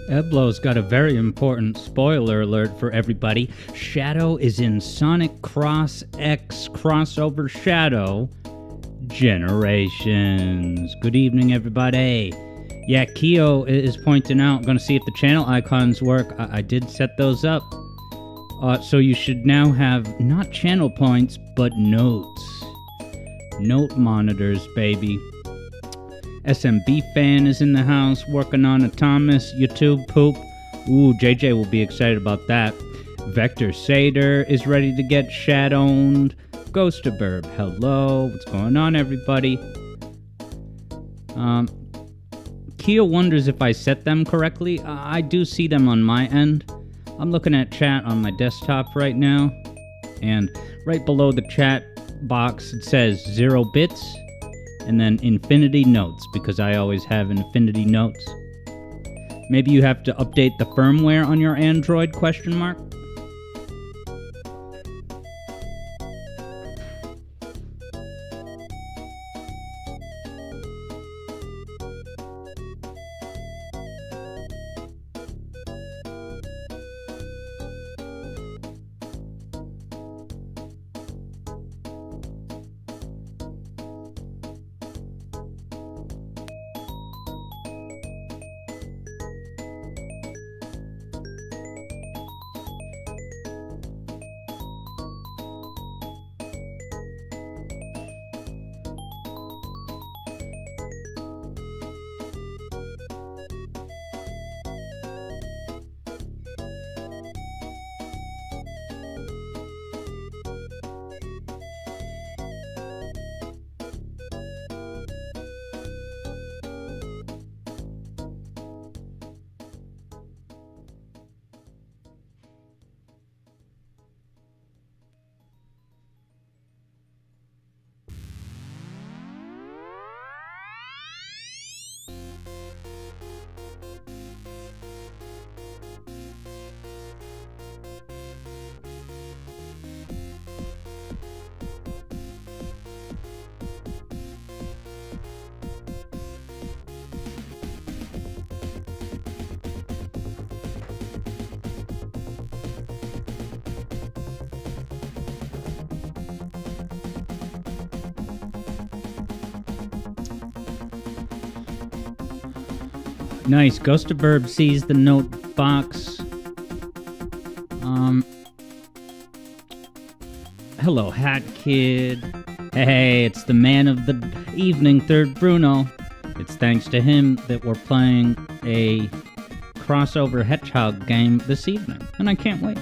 Eblo's got a very important spoiler alert for everybody. Shadow is in Sonic Cross X Crossover Shadow Generations. Good evening, everybody. Yeah, Keo is pointing out, gonna see if the channel icons work. I did set those up. So you should now have not channel points, but notes. Note monitors, baby. SMB fan is in the house working on a Thomas YouTube poop. Ooh, JJ will be excited about that. Vector Sader is ready to get shadowed. Ghostaburb, hello. What's going on, everybody? Kia wonders if I set them correctly. I do see them on my end. I'm looking at chat on my desktop right now. And right below the chat box, it says 0 bits. And then Infinity Notes, because I always have Infinity Notes. Maybe you have to update the firmware on your Android, question mark? Nice. Ghostaburb sees the note box. Hello, Hat Kid. Hey, it's the man of the evening, Third Bruno. It's thanks to him that we're playing a crossover Hedgehog game this evening, and I can't wait.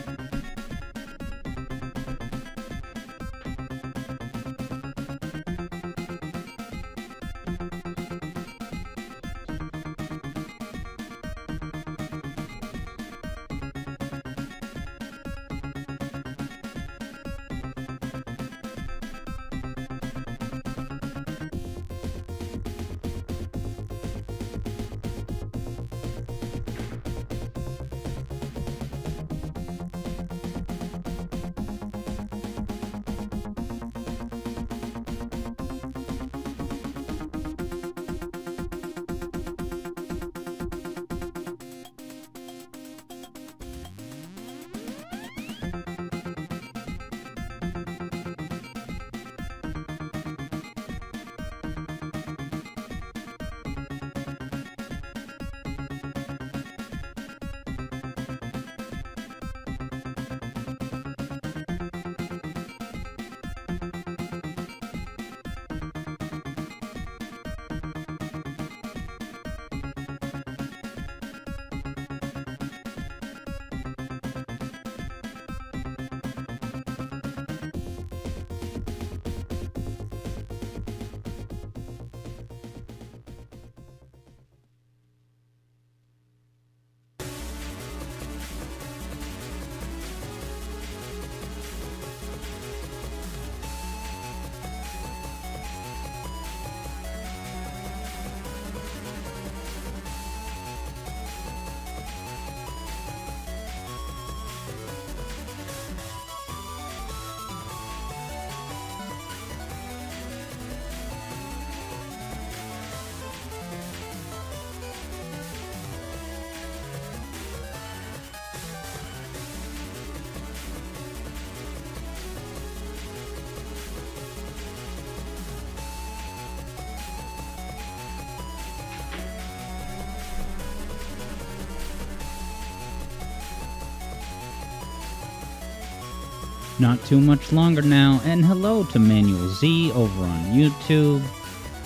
Not too much longer now, and hello to Manuel Z over on YouTube.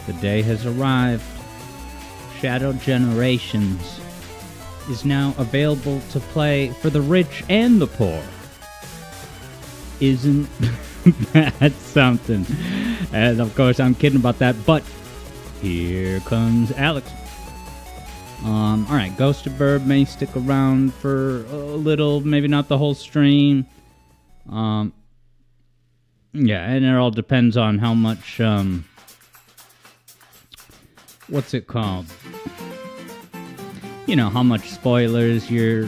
The day has arrived. Shadow Generations is now available to play for the rich and the poor. Isn't that something? And of course, I'm kidding about that, but here comes Alex. Alright, Ghost of Burb may stick around for a little, maybe not the whole stream. Yeah, and it all depends on how much, what's it called? You know, how much spoilers your,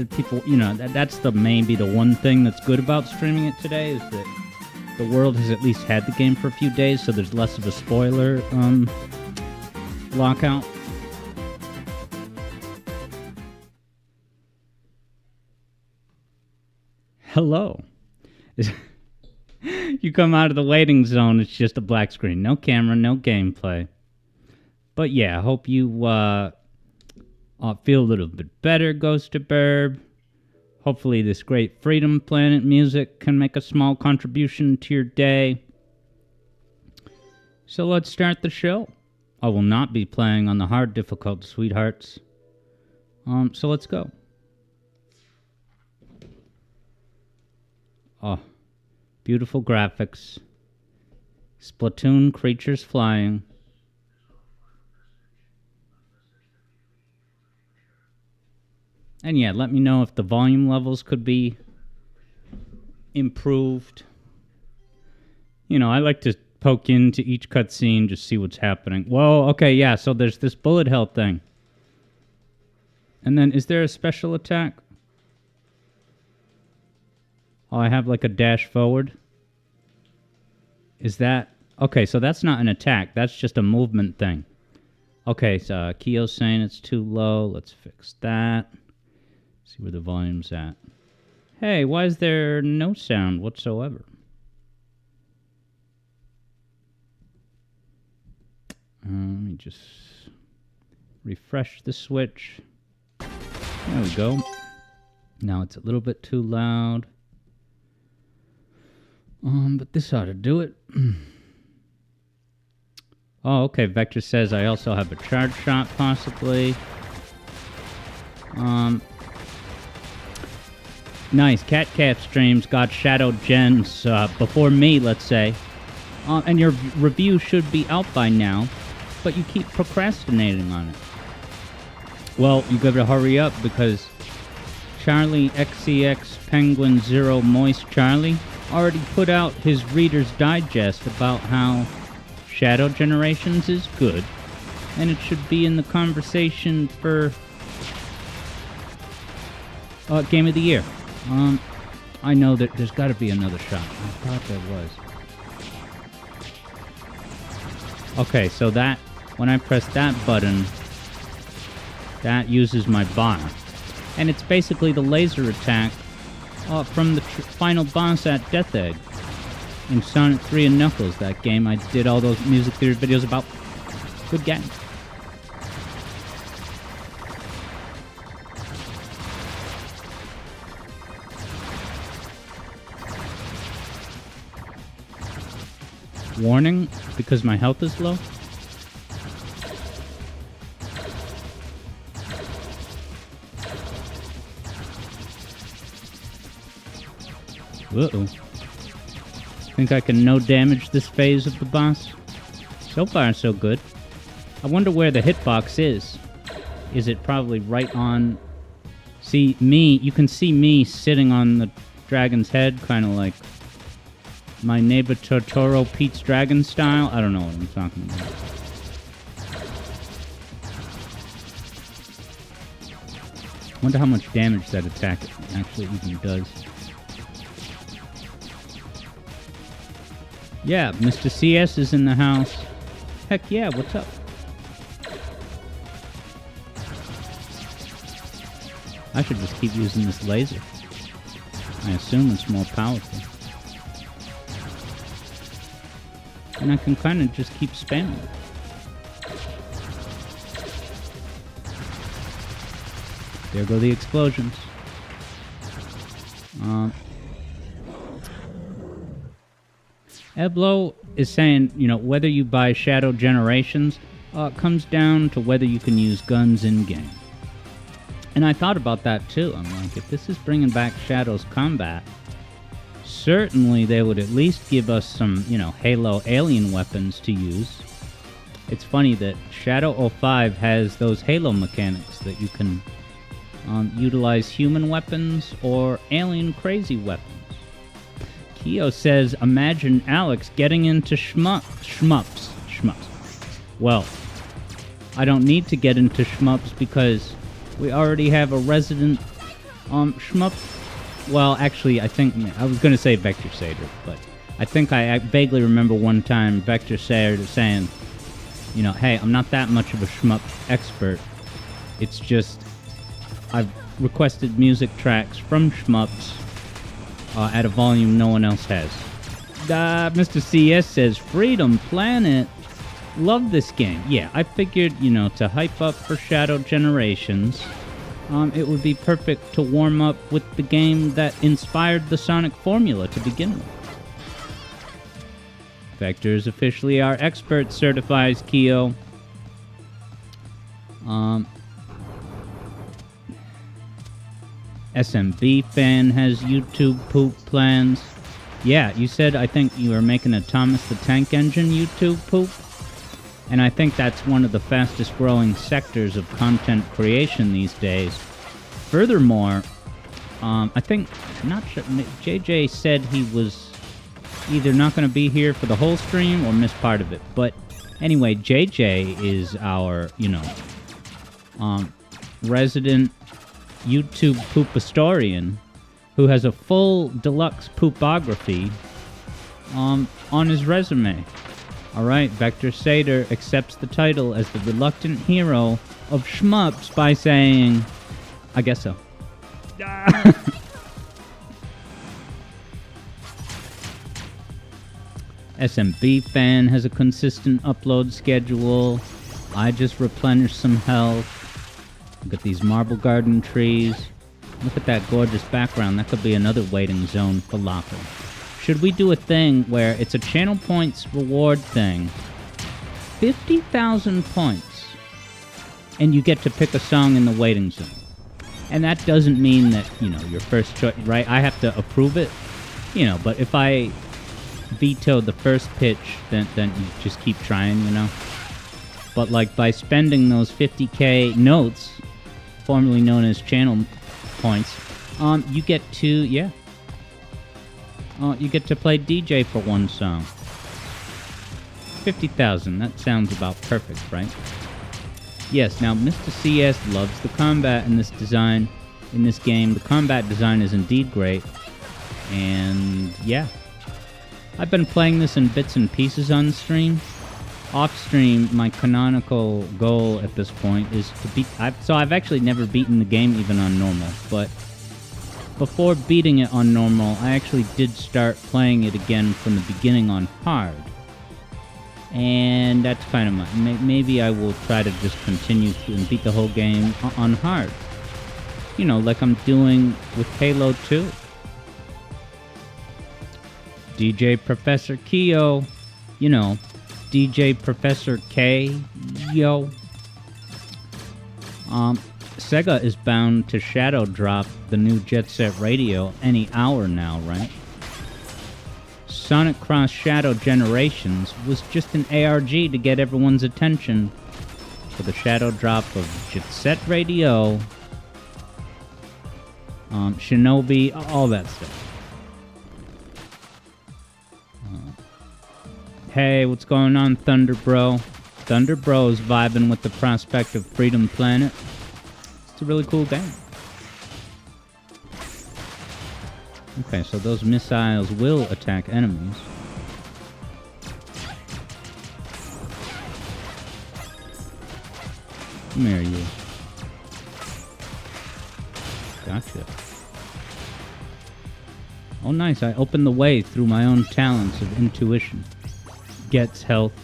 people, you know, that's maybe the one thing that's good about streaming it today, is that the world has at least had the game for a few days, so there's less of a spoiler, lockout. Hello. You come out of the waiting zone, it's just a black screen. No camera, no gameplay. But yeah, I hope you feel a little bit better, Ghost of Burb. Hopefully this great Freedom Planet music can make a small contribution to your day. So let's start the show. I will not be playing on the hard difficult, sweethearts. So let's go. Oh, beautiful graphics. Splatoon creatures flying. And yeah, let me know if the volume levels could be improved. You know, I like to poke into each cutscene, just see what's happening. Whoa, okay, yeah, so there's this bullet hell thing. And then, is there a special attack? Oh, I have like a dash forward. Is that... Okay, so that's not an attack. That's just a movement thing. Okay, so Kyo's saying it's too low. Let's fix that. See where the volume's at. Hey, why is there no sound whatsoever? Let me just refresh the switch. There we go. Now it's a little bit too loud. But this ought to do it. Oh, okay. Vector says I also have a charge shot, possibly. Nice. Cat streams got Shadow Gens before me, let's say. And your review should be out by now, but you keep procrastinating on it. Well, you gotta hurry up, because Charlie XCX Penguin Zero Moist Charlie already put out his Reader's Digest about how Shadow Generations is good, and it should be in the conversation for Game of the Year. I know that there's got to be another shot. I thought there was. Okay, so that, when I press that button, that uses my bar. And it's basically the laser attack from the final boss at Death Egg in Sonic 3 and Knuckles, that game I did all those music theory videos about. Good game. Warning, because my health is low. Uh-oh. Think I can no damage this phase of the boss? So far, so good. I wonder where the hitbox is. Is it probably right on... See, me, you can see me sitting on the dragon's head, kind of like my neighbor Totoro Pete's Dragon style. I don't know what I'm talking about. Wonder how much damage that attack actually even does. Yeah, Mr. CS is in the house. Heck yeah, what's up? I should just keep using this laser. I assume it's more powerful. And I can kind of just keep spamming it. There go the explosions. Eblo is saying, whether you buy Shadow Generations comes down to whether you can use guns in-game. And I thought about that too. I'm like, if this is bringing back Shadow's combat, certainly they would at least give us some, Halo alien weapons to use. It's funny that Shadow 05 has those Halo mechanics that you can utilize human weapons or alien crazy weapons. Keo says, imagine Alex getting into shmups. Well, I don't need to get into shmups because we already have a resident shmup. Well, actually, I think I was going to say Vector Sader, but I think I vaguely remember one time Vector Sader saying, hey, I'm not that much of a shmup expert. It's just I've requested music tracks from shmups at a volume no one else has. Mr. CS says, Freedom Planet. Love this game. Yeah, I figured, to hype up for Shadow Generations, it would be perfect to warm up with the game that inspired the Sonic formula to begin with. Vector is officially our expert, certifies Keo. SMB fan has YouTube poop plans. Yeah, you said I think you were making a Thomas the Tank Engine YouTube poop. And I think that's one of the fastest growing sectors of content creation these days. Furthermore, I think, not sure, JJ said he was either not going to be here for the whole stream or miss part of it. But anyway, JJ is our, resident YouTube poop historian who has a full deluxe poopography on his resume. Alright, Vector Sader accepts the title as the reluctant hero of shmups by saying, I guess so. SMB fan has a consistent upload schedule. I just replenished some health. Look at these marble garden trees. Look at that gorgeous background. That could be another waiting zone for Lapa. Should we do a thing where it's a channel points reward thing? 50,000 points. And you get to pick a song in the waiting zone. And that doesn't mean that, your first choice, right? I have to approve it. But if I veto the first pitch, then you just keep trying, But like by spending those 50k notes, formerly known as channel points, you get to, you get to play DJ for one song. 50,000, that sounds about perfect, right? Yes, now Mr. CS loves the combat in this design, in this game. The combat design is indeed great. And yeah. I've been playing this in bits and pieces on stream. Off stream, my canonical goal at this point is to beat... I've actually never beaten the game even on normal, but before beating it on normal, I actually did start playing it again from the beginning on hard. And that's kind of maybe I will try to just continue and beat the whole game on hard. Like I'm doing with Halo 2. DJ Professor Keo, DJ Professor K, yo. Sega is bound to shadow drop the new Jet Set Radio any hour now, right? Sonic Cross Shadow Generations was just an ARG to get everyone's attention for the shadow drop of Jet Set Radio, Shinobi, all that stuff. Hey, what's going on, Thunder Bro? Thunder Bro's vibing with the prospect of Freedom Planet. It's a really cool game. Okay, so those missiles will attack enemies. Come here, you. Gotcha. Oh, nice. I opened the way through my own talents of intuition. Gets health.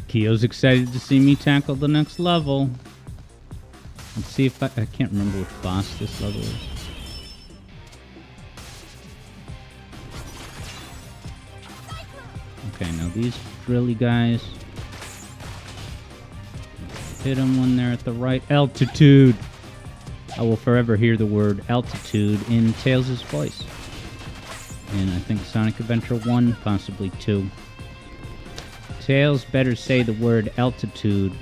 Keo's excited to see me tackle the next level. Let's see if I can't remember which boss this level is. Okay, now these drilly guys. Hit them when they're at the right altitude. I will forever hear the word altitude in Tails' voice. And I think Sonic Adventure 1, possibly 2. Tails better say the word altitude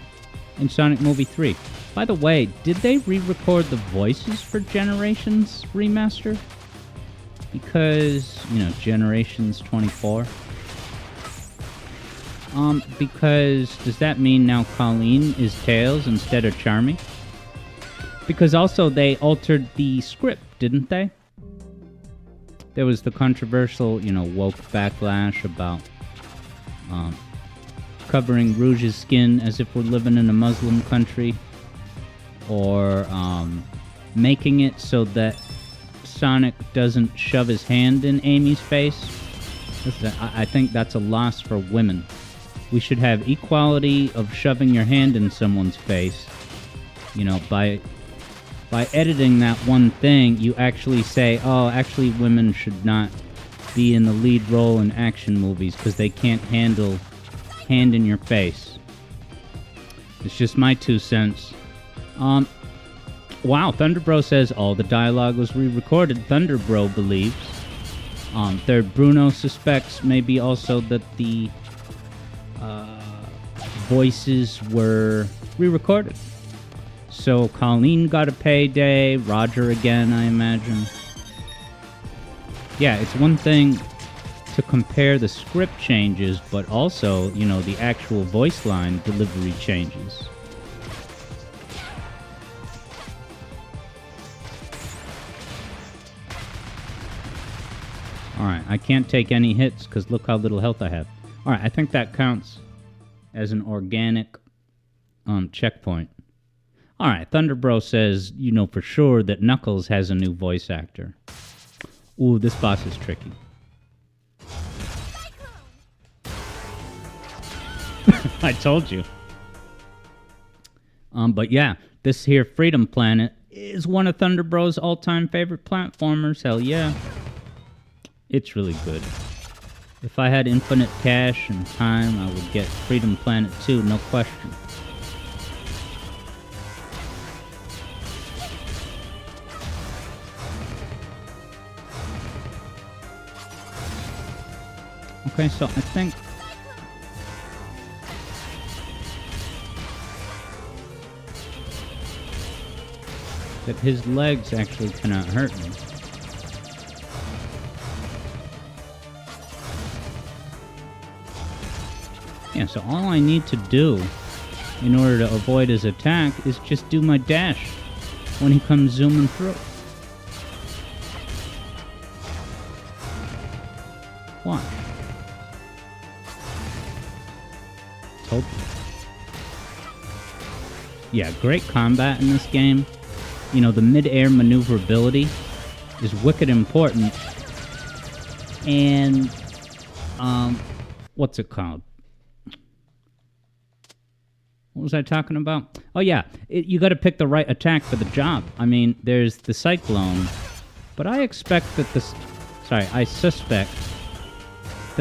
in Sonic Movie 3. By the way, did they re-record the voices for Generations Remaster? Because, Generations 24. Because does that mean now Colleen is Tails instead of Charmy? Because also they altered the script, didn't they? There was the controversial, woke backlash about covering Rouge's skin as if we're living in a Muslim country, or making it so that Sonic doesn't shove his hand in Amy's face. I think that's a loss for women. We should have equality of shoving your hand in someone's face. By editing that one thing, you actually say, oh, actually women should not be in the lead role in action movies because they can't handle hand in your face. It's just my 2 cents. Wow, Thunderbro says all the dialogue was re-recorded. Thunderbro believes. Third Bruno suspects maybe also that the voices were re-recorded. So Colleen got a payday, Roger again, I imagine. Yeah, it's one thing to compare the script changes, but also, the actual voice line delivery changes. Alright, I can't take any hits because look how little health I have. Alright, I think that counts as an organic checkpoint. Alright, Thunderbro says, for sure that Knuckles has a new voice actor. Ooh, this boss is tricky. I told you. But yeah, this here Freedom Planet is one of Thunderbro's all-time favorite platformers. Hell yeah. It's really good. If I had infinite cash and time, I would get Freedom Planet 2, no question. Okay, so I think that his legs actually cannot hurt me. Yeah, so all I need to do in order to avoid his attack is just do my dash when he comes zooming through. Watch. Told you. Yeah, great combat in this game. The mid-air maneuverability is wicked important. And, what's it called? What was I talking about? Oh, yeah. You got to pick the right attack for the job. I mean, there's the Cyclone, but I suspect that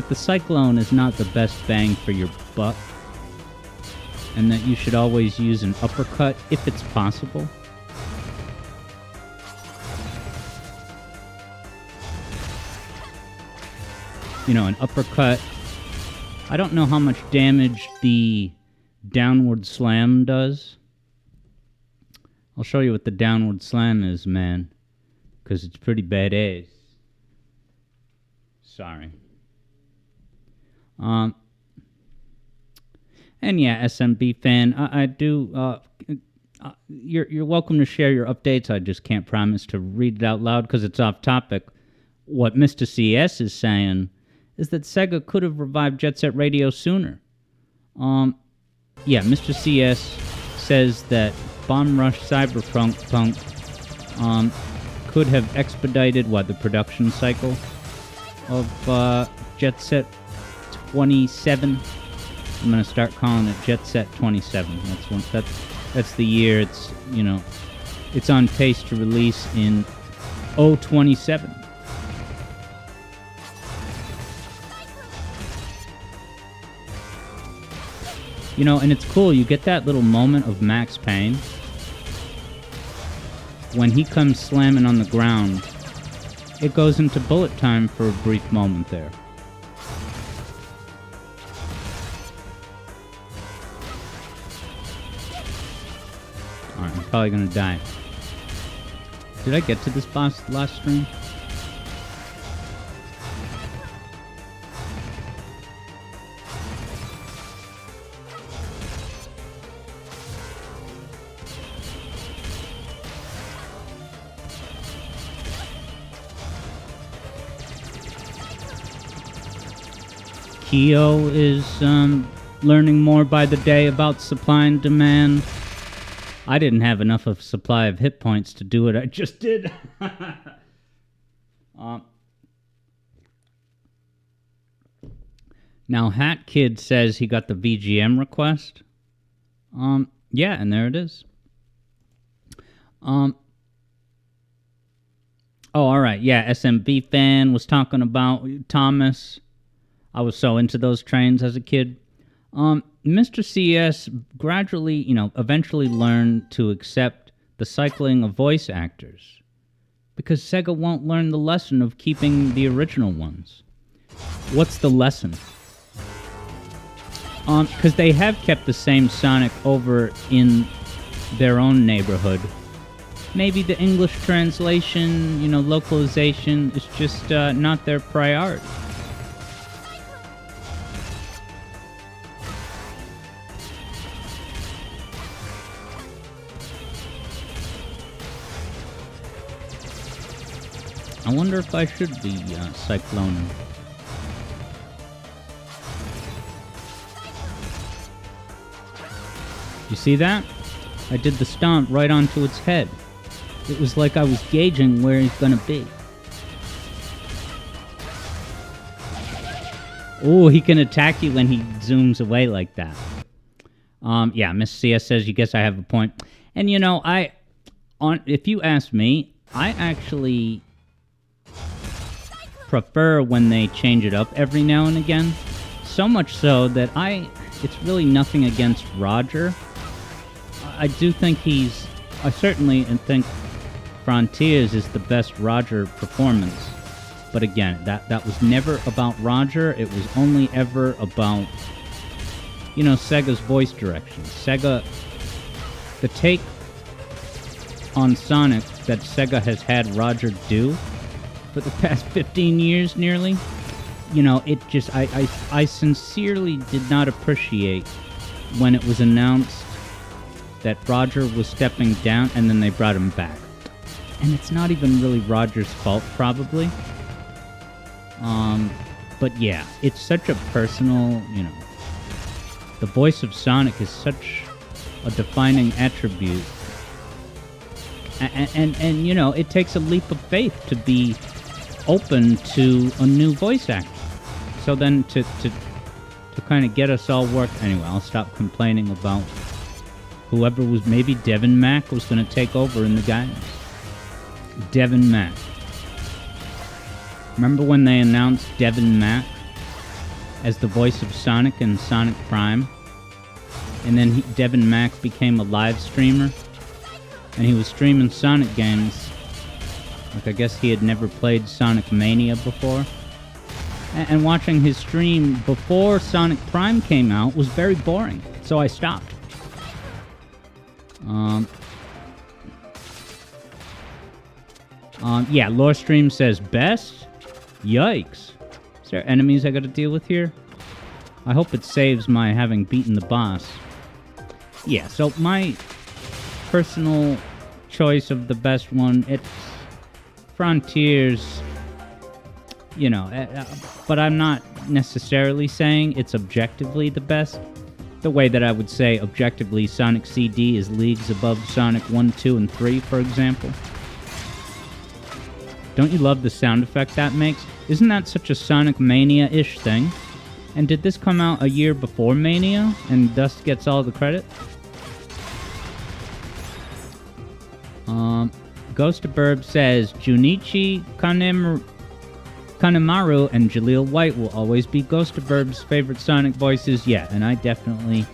the Cyclone is not the best bang for your buck, and that you should always use an uppercut if it's possible. An uppercut. I don't know how much damage the downward slam does. I'll show you what the downward slam is, man, because it's pretty badass. Sorry. And yeah, SMB fan, I do. You're welcome to share your updates. I just can't promise to read it out loud because it's off topic. What Mr. CS is saying is that Sega could have revived Jet Set Radio sooner. Yeah, Mr. CS says that Bomb Rush Cyberpunk could have expedited the production cycle of Jet Set 27. I'm gonna start calling it Jet Set 27. That's the year it's on pace to release in 027. You know, and it's cool, you get that little moment of Max Payne when he comes slamming on the ground. It goes into bullet time for a brief moment there. Alright, I'm probably gonna die. Did I get to this boss last stream? Kyo is learning more by the day about supply and demand. I didn't have enough of supply of hit points to do what I just did. Now, Hat Kid says he got the VGM request. Yeah, and there it is. Oh, all right. Yeah, SMB fan was talking about Thomas. I was so into those trains as a kid. Mr. CS gradually, eventually learned to accept the cycling of voice actors because Sega won't learn the lesson of keeping the original ones. What's the lesson? Because they have kept the same Sonic over in their own neighborhood. Maybe the English translation, localization is just not their priority. I wonder if I should be cycloning. You see that? I did the stomp right onto its head. It was like I was gauging where he's gonna be. Oh, he can attack you when he zooms away like that. Yeah, Miss CS says, you guess I have a point. And if you ask me, I actually prefer when they change it up every now and again. So much so that it's really nothing against Roger. I do think I certainly think Frontiers is the best Roger performance. But again, that was never about Roger. It was only ever about, Sega's voice direction. Sega, the take on Sonic that Sega has had Roger do for the past 15 years nearly, it just, I sincerely did not appreciate when it was announced that Roger was stepping down and then they brought him back. And it's not even really Roger's fault, probably. But yeah, it's such a personal, the voice of Sonic is such a defining attribute. And it takes a leap of faith to be open to a new voice actor. So then to kind of get us all worked... Anyway, I'll stop complaining about whoever was... Maybe Devin Mack was going to take over in the guidance. Devin Mack. Remember when they announced Devin Mack as the voice of Sonic in Sonic Prime? And then Devin Mack became a live streamer? And he was streaming Sonic games. Like, I guess he had never played Sonic Mania before. And watching his stream before Sonic Prime came out was very boring. So I stopped. Yeah, Lorestream says best? Yikes. Is there enemies I gotta deal with here? I hope it saves my having beaten the boss. Yeah, so my personal choice of the best one, it's Frontiers, but I'm not necessarily saying it's objectively the best. The way that I would say objectively Sonic CD is leagues above Sonic 1, 2, and 3, for example. Don't you love the sound effect that makes? Isn't that such a Sonic Mania-ish thing? And did this come out a year before Mania, and thus gets all the credit? Ghost of Burb says, Junichi Kanemaru and Jaleel White will always be Ghost of Burb's favorite Sonic voices. Yeah, and I definitely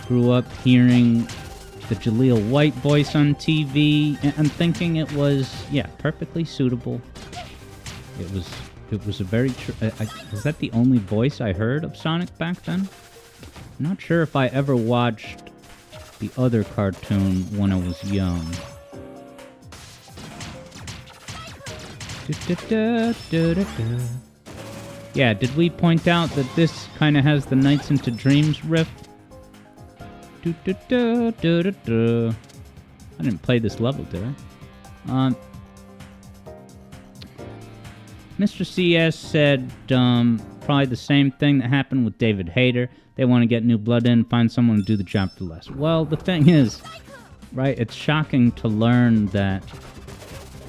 grew up hearing the Jaleel White voice on TV and thinking it was, perfectly suitable. It was a very... was that the only voice I heard of Sonic back then? I'm not sure if I ever watched the other cartoon when I was young. Yeah, did we point out that this kind of has the Nights into Dreams riff? I didn't play this level, did I? Mr. CS said probably the same thing that happened with David Hayter. They want to get new blood in, find someone to do the job for less. Well, the thing is, right, it's shocking to learn that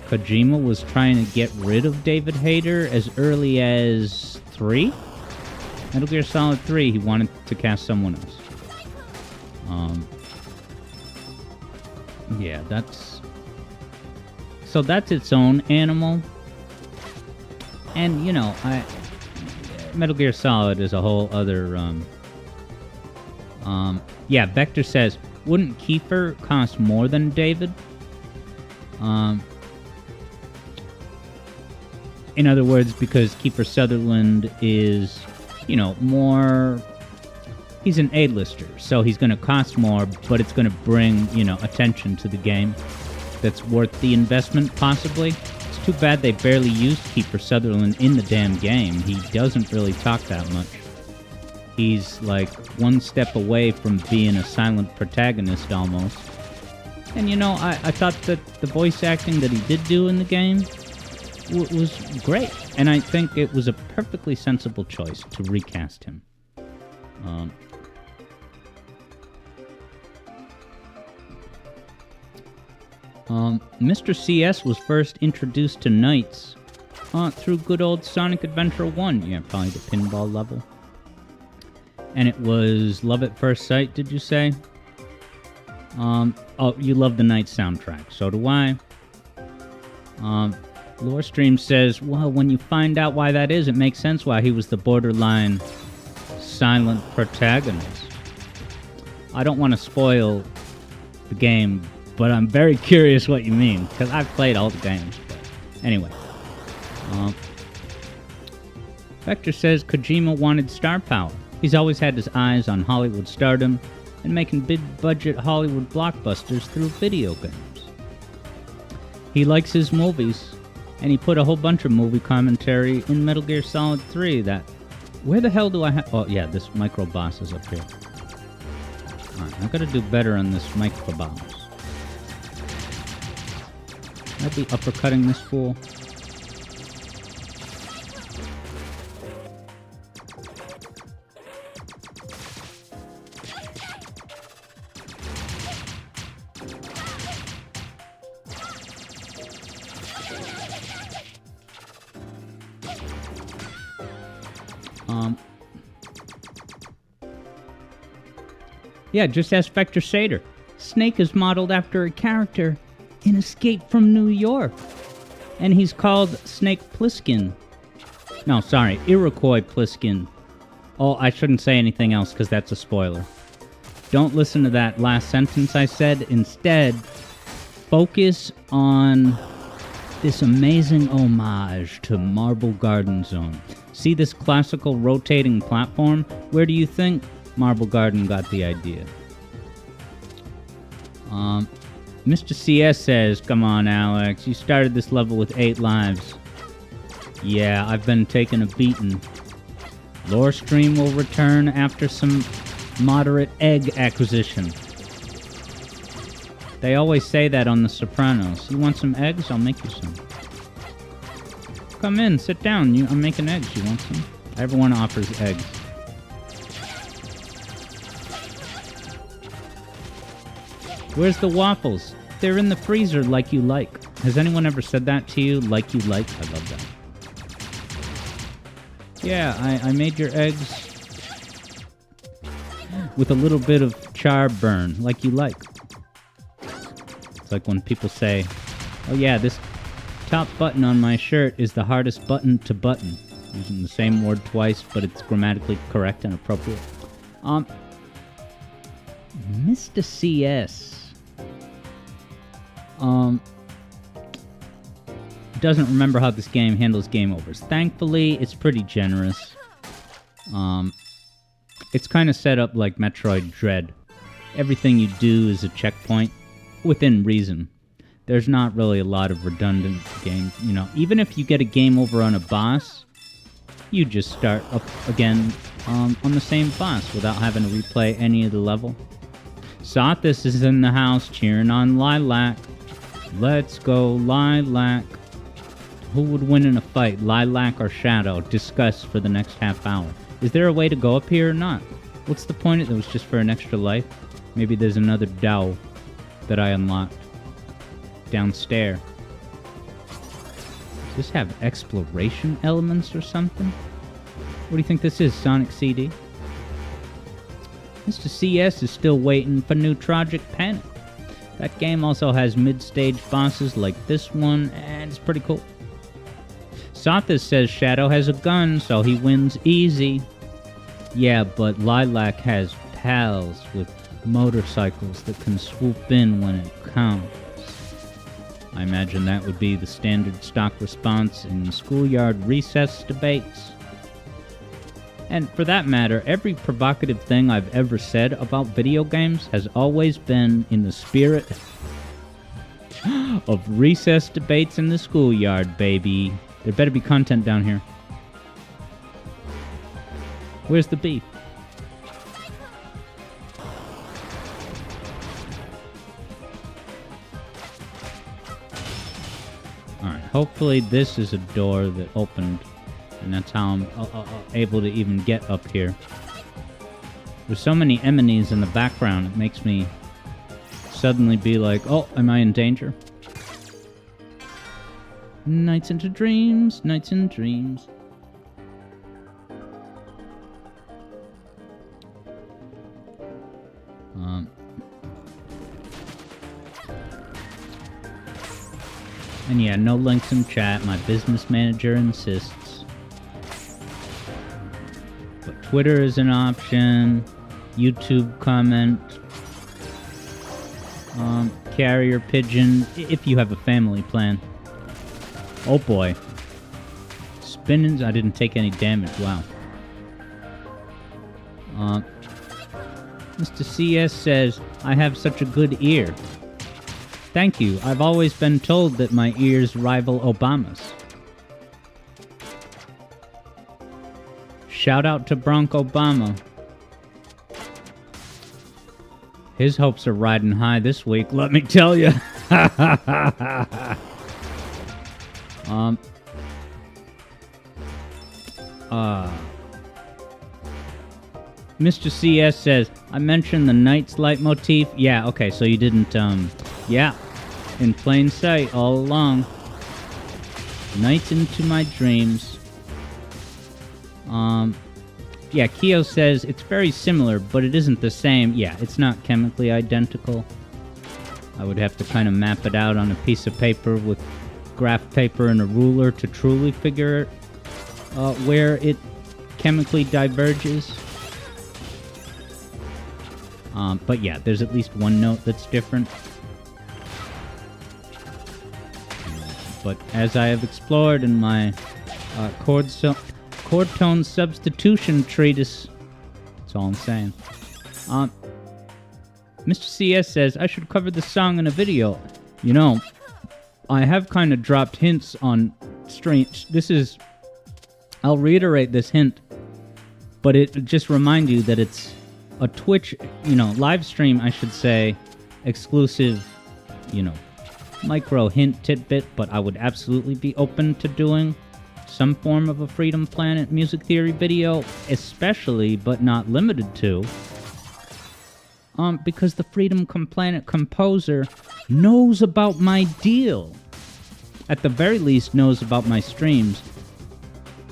Kojima was trying to get rid of David Hayter as early as 3? Metal Gear Solid 3, he wanted to cast someone else. Yeah, that's... So that's its own animal. And, you know, Metal Gear Solid is a whole other, yeah, Vector says, wouldn't Kiefer cost more than David? In other words, because Kiefer Sutherland is, you know, more... He's an A-lister, so he's going to cost more, but it's going to bring, you know, attention to the game that's worth the investment, possibly. It's too bad they barely used Kiefer Sutherland in the damn game. He doesn't really talk that much. He's, like, one step away from being a silent protagonist, almost. And, you know, I thought that the voice acting that he did do in the game was great. And I think it was a perfectly sensible choice to recast him. Mr. CS was first introduced to Knights through good old Sonic Adventure 1. Yeah, probably the pinball level. And it was love at first sight, did you say? Oh, you love the Knights soundtrack. So do I. Lorestream says, well, when you find out why that is, it makes sense why he was the borderline silent protagonist. I don't want to spoil the game, but I'm very curious what you mean, because I've played all the games. But anyway. Vector says Kojima wanted star power. He's always had his eyes on Hollywood stardom and making big-budget Hollywood blockbusters through video games. He likes his movies, and he put a whole bunch of movie commentary in Metal Gear Solid 3 that... Where the hell do I have... Oh, yeah, this micro boss is up here. Alright, I've got to do better on this micro boss. I'd be uppercutting this fool. Yeah, just ask Vector Sater. Snake is modeled after a character in Escape from New York. And he's called Snake Plissken. No, sorry, Iroquois Plissken. Oh, I shouldn't say anything else because that's a spoiler. Don't listen to that last sentence I said. Instead, focus on this amazing homage to Marble Garden Zone. See this classical rotating platform? Where do you think Marble Garden got the idea? Mr. CS says, come on, Alex, you started this level with 8 lives. Yeah, I've been taking a beating. Lore Stream will return after some moderate egg acquisition. They always say that on The Sopranos. You want some eggs? I'll make you some. Come in, sit down. I'm making eggs. You want some? Everyone offers eggs. Where's the waffles? They're in the freezer like you like. Has anyone ever said that to you? Like you like? I love that. Yeah, I made your eggs with a little bit of char burn, like you like. It's like when people say, oh yeah, this top button on my shirt is the hardest button to button. Using the same word twice, but it's grammatically correct and appropriate. Mr. CS. Doesn't remember how this game handles game overs. Thankfully, it's pretty generous. It's kind of set up like Metroid Dread. Everything you do is a checkpoint, within reason. There's not really a lot of redundant game, you know. Even if you get a game over on a boss, you just start up again on the same boss without having to replay any of the level. Sothis is in the house cheering on Lilac. Let's go, Lilac. Who would win in a fight, Lilac or Shadow? Discuss for the next half hour. Is there a way to go up here or not? What's the point? It was just for an extra life. Maybe there's another Dao that I unlocked downstairs. Does this have exploration elements or something? What do you think this is, Sonic CD? Mr. CS is still waiting for new Tragic Panic. That game also has mid-stage bosses like this one, and it's pretty cool. Sothis says Shadow has a gun, so he wins easy. Yeah, but Lilac has pals with motorcycles that can swoop in when it counts. I imagine that would be the standard stock response in schoolyard recess debates. And for that matter, every provocative thing I've ever said about video games has always been in the spirit of recess debates in the schoolyard, baby. There better be content down here. Where's the beef? Alright, hopefully this is a door that opened, and that's how I'm able to even get up here. There's so many enemies in the background, it makes me suddenly be like, oh, am I in danger? Nights into dreams, nights and dreams. And yeah, no links in chat, my business manager insists. But Twitter is an option, YouTube comment, carrier pigeon, if you have a family plan. Oh boy. Spinnings, I didn't take any damage, wow. Mr. CS says, I have such a good ear. Thank you, I've always been told that my ears rival Obama's. Shout out to Barack Obama. His hopes are riding high this week, let me tell you. Mr. CS says, I mentioned the Knights leitmotif. Yeah, okay, so you didn't, yeah. In plain sight all along. Nights into my dreams. Yeah, Keo says, it's very similar, but it isn't the same. Yeah, it's not chemically identical. I would have to kind of map it out on a piece of paper with graph paper and a ruler to truly figure where it chemically diverges. But yeah, there's at least one note that's different. But as I have explored in my chord tone substitution treatise, that's all I'm saying. Mr. CS says, I should cover the song in a video. You know, I have kind of dropped hints on streams. I'll reiterate this hint, but it just remind you that it's a Twitch, live stream, I should say, exclusive, micro hint tidbit, but I would absolutely be open to doing some form of a Freedom Planet music theory video, especially, but not limited to, because the Freedom Planet composer knows about my deal. At the very least, knows about my streams,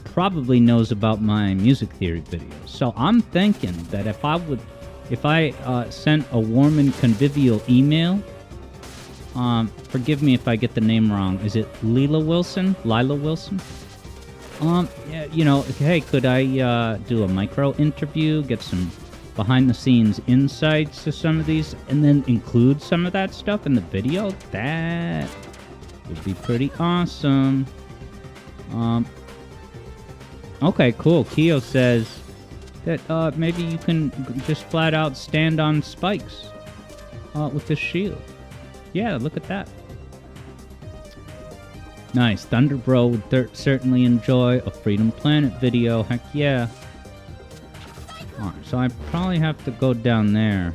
probably knows about my music theory videos. So I'm thinking that if I sent a warm and convivial email, forgive me if I get the name wrong. Is it Lila Wilson? Yeah, hey, could I do a micro interview, get some behind the scenes insights to some of these and then include some of that stuff in the video, that would be pretty awesome. Okay, cool. Keo says that maybe you can just flat out stand on spikes with the shield. Yeah, look at that. Nice. Thunderbro would certainly enjoy a Freedom Planet video. Heck yeah. Alright, so I probably have to go down there.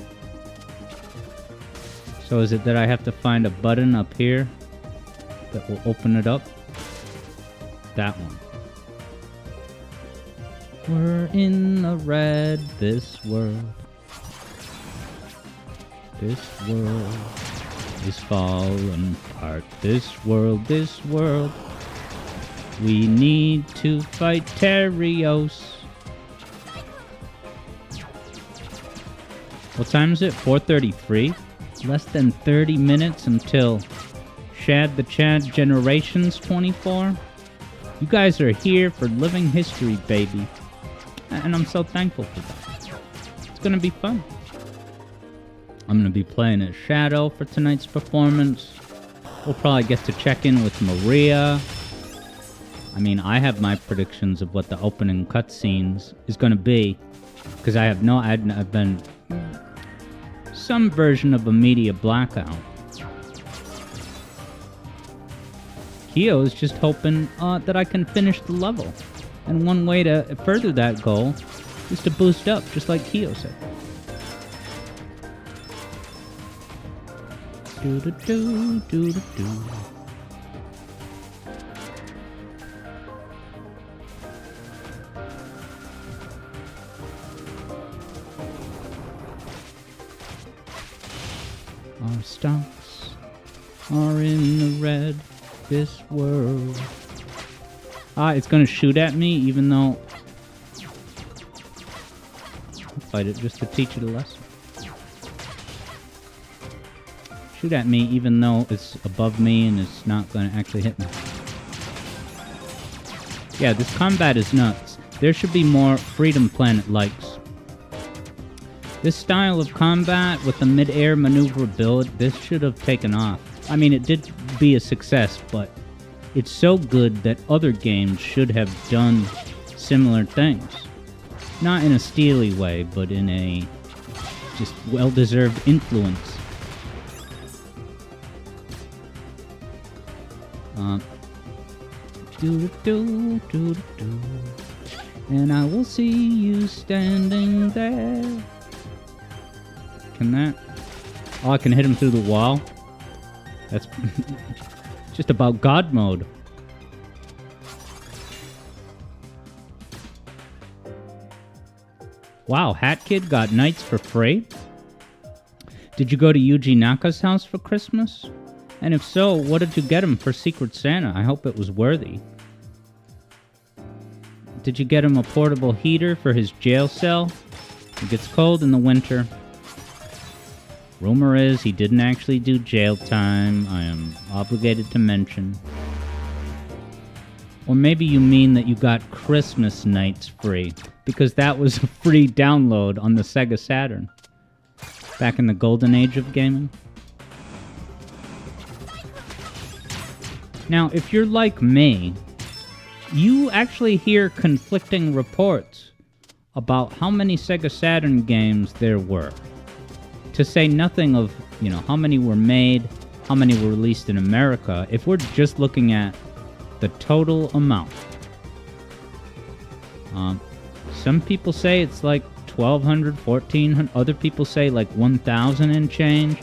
So is it that I have to find a button up here that will open it up? That one. We're in the red, this world. This world is falling apart. This world. We need to fight Terios. What time is it? 4:33? Less than 30 minutes until Shad the Chad Generations 24. You guys are here for living history, baby. And I'm so thankful for that. It's gonna be fun. I'm gonna be playing as Shadow for tonight's performance. We'll probably get to check in with Maria. I mean, I have my predictions of what the opening cutscenes is gonna be. Because I've been some version of a media blackout. Keo is just hoping that I can finish the level. And one way to further that goal is to boost up, just like Keo said. Do-do-do, do-do-do. Our stocks are in the red, this world. It's gonna shoot at me, even though... I'll fight it just to teach it a lesson. Shoot at me, even though it's above me and it's not gonna actually hit me. Yeah, this combat is nuts. There should be more Freedom Planet likes. This style of combat with the mid-air maneuver build, this should have taken off. I mean, it did be a success, but it's so good that other games should have done similar things. Not in a steely way, but in a just well-deserved influence. Do-do-do-do-do. And I will see you standing there. Can that? Oh, I can hit him through the wall? That's just about God mode. Wow, Hat Kid got knights for free? Did you go to Yuji Naka's house for Christmas? And if so, what did you get him for Secret Santa? I hope it was worthy. Did you get him a portable heater for his jail cell? It gets cold in the winter. Rumor is he didn't actually do jail time. I am obligated to mention. Or maybe you mean that you got Christmas nights free, because that was a free download on the Sega Saturn. Back in the golden age of gaming. Now, if you're like me, you actually hear conflicting reports about how many Sega Saturn games there were. To say nothing of, how many were made, how many were released in America, if we're just looking at the total amount. Some people say it's like 1,200, 1,400. Other people say like 1,000 and change.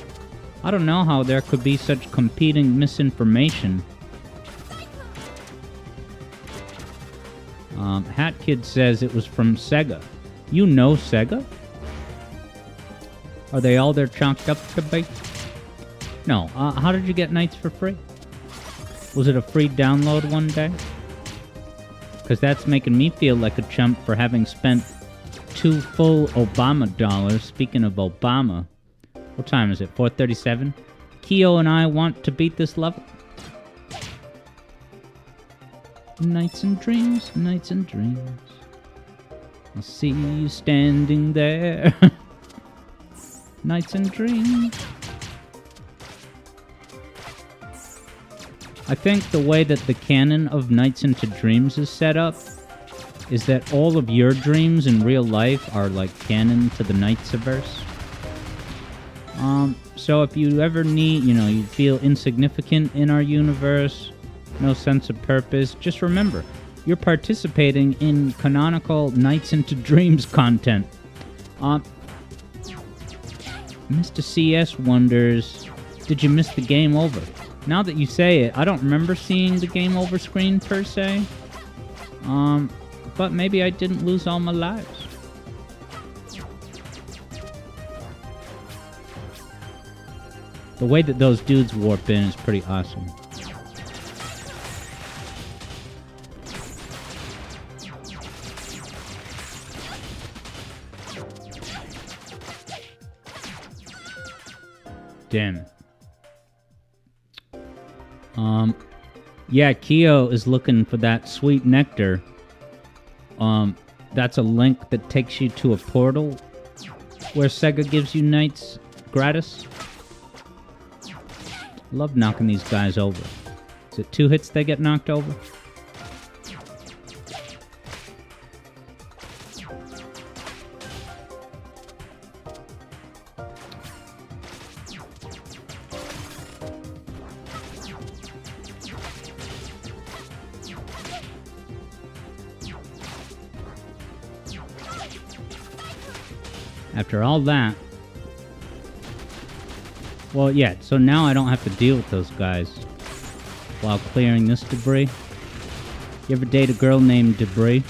I don't know how there could be such competing misinformation. Hat Kid says it was from Sega. You know Sega? Are they all there chalked up to be? No. How did you get Knights for free? Was it a free download one day? Because that's making me feel like a chump for having spent 2 full Obama dollars. Speaking of Obama. What time is it? 4:37? Keo and I want to beat this level. Nights and dreams, nights and dreams. I'll see you standing there. Nights and dreams. I think the way that the canon of Nights into Dreams is set up is that all of your dreams in real life are like canon to the Nightsiverse. So if you ever need, you feel insignificant in our universe, no sense of purpose, just remember, you're participating in canonical Nights into Dreams content. Mr. CS wonders, did you miss the game over? Now that you say it, I don't remember seeing the game over screen per se. But maybe I didn't lose all my lives. The way that those dudes warp in is pretty awesome. Damn. Yeah, Kyo is looking for that sweet nectar. That's a link that takes you to a portal where Sega gives you nights gratis. Love knocking these guys over. Is it 2 hits they get knocked over? After all that... Well, yeah, so now I don't have to deal with those guys while clearing this debris. You ever date a girl named Debris?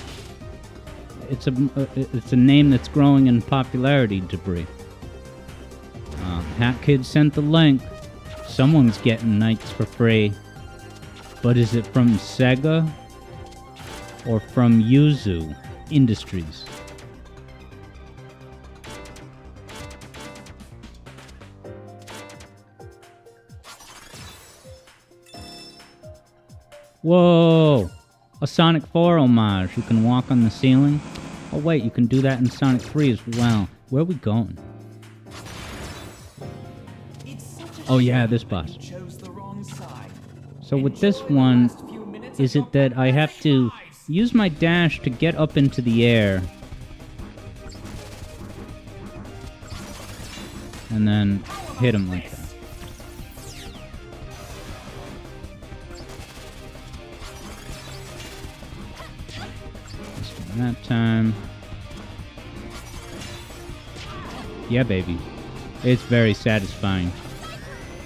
It's a name that's growing in popularity, Debris. Hat Kid sent the link. Someone's getting nights for free. But is it from Sega or from Yuzu Industries? Whoa! A Sonic 4 homage. You can walk on the ceiling. Oh wait, you can do that in Sonic 3 as well. Where are we going? Oh yeah, this boss. So with this one, is it that I have to use my dash to get up into the air and then hit him like that? That time. Yeah, baby. It's very satisfying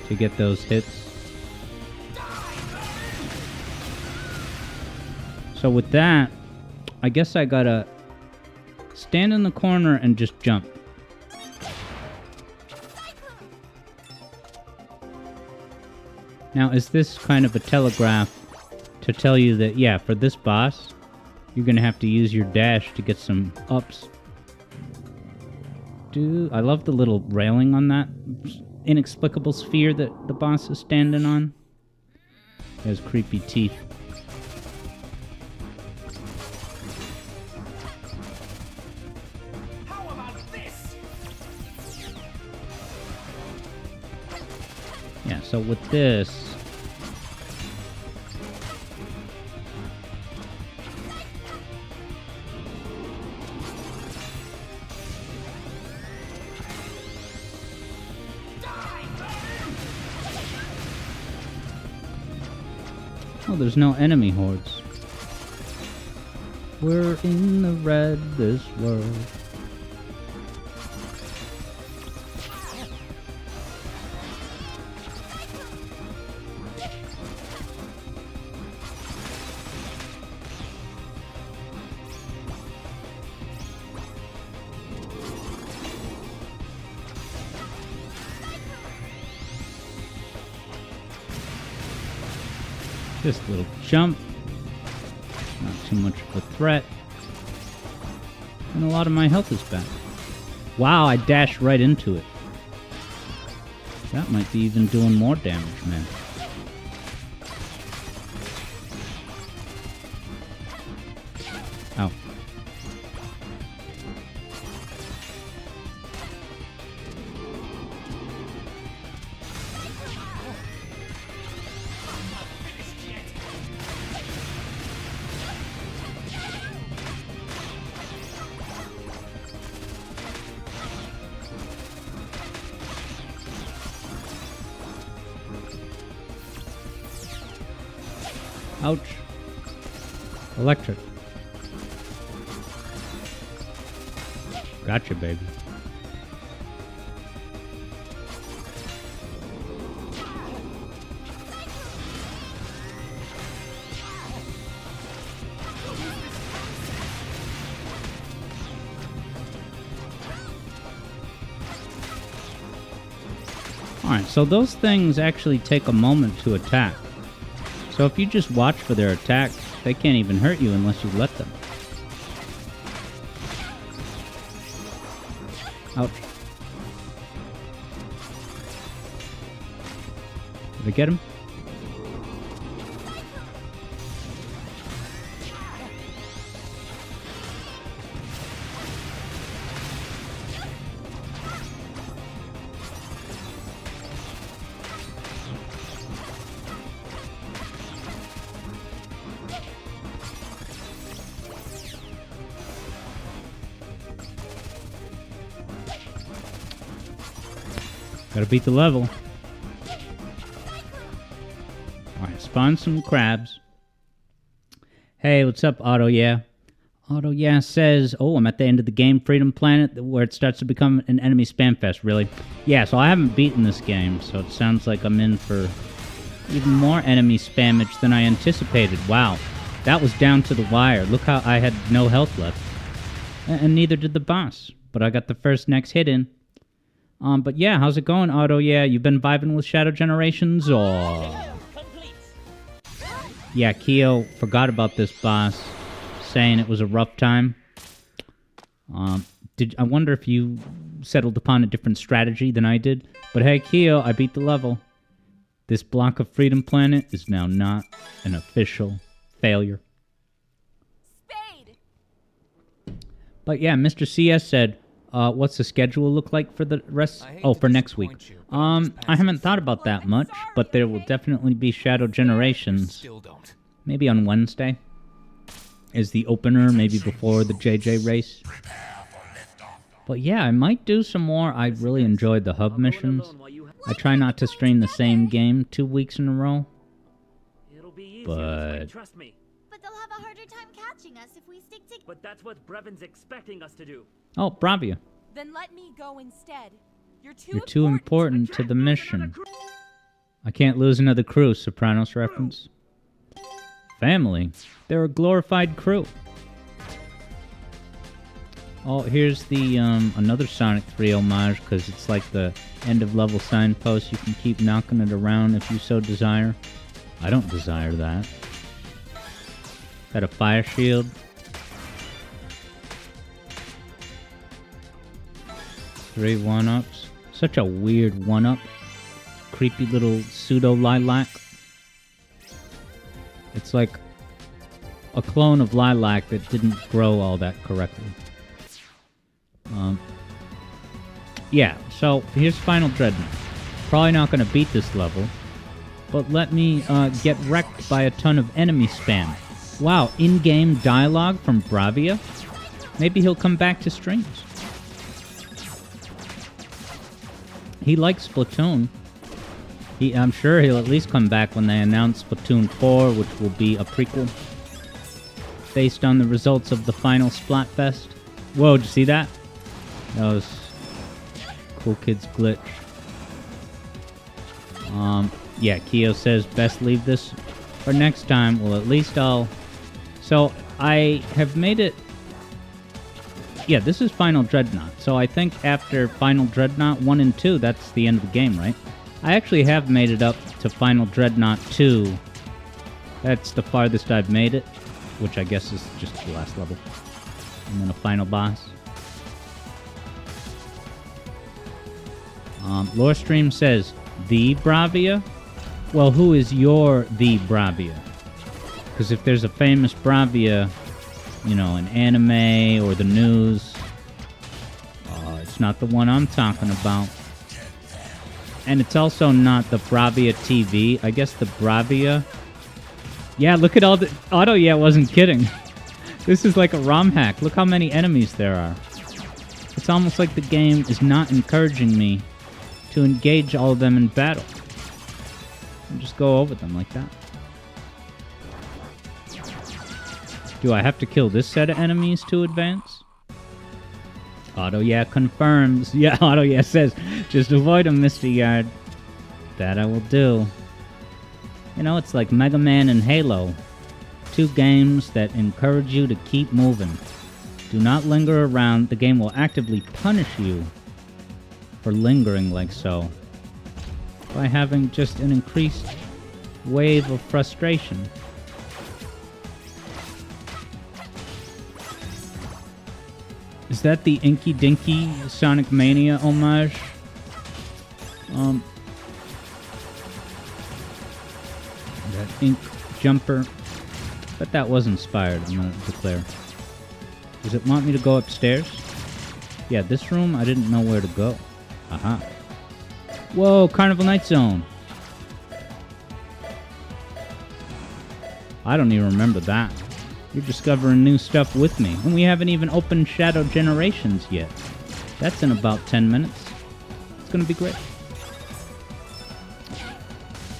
to get those hits. So with that, I guess I gotta stand in the corner and just jump. Now, is this kind of a telegraph to tell you that, yeah, for this boss, you're gonna have to use your dash to get some ups. Dude, I love the little railing on that inexplicable sphere that the boss is standing on. It has creepy teeth. How about this? Yeah, so with this... Oh, there's no enemy hordes. We're in the red this world. Just a little jump. Not too much of a threat. And a lot of my health is back. Wow, I dashed right into it. That might be even doing more damage, man. Ow. Ouch. Electric. Gotcha, baby. Alright, so those things actually take a moment to attack. So if you just watch for their attack, they can't even hurt you unless you let them. Ouch. Did I get him? Gotta beat the level. Alright, spawn some crabs. Hey, what's up, Auto Yeah? Auto Yeah says, oh, I'm at the end of the game, Freedom Planet, where it starts to become an enemy spam fest, really? Yeah, so I haven't beaten this game, so it sounds like I'm in for even more enemy spammage than I anticipated. Wow, that was down to the wire. Look how I had no health left. And neither did the boss, but I got the first next hit in. But yeah, how's it going, Auto? Yeah, you been vibing with Shadow Generations, or... Yeah, Keo forgot about this boss, saying it was a rough time. I wonder if you settled upon a different strategy than I did. But hey, Keo, I beat the level. This block of Freedom Planet is now not an official failure. Spade! But yeah, Mr. CS said... what's the schedule look like for the rest? Oh, for next week. I haven't thought about that much, but there will definitely be Shadow Generations. Maybe on Wednesday is the opener, maybe before the JJ race. But yeah, I might do some more. I really enjoyed the hub missions. I try not to stream the same game 2 weeks in a row. But they'll have a harder time catching us if we stick together. But that's what Brevon's expecting us to do. Oh, Bravia. Then let me go instead. You're too important to the mission. I can't lose another crew, Sopranos reference. Family. They're a glorified crew. Oh, here's the another Sonic 3 homage, because it's like the end of level signpost. You can keep knocking it around if you so desire. I don't desire that. Got a fire shield. Three one-ups. Such a weird one-up. Creepy little pseudo-lilac. It's like a clone of lilac that didn't grow all that correctly. Yeah, so here's Final Dreadnought. Probably not going to beat this level, but let me get wrecked by a ton of enemy spam. Wow, in-game dialogue from Bravia? Maybe he'll come back to streams. He likes Splatoon. I'm sure he'll at least come back when they announce Splatoon 4, which will be a prequel based on the results of the final Splatfest. Whoa, did you see that? That was Cool Kids Glitch. Yeah, Keo says best leave this for next time. Well, at least I'll... So, I have made it... Yeah, this is Final Dreadnought. So I think after Final Dreadnought 1 and 2, that's the end of the game, right? I actually have made it up to Final Dreadnought 2. That's the farthest I've made it, which I guess is just the last level. And then a final boss. Lorestream says, the Bravia? Well, who is your the Bravia? Because if there's a famous Bravia, you know, an anime or the news, it's not the one I'm talking about. And it's also not the Bravia TV. I guess the Bravia... Yeah, look at all the... Auto, yeah, wasn't kidding. This is like a ROM hack. Look how many enemies there are. It's almost like the game is not encouraging me to engage all of them in battle. And just go over them like that. Do I have to kill this set of enemies to advance? Auto yeah confirms. Yeah, Auto yeah says, just avoid them, Mr. Yard. That I will do. You know, it's like Mega Man and Halo. 2 games that encourage you to keep moving. Do not linger around. The game will actively punish you for lingering like so, by having just an increased wave of frustration. Is that the Inky Dinky Sonic Mania homage? That ink jumper. But that was inspired, I'm gonna declare. Does it want me to go upstairs? Yeah, this room, I didn't know where to go. Aha. Whoa, Carnival Night Zone. I don't even remember that. You're discovering new stuff with me. And we haven't even opened Shadow Generations yet. That's in about 10 minutes. It's gonna be great.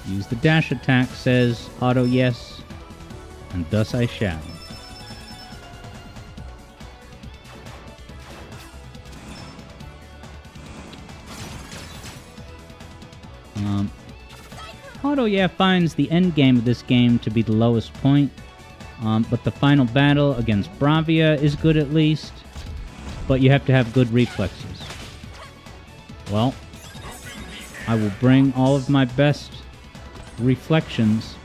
Use the dash attack, says Auto yes. And thus I shall. Auto yeah finds the end game of this game to be the lowest point, but the final battle against Bravia is good at least, but you have to have good reflexes. Well, I will bring all of my best reflections.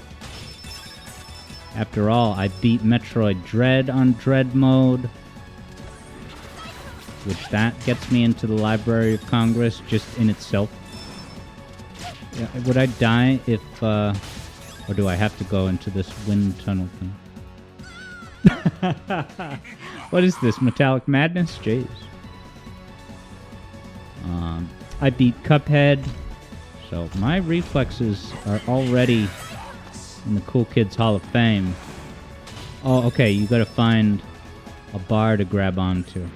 After all, I beat Metroid Dread on Dread mode, which that gets me into the Library of Congress just in itself. Yeah, would I die if, or do I have to go into this wind tunnel thing? What is this, Metallic Madness? Jeez. I beat Cuphead, so my reflexes are already in the Cool Kids Hall of Fame. Oh, okay, you gotta find a bar to grab onto.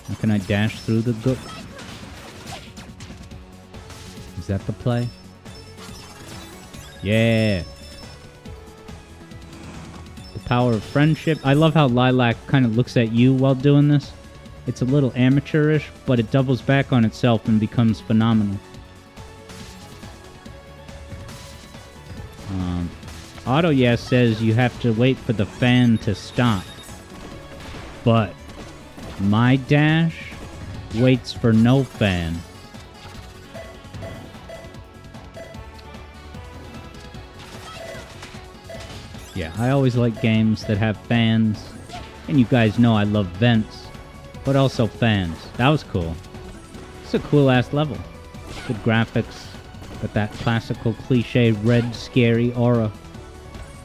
How can I dash through the gook? Is that the play? Yeah. The power of friendship. I love how Lilac kind of looks at you while doing this. It's a little amateurish, but it doubles back on itself and becomes phenomenal. Auto yeah says you have to wait for the fan to stop. But my dash waits for no fan. Yeah, I always like games that have fans. And you guys know I love vents, but also fans. That was cool. It's a cool-ass level. Good graphics, but that classical cliche red scary aura.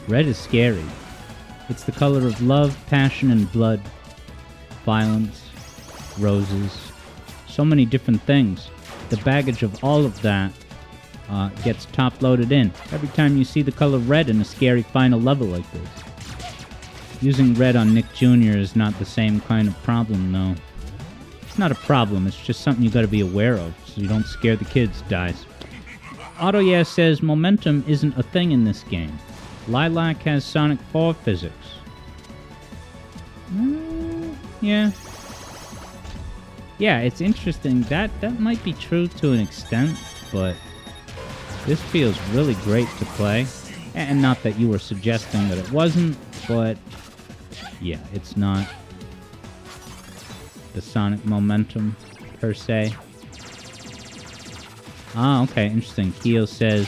Red is scary. It's the color of love, passion, and blood. Violence, roses, so many different things. The baggage of all of that gets top-loaded in every time you see the color red in a scary final level like this. Using red on Nick Jr. is not the same kind of problem, though. It's not a problem, it's just something you gotta be aware of, so you don't scare the kids, dies. Auto yeah says momentum isn't a thing in this game. Lilac has Sonic 4 physics. Yeah. Yeah, it's interesting. That might be true to an extent, but this feels really great to play. And not that you were suggesting that it wasn't, but yeah, it's not the Sonic momentum per se. Ah, okay, interesting. Keo says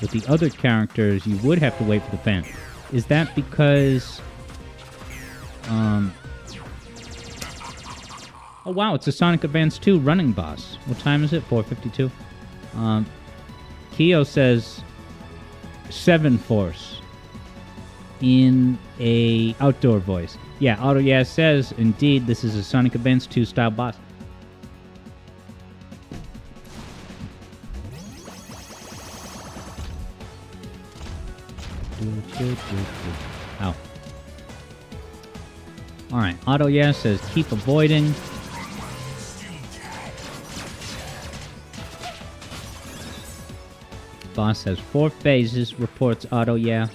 with the other characters you would have to wait for the fan. Is that because oh wow, it's a Sonic Advance 2 running boss. What time is it? 4:52. Keo says 7 Force in a outdoor voice. Yeah, Auto yeah says indeed this is a Sonic Advance 2 style boss. Ow. Alright, Auto yeah says keep avoiding. Boss has 4 phases, reports Auto yeah.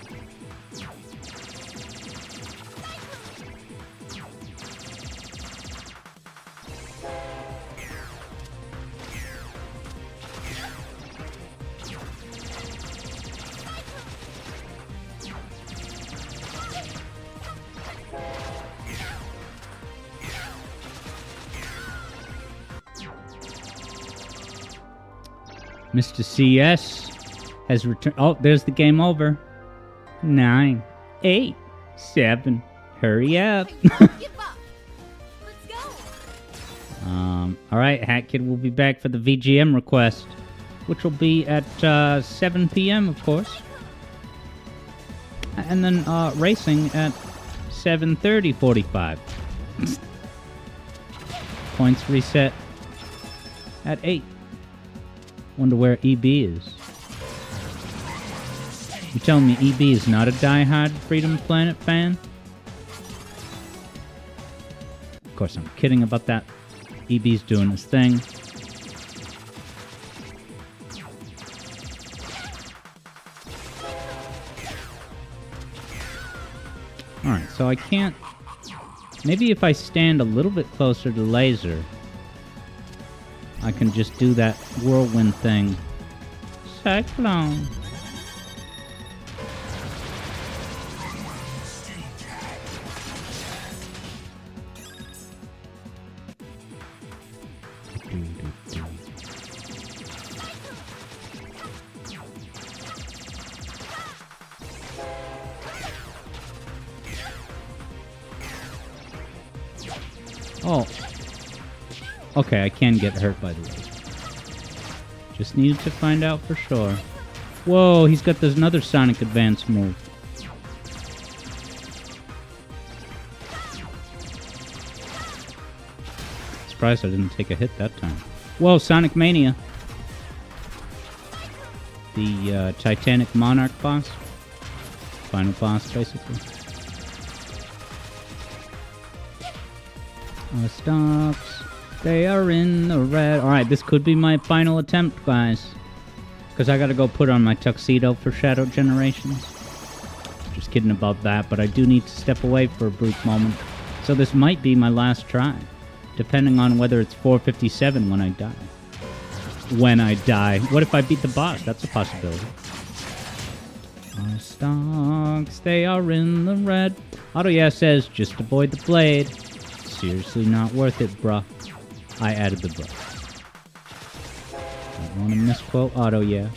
Mr. CS has returned. Oh, there's the game over. 9, 8, 7. Hurry up. Give up. Let's go. All right, Hat Kid will be back for the VGM request, which will be at 7 p.m., of course. And then racing at 7:30:45. Points reset at 8. Wonder where EB is. You telling me EB is not a diehard Freedom Planet fan? Of course, I'm kidding about that. EB's doing his thing. Alright, so I can't... Maybe if I stand a little bit closer to Laser, I can just do that whirlwind thing. Cyclone. Oh. Okay, I can get hurt by the way. Just needed to find out for sure. Whoa, he's got this another Sonic Advance move. Surprised I didn't take a hit that time. Whoa, Sonic Mania. The Titanic Monarch boss. Final boss, basically. Stocks, they are in the red. Alright, this could be my final attempt, guys. Because I gotta go put on my tuxedo for Shadow Generations. Just kidding about that, but I do need to step away for a brief moment. So this might be my last try. Depending on whether it's 457 when I die. When I die. What if I beat the boss? That's a possibility. Our stocks, they are in the red. Auto Yeah says, just avoid the blade. Seriously not worth it, bruh. I added the bruh. Don't want to misquote Auto Yeah.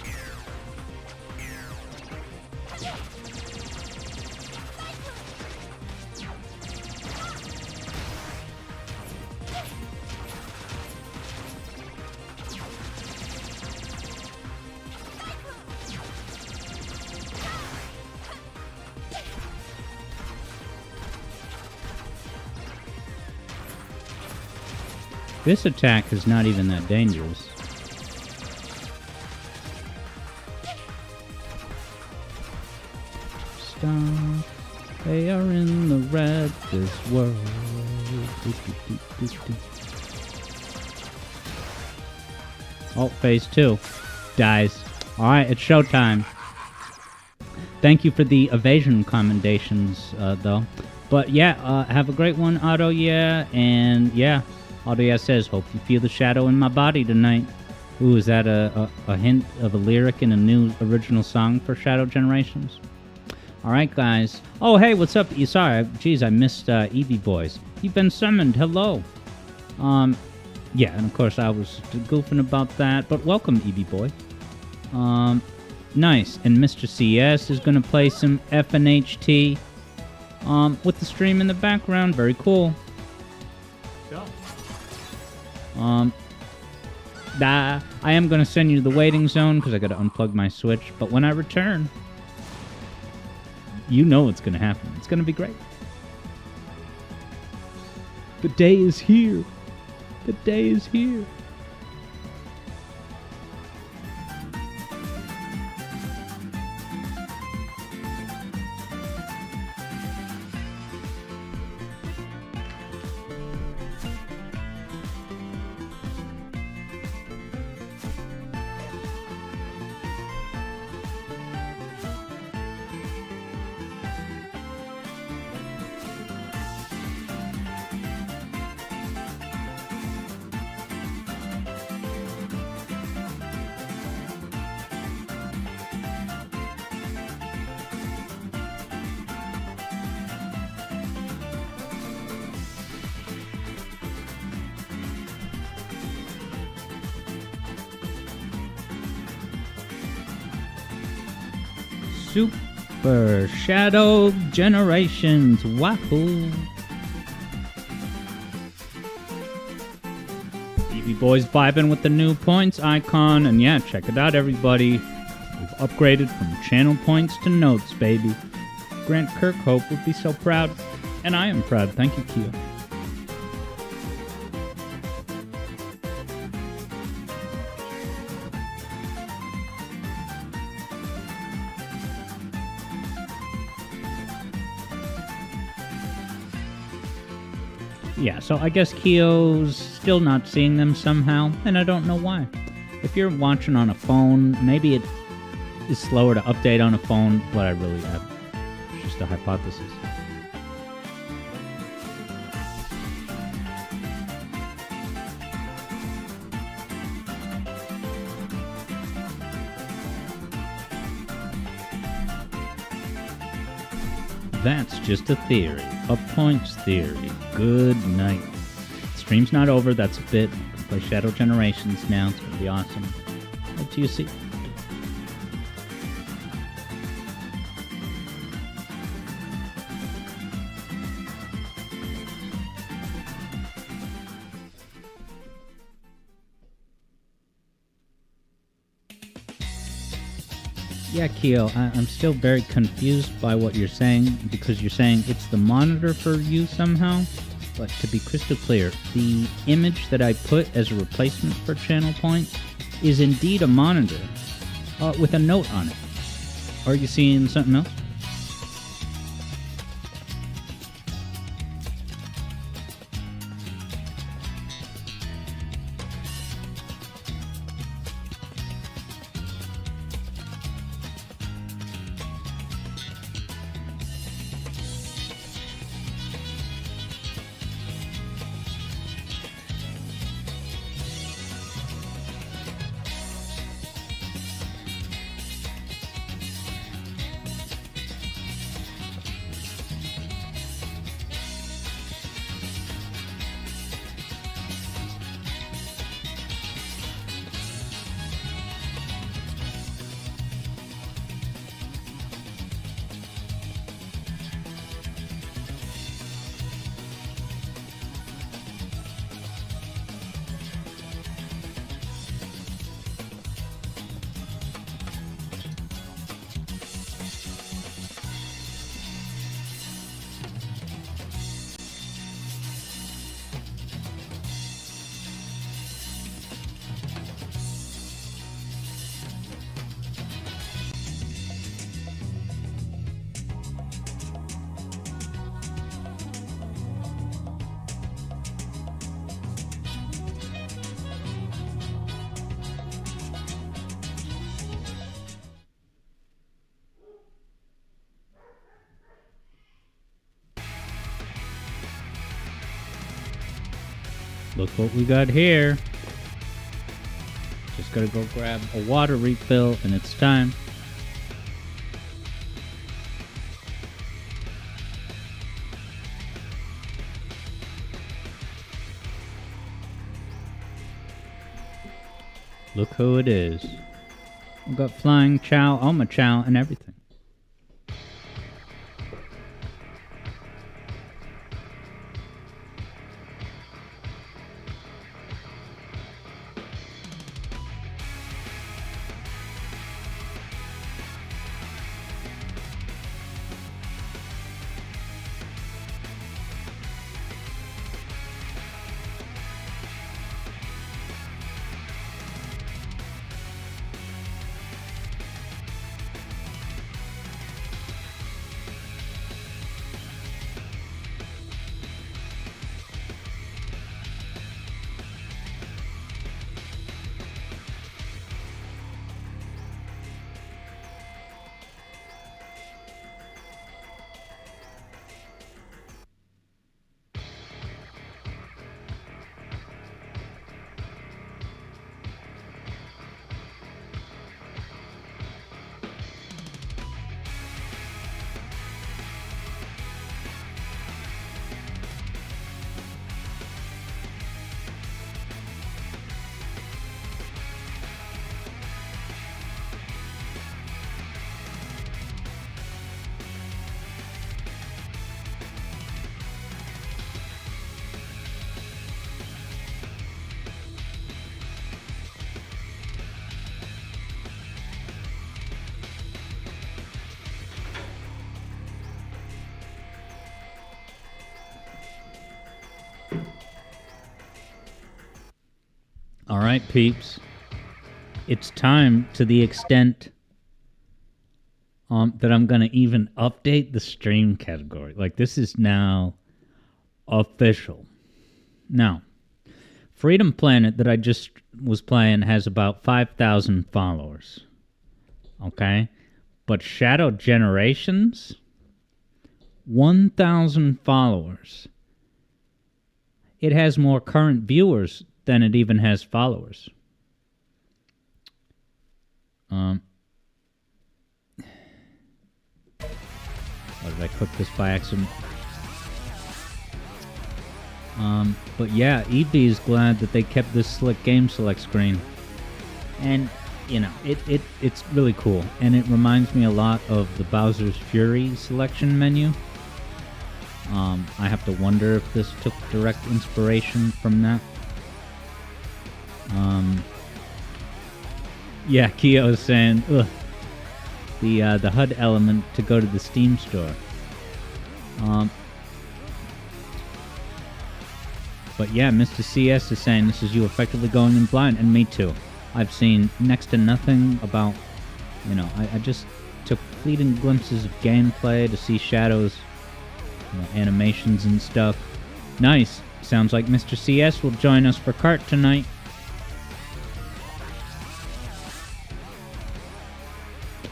This attack is not even that dangerous. Stop. They are in the red this world. Oh, phase 2. Dies. Alright, it's showtime. Thank you for the evasion commendations, though. But yeah, have a great one, Auto Yeah, and yeah. Auto Yeah says, hope you feel the shadow in my body tonight. Ooh, is that a hint of a lyric in a new original song for Shadow Generations? Alright, guys. Oh, hey, what's up? Sorry, geez, I missed EB Boys. You've been summoned, hello. Yeah, and of course I was goofing about that, but welcome, EB Boy. Nice, and Mr. CS is gonna play some FNHT, with the stream in the background, very cool. I am going to send you to the waiting zone because I got to unplug my Switch. But when I return, you know what's going to happen. It's going to be great. The day is here. The day is here. Super Shadow Generations. Wahoo! BB Boys vibing with the new points icon, and yeah, check it out, everybody. We've upgraded from channel points to notes, baby. Grant Kirkhope would be so proud, and I am proud. Thank you, Kia. Yeah, so I guess Kyo's still not seeing them somehow, and I don't know why. If you're watching on a phone, maybe it is slower to update on a phone, but I really have just a hypothesis. That's just a theory. A points theory. Good night. Stream's not over, that's a bit. We can play Shadow Generations now. It's gonna be awesome. What do you see? Yeah, Keo, I'm still very confused by what you're saying, because you're saying it's the monitor for you somehow. But to be crystal clear, the image that I put as a replacement for channel points is indeed a monitor with a note on it. Are you seeing something else? Look what we got here. Just gotta go grab a water refill and it's time. Look who it is. We got Flying Chow, Oma Chow, and everything. All right, peeps. It's time, to the extent that I'm going to even update the stream category. Like, this is now official. Now, Freedom Planet that I just was playing has about 5,000 followers. Okay? But Shadow Generations, 1,000 followers. It has more current viewers than it even has followers. Why did I click this by accident? But yeah, EB is glad that they kept this slick game select screen. And, you know, it's really cool. And it reminds me a lot of the Bowser's Fury selection menu. I have to wonder if this took direct inspiration from that. Yeah, Kyo is saying, ugh, the HUD element to go to the Steam store. But yeah, Mr. CS is saying this is you effectively going in blind, and me too. I've seen next to nothing about, you know, I just took fleeting glimpses of gameplay to see Shadow's, you know, animations and stuff. Nice. Sounds like Mr. CS will join us for Kart tonight.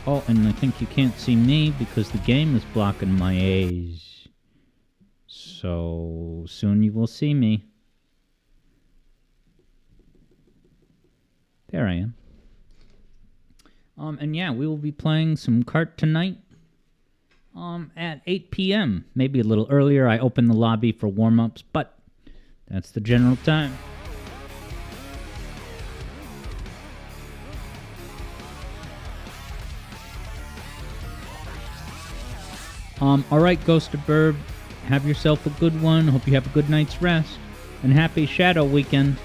Oh, and I think you can't see me because the game is blocking my eyes. So soon you will see me. There I am. And yeah, we will be playing some Kart tonight. At 8 p.m. Maybe a little earlier. I opened the lobby for warm-ups, but that's the general time. Alright, Ghost of Burb, have yourself a good one. Hope you have a good night's rest. And happy Shadow Weekend.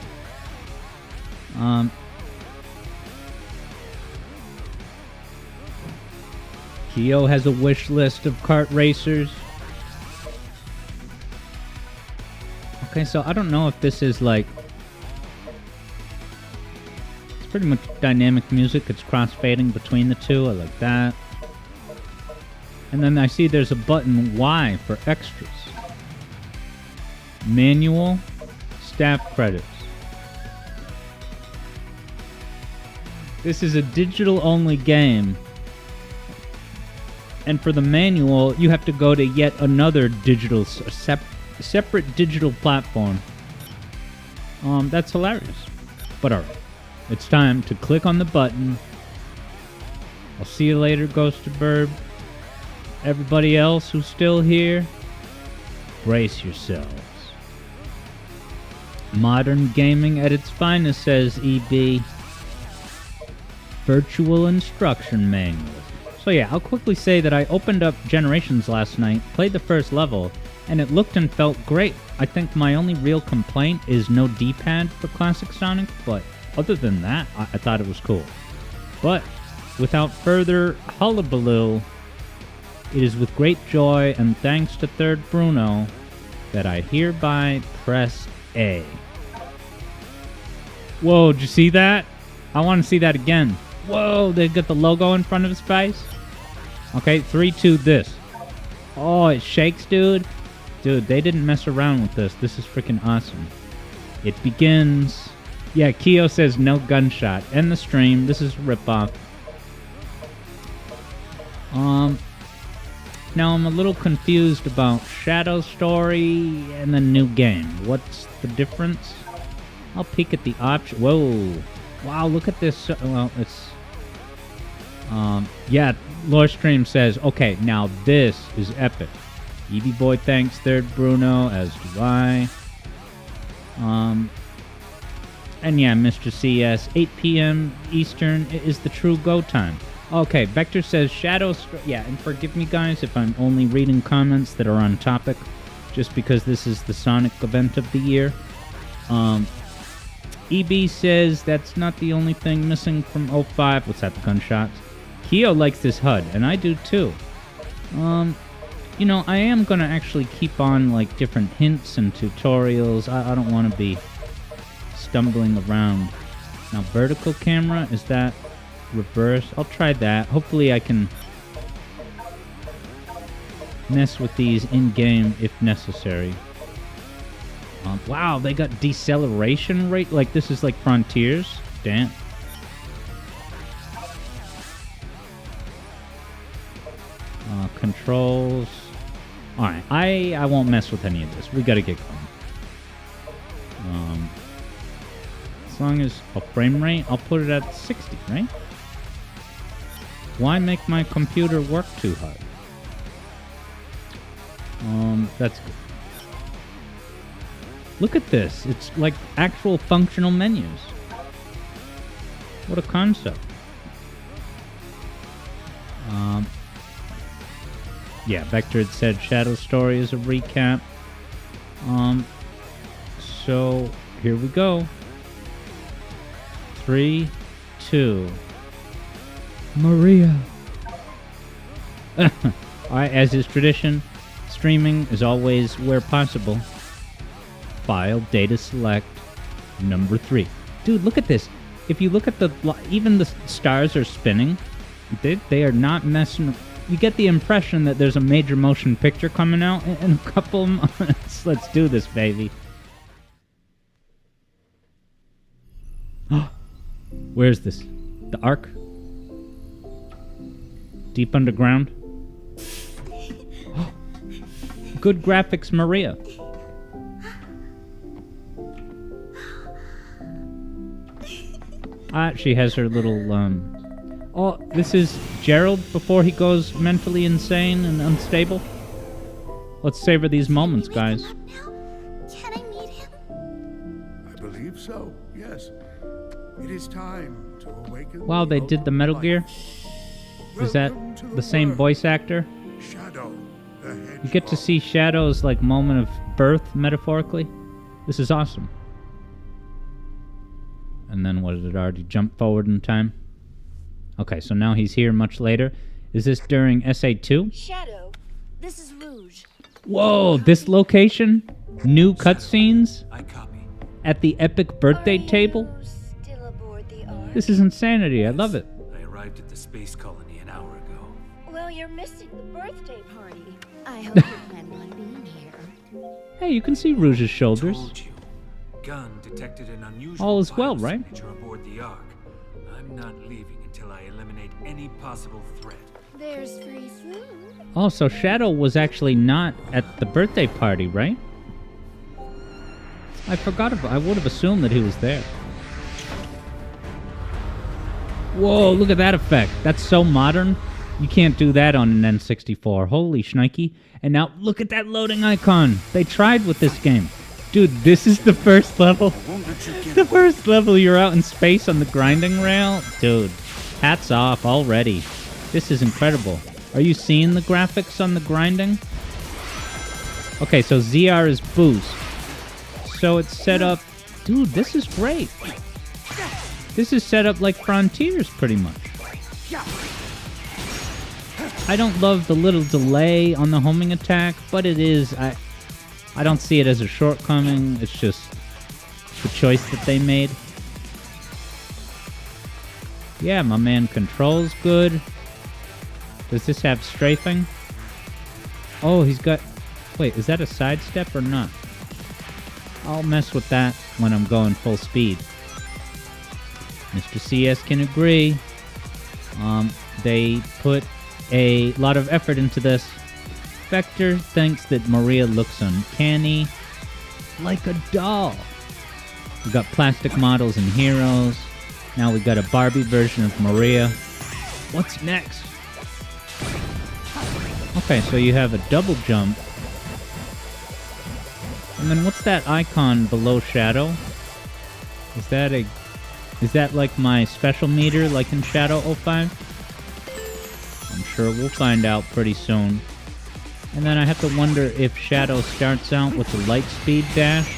Kyo has a wish list of kart racers. Okay, so I don't know if this is like... It's pretty much dynamic music. It's cross-fading between the two. I like that. And then I see there's a button Y for extras. Manual, staff credits. This is a digital-only game. And for the manual, you have to go to yet another digital, separate digital platform. That's hilarious. But alright. It's time to click on the button. I'll see you later, Ghost of Burb. Everybody else who's still here, brace yourselves. Modern gaming at its finest, says EB. Virtual instruction manuals. So yeah, I'll quickly say that I opened up Generations last night, played the first level, and it looked and felt great. I think my only real complaint is no D-pad for Classic Sonic, but other than that, I thought it was cool. But without further hullabaloo, it is with great joy and thanks to Third Bruno that I hereby press A. Whoa, did you see that? I want to see that again. Whoa, they got the logo in front of his face. Okay, 3, 2, this. Oh, it shakes, dude. Dude, they didn't mess around with this. This is freaking awesome. It begins. Yeah, Kyo says no gunshot. End the stream. This is a ripoff. Now I'm a little confused about Shadow Story and the new game. What's the difference? I'll peek at the option. Whoa. Wow, look at this. Well, it's... yeah, Lorestream says, okay, now this is epic. EB Boy thanks Third Bruno, as do I. And yeah, Mr. CS, 8 p.m. Eastern is the true go time. Okay, Vector says yeah, and forgive me guys if I'm only reading comments that are on topic, just because this is the Sonic event of the year. EB says that's not the only thing missing from 05. What's that, the gunshots? Kyo likes this HUD, and I do too. You know, I am gonna actually keep on, like, different hints and tutorials. I don't want to be stumbling around Now vertical camera, is that reverse? I'll try that. Hopefully I can mess with these in-game if necessary. Wow, they got deceleration rate? Like this is like Frontiers? Damn. Controls. Alright, I won't mess with any of this. We gotta get going. As long as a frame rate, I'll put it at 60, right? Why make my computer work too hard? That's good. Look at this. It's like actual functional menus. What a concept. Yeah, Vector had said Shadow Story is a recap. So here we go. 3, 2. Maria. Alright, as is tradition, streaming is always where possible. File, data select, number 3. Dude, look at this. If you look at even the stars are spinning. They are not messing. You get the impression that there's a major motion picture coming out in a couple of months. Let's do this, baby. Where's this? The Ark? Deep underground? Good graphics, Maria. She has her little, Oh, this is Gerald before he goes mentally insane and unstable? Let's savor these moments, guys. Can I meet him? I believe so, yes. It is time to awaken. Wow, they did the Metal Gear? Is that the same voice actor? Shadow, the hedgehog. You get to see Shadow's, like, moment of birth, metaphorically? This is awesome. And then what, did it already jump forward in time? Okay, so now he's here much later. Is this during SA2? Shadow, this is Rouge. Whoa, this location? New cutscenes? I copy. At the epic birthday Are you table? still aboard the Ark? This is insanity, I love it. I arrived at the space colony an hour ago. Well, you're missing the birthday party. I hope you're planning on being here. Hey, you can see Rouge's shoulders. Told you. Gun detected an unusual All is well, virus right? signature aboard the Ark. I'm not leaving until I eliminate any possible threat. There's free food. Oh, so Shadow was actually not at the birthday party, right? I forgot about. I would have assumed that he was there. Whoa, look at that effect. That's so modern. You can't do that on an N64. Holy shnikey. And now, look at that loading icon. They tried with this game. Dude, this is the first level. The first level, you're out in space on the grinding rail. Dude, hats off already. This is incredible. Are you seeing the graphics on the grinding? Okay, so ZR is boost. So it's set up... Dude, this is great. This is set up like Frontiers, pretty much. I don't love the little delay on the homing attack, but it is... I don't see it as a shortcoming. It's just the choice that they made. Yeah, my man controls good. Does this have strafing? Oh, he's got... Wait, is that a sidestep or not? I'll mess with that when I'm going full speed. Mr. CS can agree. They put a lot of effort into this. Vector thinks that Maria looks uncanny, like a doll. We got plastic models and heroes. Now we got a Barbie version of Maria. What's next? Okay, so you have a double jump. And then what's that icon below Shadow? Is that like my special meter like in Shadow 05? I'm sure we'll find out pretty soon. And then I have to wonder if Shadow starts out with the light speed dash.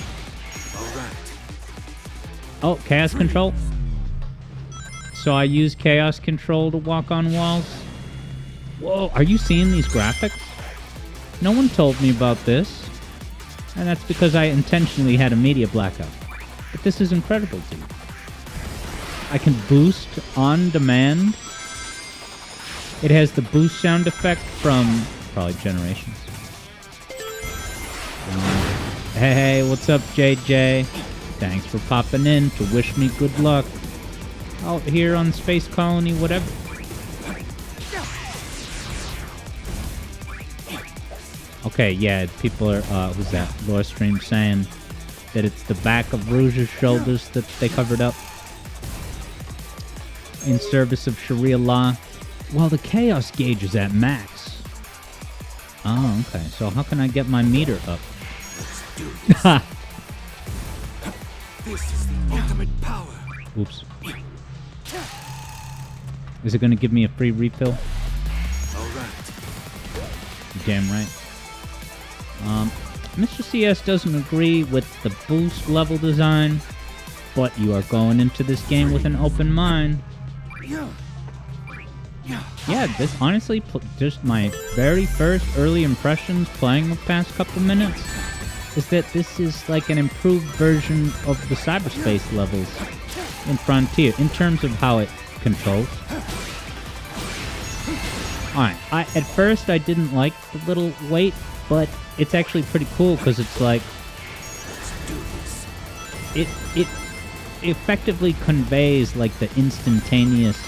Alright. Oh, Chaos Control. So I use Chaos Control to walk on walls. Whoa, are you seeing these graphics? No one told me about this. And that's because I intentionally had a media blackout. But this is incredible, dude. I can boost on demand. It has the boost sound effect from probably Generations. Hey, what's up, JJ? Thanks for popping in to wish me good luck out here on Space Colony, whatever. Okay, yeah, people are, who's that? Lore Stream saying that it's the back of Rouge's shoulders that they covered up in service of Sharia law. Well, the chaos gauge is at max. Oh, okay. So how can I get my meter up? Let's do this. This is the ultimate power. Oops. Is it going to give me a free refill? All right. Damn right. Mr. CS doesn't agree with the boost level design, but you are going into this game with an open mind. Yeah, this honestly, just my very first early impressions playing the past couple minutes is that this is like an improved version of the cyberspace levels in Frontier in terms of how it controls. Alright, at first I didn't like the little weight, but it's actually pretty cool because it's like it effectively conveys like the instantaneous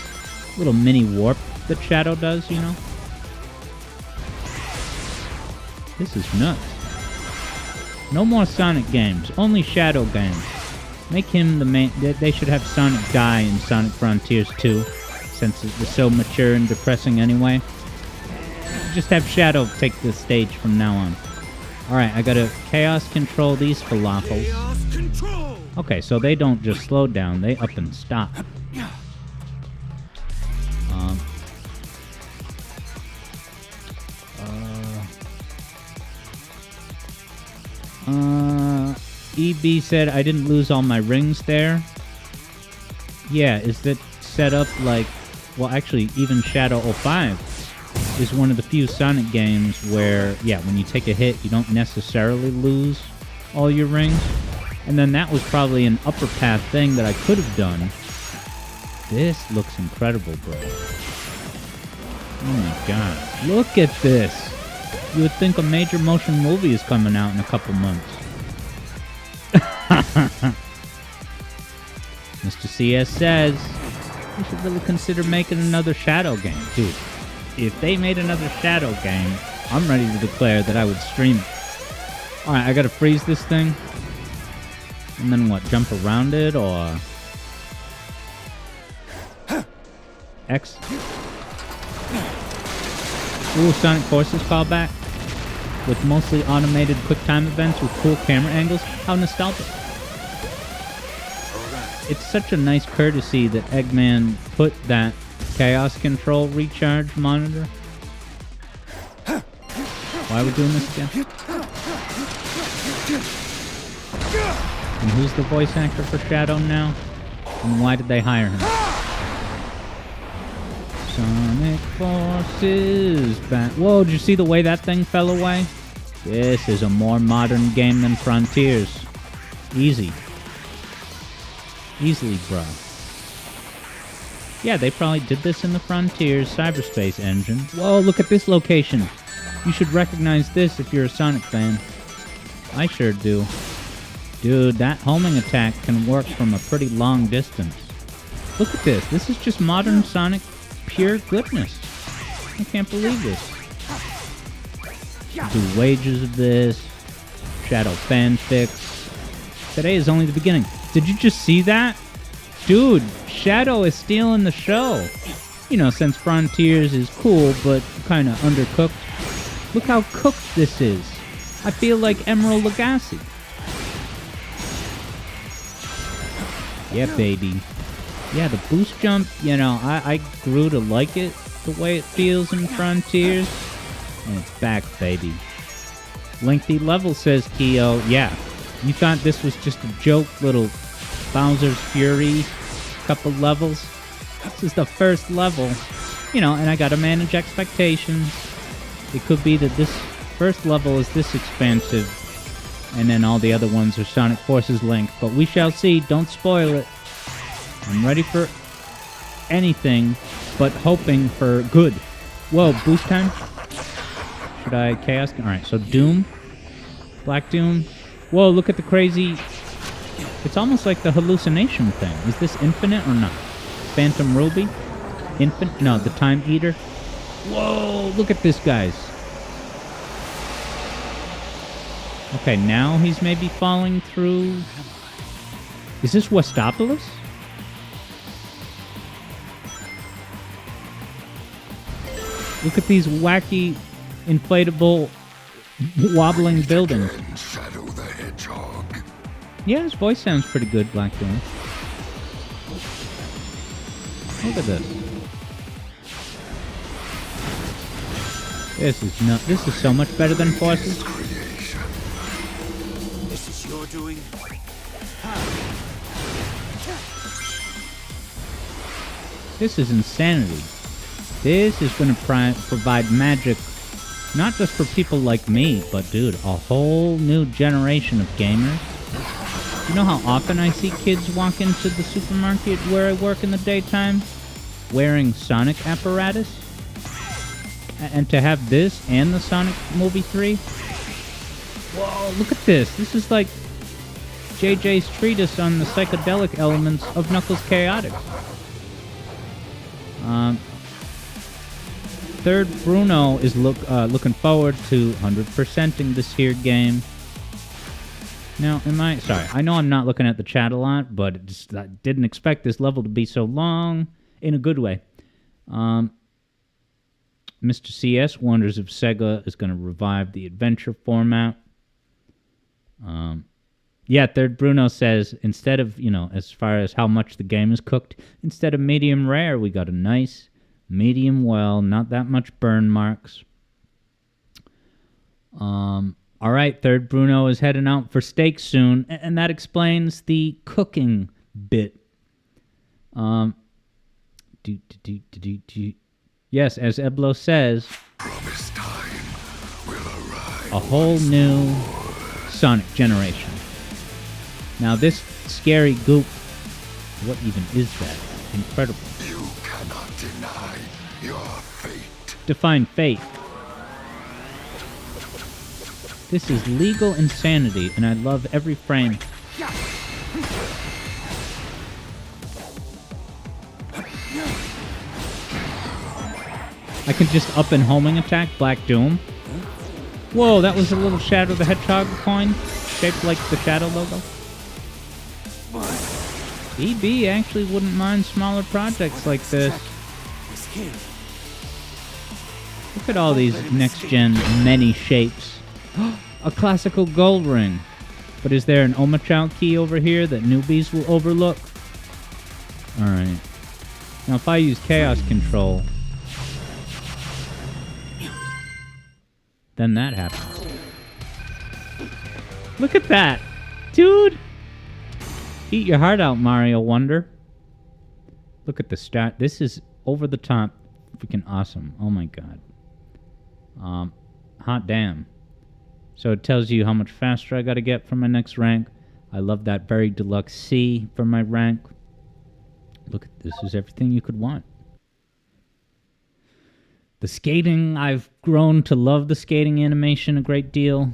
little mini warp that Shadow does, you know? This is nuts. No more Sonic games, only Shadow games. Make him the main. They should have Sonic die in Sonic Frontiers 2, since it was so mature and depressing anyway. Just have Shadow take the stage from now on. Alright, I gotta chaos control these falafels. Chaos control. Okay, so they don't just slow down, they up and stop. EB said I didn't lose all my rings there. Yeah, is that set up like... Well, actually, even Shadow 05 is one of the few Sonic games where, yeah, when you take a hit, you don't necessarily lose all your rings. And then that was probably an upper path thing that I could have done. This looks incredible, bro. Oh my god. Look at this! You would think a major motion movie is coming out in a couple months. Mr. CS says, we should really consider making another Shadow game. Dude, if they made another Shadow game, I'm ready to declare that I would stream it. Alright, I gotta freeze this thing. And then what, jump around it, or... X? Ooh, Sonic Forces callback. With mostly automated QuickTime events with cool camera angles. How nostalgic. It's such a nice courtesy that Eggman put that Chaos Control recharge monitor. Why are we doing this again? And who's the voice actor for Shadow now? And why did they hire him? Sonic Forces back. Whoa, did you see the way that thing fell away? This is a more modern game than Frontiers. Easy. Easily, bro. Yeah, they probably did this in the Frontiers cyberspace engine. Whoa, look at this location. You should recognize this if you're a Sonic fan. I sure do. Dude, that homing attack can work from a pretty long distance. Look at this. This is just modern Sonic pure goodness. I can't believe this. Do wages of this. Shadow fanfics. Today is only the beginning. Did you just see that? Dude, Shadow is stealing the show. You know, since Frontiers is cool, but kind of undercooked. Look how cooked this is. I feel like Emerald Lagasse. Yeah, baby. Yeah, the boost jump, you know, I grew to like it the way it feels in Frontiers. And it's back, baby. Lengthy level, says Keo. Yeah, you thought this was just a joke, little Bowser's Fury couple levels? This is the first level. You know, and I gotta manage expectations. It could be that this first level is this expansive, and then all the other ones are Sonic Forces length, but we shall see. Don't spoil it. I'm ready for anything, but hoping for good. Whoa, boost time? Should I chaos? Alright, so Doom. Black Doom. Whoa, look at the crazy... It's almost like the hallucination thing. Is this infinite or not? Phantom Ruby? Infinite? No, the Time Eater. Whoa, look at this, guys. Okay, now he's maybe falling through... Is this Westopolis? Look at these wacky, inflatable, wobbling buildings. Shadow the Hedgehog. Yeah, his voice sounds pretty good, Black Doom. Look at this. This is so much better than Forces. This is your doing? This is insanity. This is going to provide magic, not just for people like me, but dude, a whole new generation of gamers. You know how often I see kids walk into the supermarket where I work in the daytime, wearing Sonic apparatus? And to have this and the Sonic Movie 3? Whoa, look at this. This is like JJ's treatise on the psychedelic elements of Knuckles Chaotix. Third Bruno is looking forward to 100%ing this here game. Now, sorry, I know I'm not looking at the chat a lot, but I didn't expect this level to be so long, in a good way. Mr. CS wonders if Sega is going to revive the adventure format. Yeah, Third Bruno says, instead of, as far as how much the game is cooked, instead of medium rare, we got a nice medium well, not that much burn marks. All right, Third Bruno is heading out for steak soon, and that explains the cooking bit. Yes, as Eblo says, Promised time will arrive. a whole new Sonic generation. Now this scary goop, what even is that? Incredible. You cannot deny your fate. Define fate. This is legal insanity, and I love every frame. I can just up and homing attack Black Doom. Whoa, that was a little Shadow the Hedgehog coin, shaped like the Shadow logo. EB actually wouldn't mind smaller projects like this. Look at all these next-gen many shapes. A classical gold ring. But is there an Omochao key over here that newbies will overlook? Alright. Now if I use Chaos Control, then that happens. Look at that! Dude! Eat your heart out, Mario Wonder. Look at the stat. This is over the top. Freaking awesome. Oh my god. Hot damn. So it tells you how much faster I gotta get for my next rank. I love that very deluxe C for my rank. Look at this. Is everything you could want. The skating, I've grown to love the skating animation a great deal.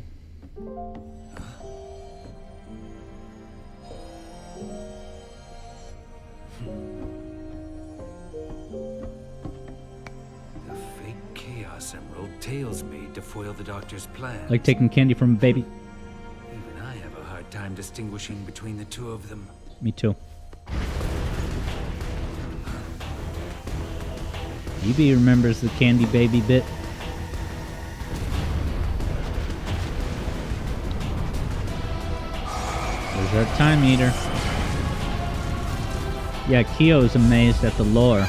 The fake Chaos Emerald Tails made to foil the Doctor's plan. Like taking candy from a baby. Even I have a hard time distinguishing between the two of them. Me too. EB remembers the candy baby bit. There's our Time Eater. Yeah, Kyo is amazed at the lore.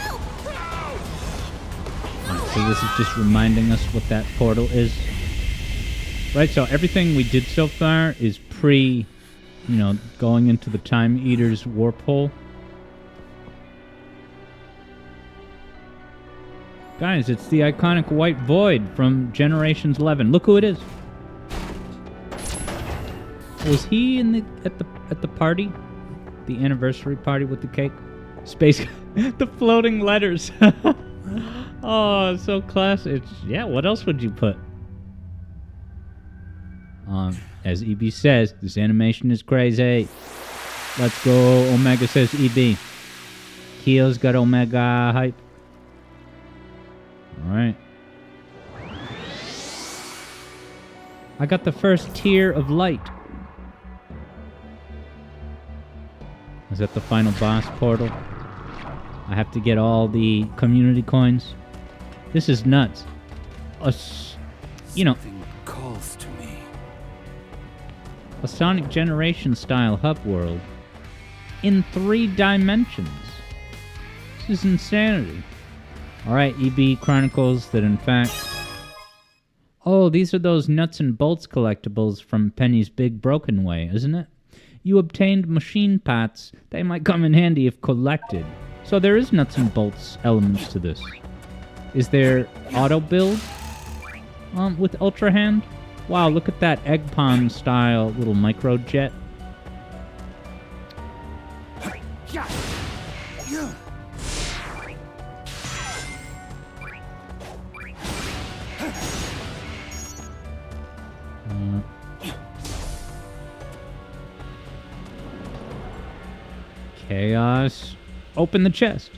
Right, so this is just reminding us what that portal is. Right, so everything we did so far is pre, going into the Time Eater's warp hole. Guys, it's the iconic White Void from Generations 11. Look who it is. Was he at the party? The anniversary party with the cake? Space... the floating letters. Oh, so classic. Yeah, what else would you put? As EB says, this animation is crazy. Let's go, Omega, says EB. Kyo's got Omega hype. Alright. I got the first tier of light. Is that the final boss portal? I have to get all the community coins. This is nuts. You know, Something calls to me. a Sonic Generation style hub world in 3 dimensions. This is insanity. Alright, EB chronicles that in fact... Oh, these are those nuts and bolts collectibles from Penny's Big Broken Way, isn't it? You obtained machine parts. They might come in handy if collected. So there is nuts and bolts elements to this. Is there auto build with Ultra Hand? Wow, look at that Eggpon style little micro jet. Chaos. Open the chest.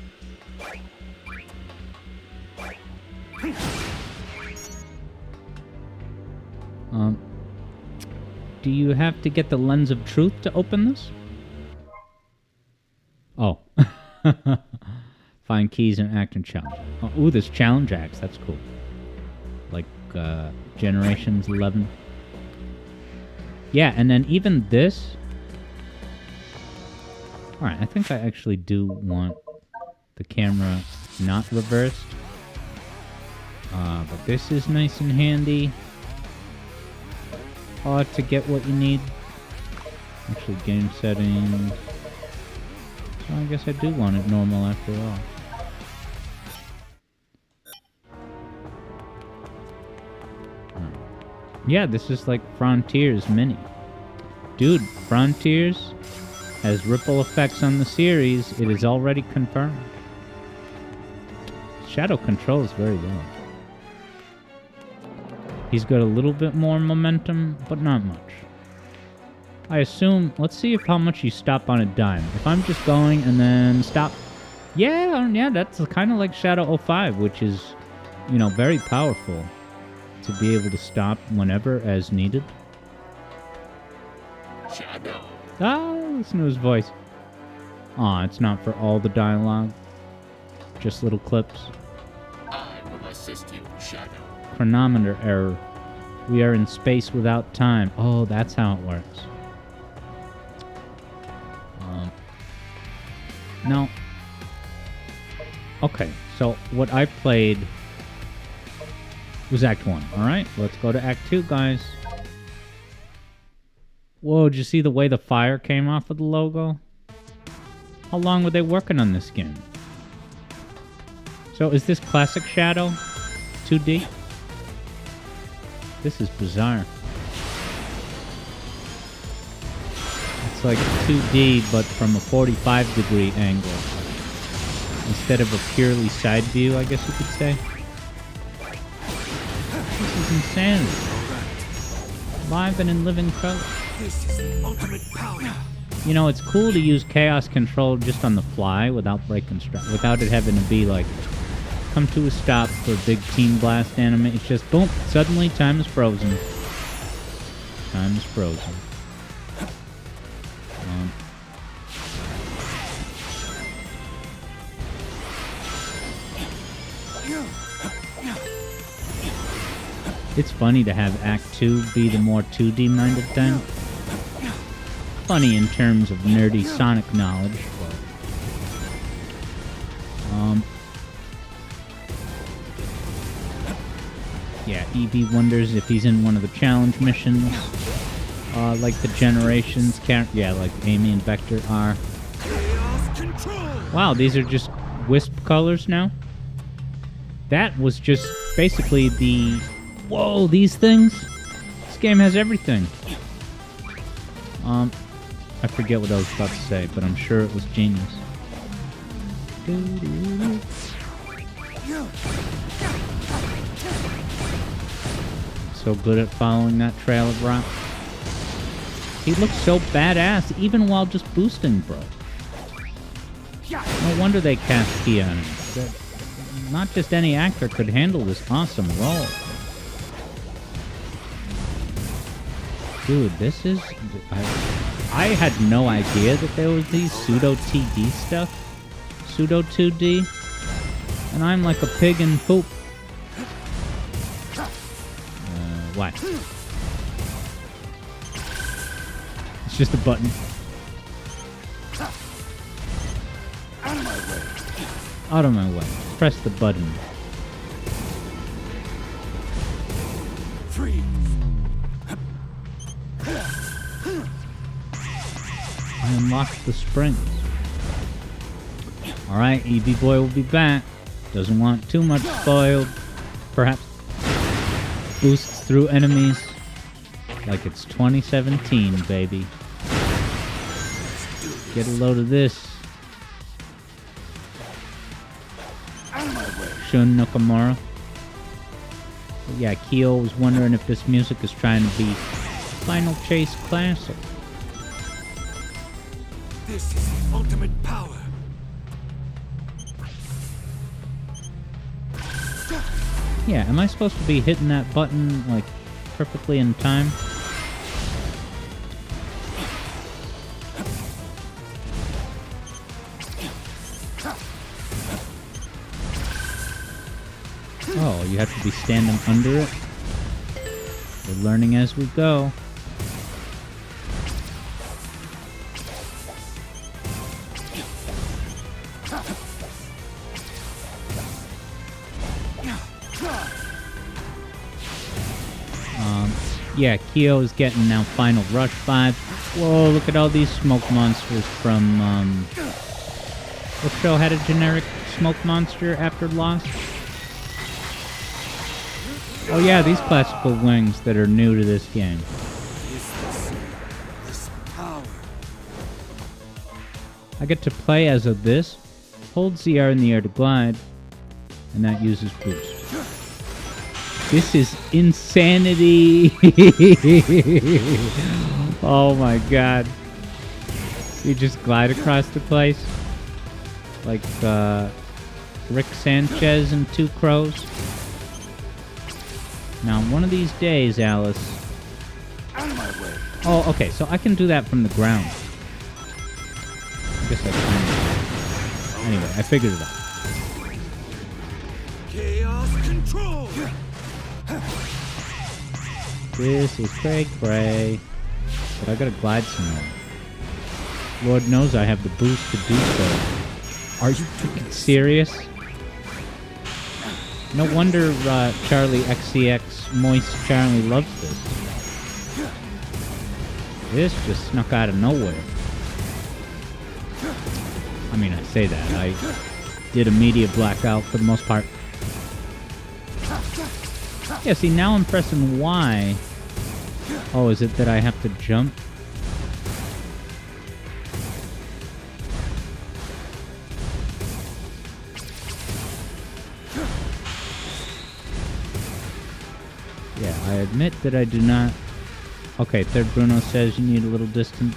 Do you have to get the Lens of Truth to open this? Oh. Find keys and act and challenge. Oh, ooh, there's challenge acts. That's cool. Like, Generations 11. Yeah, and then even this... Alright, I think I actually do want the camera not reversed. But this is nice and handy. To get what you need. Actually, game settings. So I guess I do want it normal after all. Yeah, this is like Frontiers Mini. Dude, Frontiers has ripple effects on the series. It is already confirmed. Shadow controls very well. He's got a little bit more momentum, but not much. I assume... Let's see how much you stop on a dime. If I'm just going and then stop... Yeah, that's kind of like Shadow 05, which is, you know, very powerful to be able to stop whenever as needed. Shadow. Listen to his voice. Aw, it's not for all the dialogue. Just little clips. I will assist you, Shadow. Chronometer error. We are in space without time. Oh, that's how it works. No. Okay, so what I played was Act 1. Alright, let's go to Act 2, guys. Whoa, did you see the way the fire came off of the logo? How long were they working on this game? So is this classic Shadow 2D? This is bizarre. It's like 2D, but from a 45-degree angle. Instead of a purely side view, I guess you could say. This is insanity. Live and in living color. This is ultimate power. You know, it's cool to use Chaos Control just on the fly without breaking without it having to be like, come to a stop for a big Team Blast anime. It's just, boom, suddenly time is frozen. Time is frozen. It's funny to have Act 2 be the more 2D minded thing. Funny in terms of nerdy Sonic knowledge, but... yeah, EB wonders if he's in one of the challenge missions. Like the Generations character. Yeah, like Amy and Vector are. Wow, these are just Wisp colors now? That was just basically the... Whoa, these things? This game has everything. I forget what I was about to say, but I'm sure it was genius. Doo-doo-doo. So good at following that trail of rock. He looks so badass even while just boosting, bro. No wonder they cast Kia on him. Not just any actor could handle this awesome role. Dude, this is... I had no idea that there was these pseudo-TD stuff. Pseudo-2D. And I'm like a pig in poop. What? It's just a button. Out of my way. Press the button. Freeze. I unlocked the springs. Alright, EB Boy will be back. Doesn't want too much spoiled. Perhaps boosts through enemies like it's 2017, baby. Get a load of this. Shun Nakamura. But yeah, Kyo was wondering if this music is trying to be Final Chase classic. This is the ultimate power. Yeah, am I supposed to be hitting that button, like, perfectly in time? Oh, you have to be standing under it? We're learning as we go. Yeah, Kyo is getting now Final Rush 5. Whoa, look at all these smoke monsters from, what show had a generic smoke monster after Lost? Oh yeah, these classical wings that are new to this game. This power. I get to play as of this. Hold ZR in the air to glide, and that uses boost. This is insanity! Oh my god. You just glide across the place. Like, Rick Sanchez and Two Crows. Now, one of these days, Alice... Oh, okay, so I can do that from the ground. I guess I can. Anyway, I figured it out. Chaos control. This is cray. But I gotta glide somewhere. Lord knows I have the boost to do so. Are you freaking serious? No wonder Charlie XCX Moist Charlie loves this. This just snuck out of nowhere. I mean, I say that. I did a media blackout for the most part. Yeah, see, now I'm pressing Y. Oh, is it that I have to jump? Yeah, I admit that I do not... Okay, Third Bruno says you need a little distance.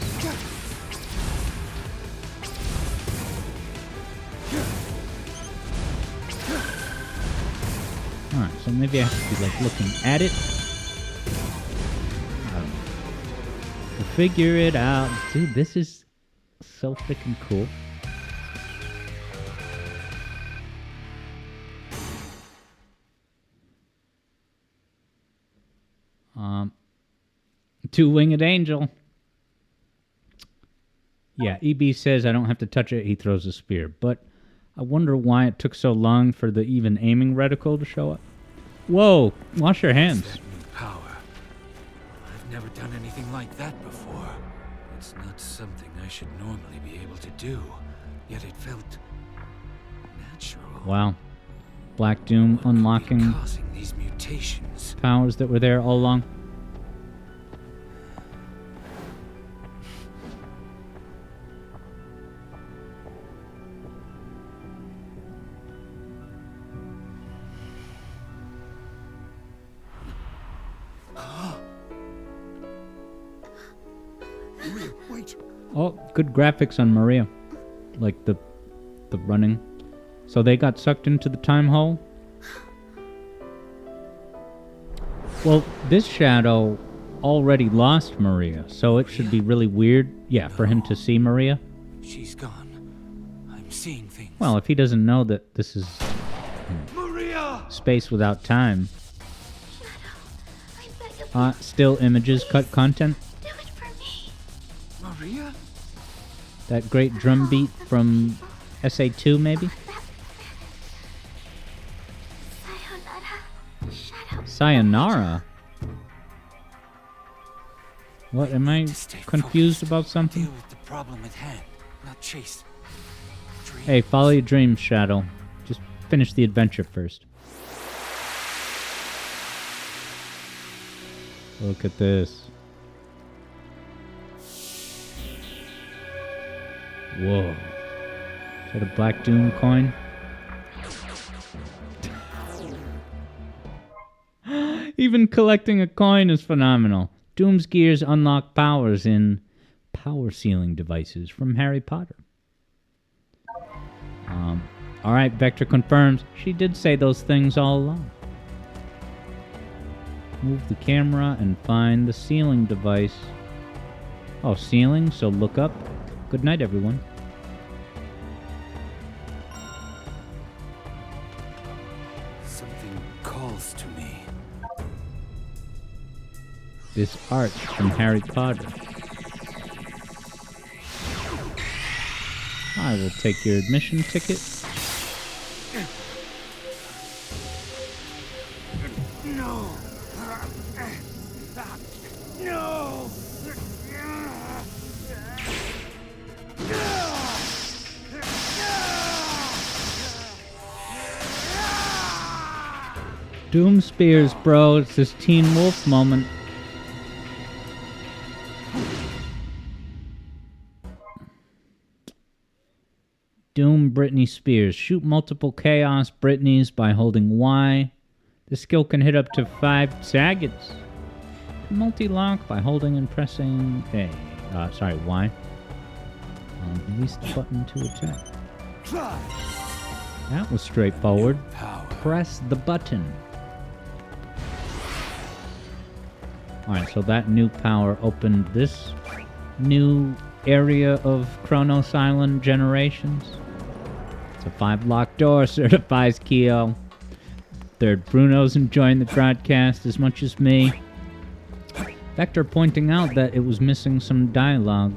Alright, so maybe I have to be, like, looking at it. I don't know. We'll figure it out. Dude, this is so freaking cool. Two-winged angel. Yeah, EB says I don't have to touch it, he throws a spear. But I wonder why it took so long for the even aiming reticle to show up. Whoa, wash your hands. That new power. I've never done anything like that before. It's not something I should normally be able to do, yet it felt natural. Wow. Black Doom What could be unlocking causing these mutations. powers that were there all along. Maria, wait. Oh, good graphics on Maria. Like the running. So they got sucked into the time hole? Well, this shadow already lost Maria, so it should be really weird, yeah, for him to see Maria. She's gone. I'm seeing things. Well, if he doesn't know that this is Maria! space without time. I beg of you, Still images, cut content. do it for me. Maria? That great drum beat from SA2, maybe? Sayonara, Shadow. Sayonara? What, am I Stay confused focused. about something? Deal with the problem at hand, not chase. Dream. Hey, follow your dreams, Shadow. Just finish the adventure first. Look at this. Whoa. Is that a Black Doom coin? Even collecting a coin is phenomenal. Doom's gears unlock powers in power sealing devices from Harry Potter. Alright, Vector confirms she did say those things all along. Move the camera and find the sealing device. Oh, sealing, so look up. Good night, everyone. Something calls to me. This art from Harry Potter. I will take your admission ticket. No. No. Doom Spears, bro. It's this Teen Wolf moment. Doom Britney Spears. Shoot multiple Chaos Britneys by holding Y. This skill can hit up to 5 Saggets. Multi-lock by holding and pressing A. Y. Release the button to attack. That was straightforward. Power. Press the button. Alright, so that new power opened this new area of Kronos Island generations. It's a 5-lock door, certifies Keo. Third Bruno's enjoying the broadcast as much as me. Vector pointing out that it was missing some dialogue.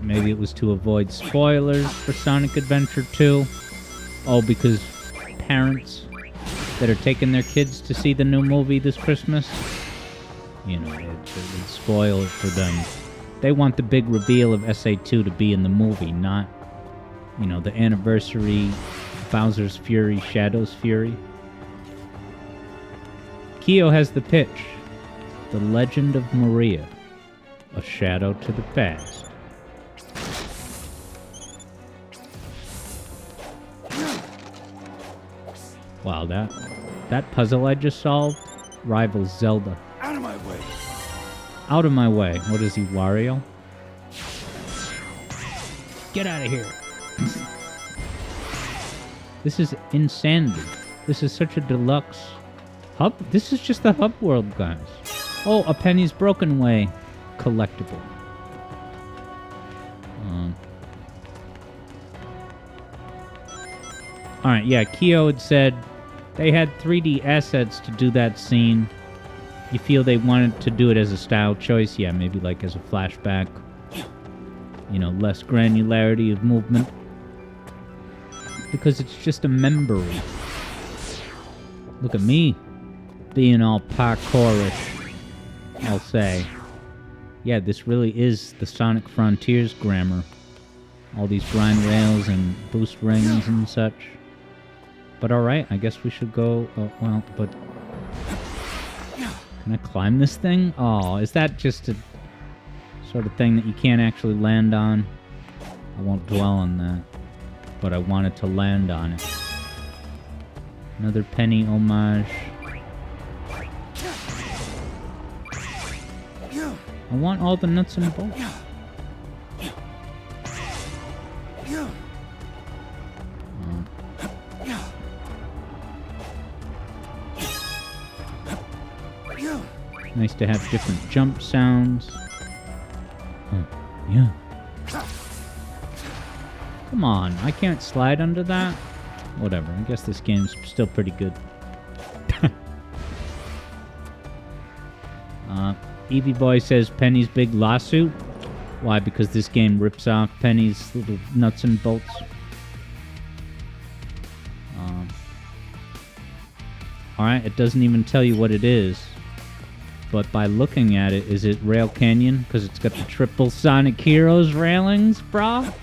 Maybe it was to avoid spoilers for Sonic Adventure 2. Oh, because parents that are taking their kids to see the new movie this Christmas, you know, it's spoiled for them. They want the big reveal of SA2 to be in the movie, not, you know, the anniversary Bowser's Fury, Shadow's Fury. Keo has the pitch. The Legend of Maria. A shadow to the past. Wow, that puzzle I just solved rivals Zelda. Out of my way. Out of my way. What is he, Wario? Get out of here. This is insanity. This is such a deluxe hub. This is just the hub world, guys. Oh, a Penny's Broken Way collectible. Alright, yeah, Keo had said they had 3D assets to do that scene. You feel they wanted to do it as a style choice? Yeah, maybe like as a flashback. You know, less granularity of movement. Because it's just a memory. Look at me being all parkourish, I'll say. Yeah, this really is the Sonic Frontiers grammar. All these grind rails and boost rings and such. But alright, I guess we should go... well, but... Can I climb this thing? Oh, is that just a sort of thing that you can't actually land on? I won't dwell on that. But I wanted to land on it. Another Penny homage. I want all the nuts and bolts. Nice to have different jump sounds. Yeah. Come on, I can't slide under that? Whatever, I guess this game's still pretty good. Evie Boy says Penny's big lawsuit. Why? Because this game rips off Penny's little nuts and bolts. Alright, it doesn't even tell you what it is. But by looking at it, is it Rail Canyon? Because it's got the triple Sonic Heroes railings, brah?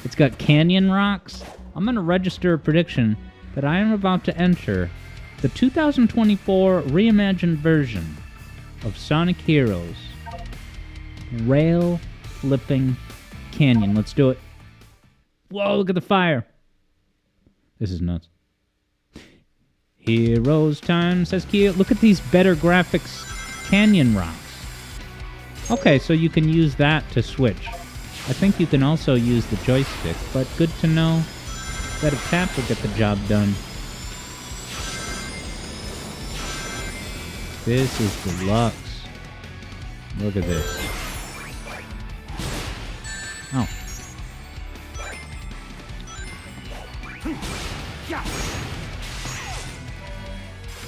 It's got canyon rocks. I'm going to register a prediction that I am about to enter the 2024 reimagined version of Sonic Heroes Rail Flipping Canyon. Let's do it. Whoa, look at the fire. This is nuts. Heroes time, says Kia. Look at these better graphics canyon rocks. Okay, so you can use that to switch. I think you can also use the joystick, but good to know that a tap will get the job done. This is deluxe. Look at this. Oh.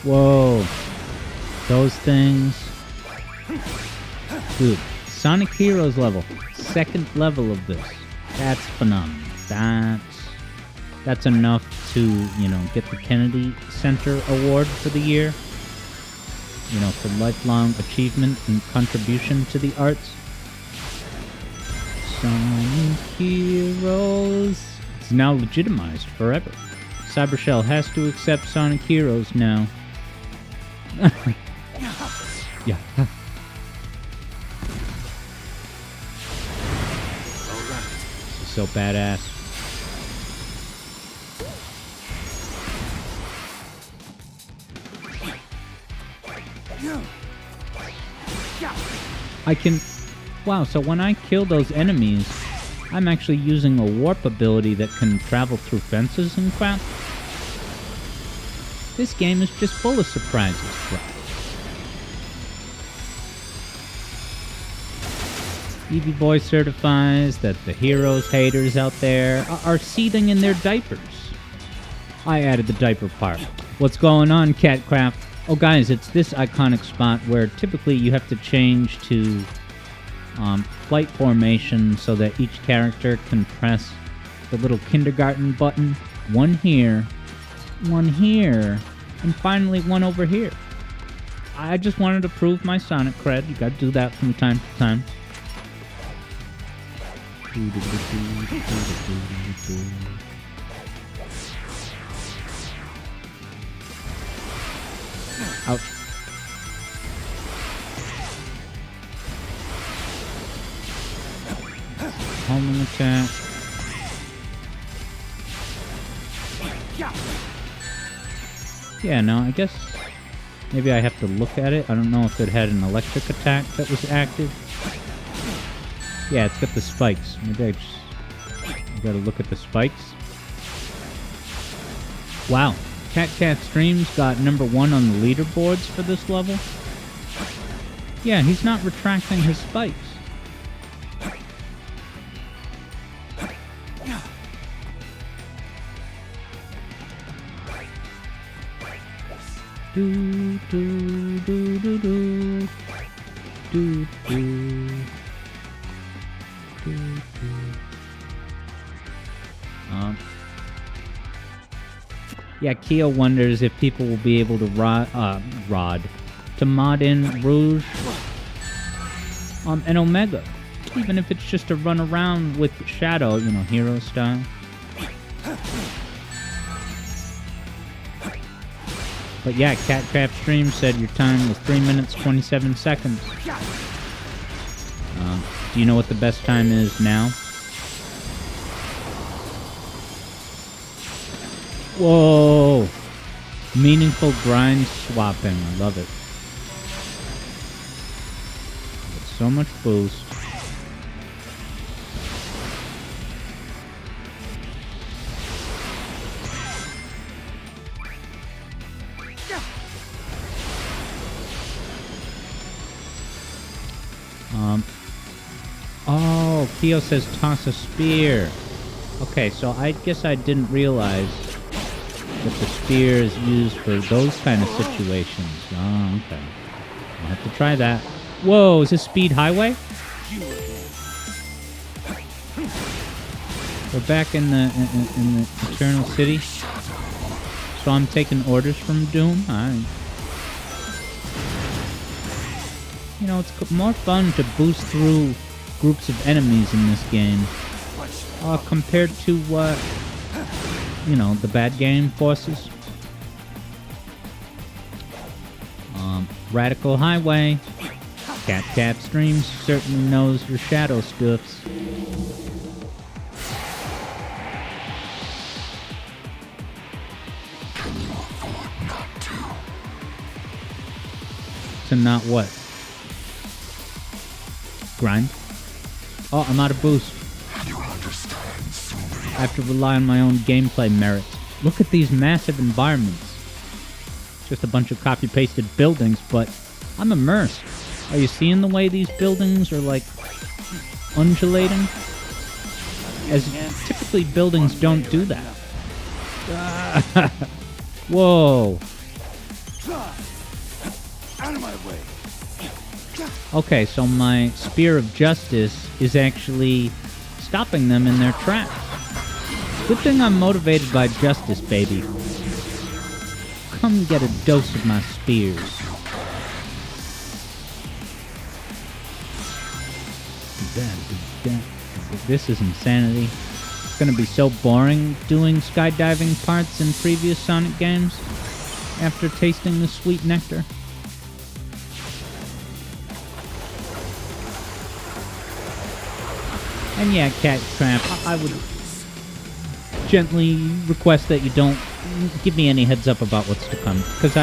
Whoa. Those things. Dude, Sonic Heroes level. Second level of this. That's phenomenal. That's enough to, you know, get the Kennedy Center Award for the year. You know, for lifelong achievement and contribution to the arts. Sonic Heroes. It's now legitimized forever. Cybershell has to accept Sonic Heroes now. Yeah. This is so badass. I can... Wow, so when I kill those enemies, I'm actually using a warp ability that can travel through fences and crap. This game is just full of surprises, bro. Evie Boy certifies that the Heroes haters out there are seething in their diapers. I added the diaper part. What's going on, Catcraft? Oh, guys, it's this iconic spot where typically you have to change to flight formation so that each character can press the little kindergarten button. One here, and finally one over here. I just wanted to prove my Sonic cred. You gotta do that from time to time. Ouch. Homing attack. Yeah, no, I guess maybe I have to look at it. I don't know if it had an electric attack that was active. Yeah, it's got the spikes. Maybe I gotta look at the spikes. Wow. Cat Streams got #1 on the leaderboards for this level. Yeah, he's not retracting his spikes. Do do do do do do do. Yeah, Kia wonders if people will be able to mod in Rouge and Omega, even if it's just to run around with Shadow, you know, hero style. But yeah, Catcraft Stream said your time was 3 minutes 27 seconds. Do you know what the best time is now? Whoa! Meaningful grind swapping. I love it. Let's so much boost. Oh, Kyo says toss a spear. Okay, so I guess I didn't realize that the spear is used for those kind of situations. Oh, okay. I'll have to try that. Whoa, is this Speed Highway? We're back in the Eternal City. So I'm taking orders from Doom. You know, it's more fun to boost through groups of enemies in this game compared to you know, the bad game forces. Radical Highway. Cat Streams certainly knows your shadow stuffs. To not what? Grind? Oh, I'm out of boost. I have to rely on my own gameplay merits. Look at these massive environments. Just a bunch of copy-pasted buildings, but I'm immersed. Are you seeing the way these buildings are, like, undulating? As typically buildings don't do that. Whoa. Out of my way. Okay, so my Spear of Justice is actually stopping them in their tracks. Good thing I'm motivated by justice, baby. Come get a dose of my spears. This is insanity. It's gonna be so boring doing skydiving parts in previous Sonic games after tasting the sweet nectar. And yeah, Cat Trap, I would gently request that you don't give me any heads up about what's to come, because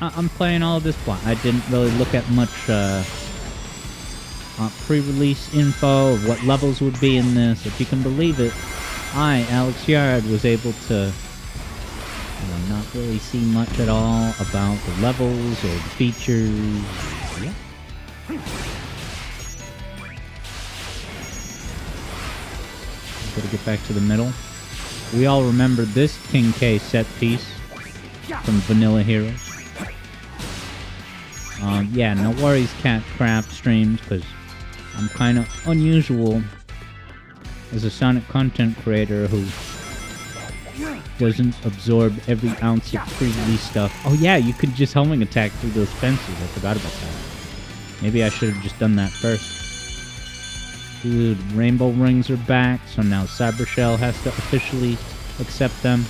I'm playing all of this blind. I didn't really look at much pre-release info of what levels would be in this. If you can believe it, I, Alex Yard, was able to not really see much at all about the levels or the features. Yeah. Gotta get back to the middle. We all remember this King K set piece from Vanilla Heroes. Yeah, no worries, Cat Crap streams, because I'm kind of unusual as a Sonic content creator who doesn't absorb every ounce of pre-release stuff. Oh yeah, you could just homing attack through those fences. I forgot about that. Maybe I should have just done that first. Dude, Rainbow Rings are back, so now Cyber Shell has to officially accept them.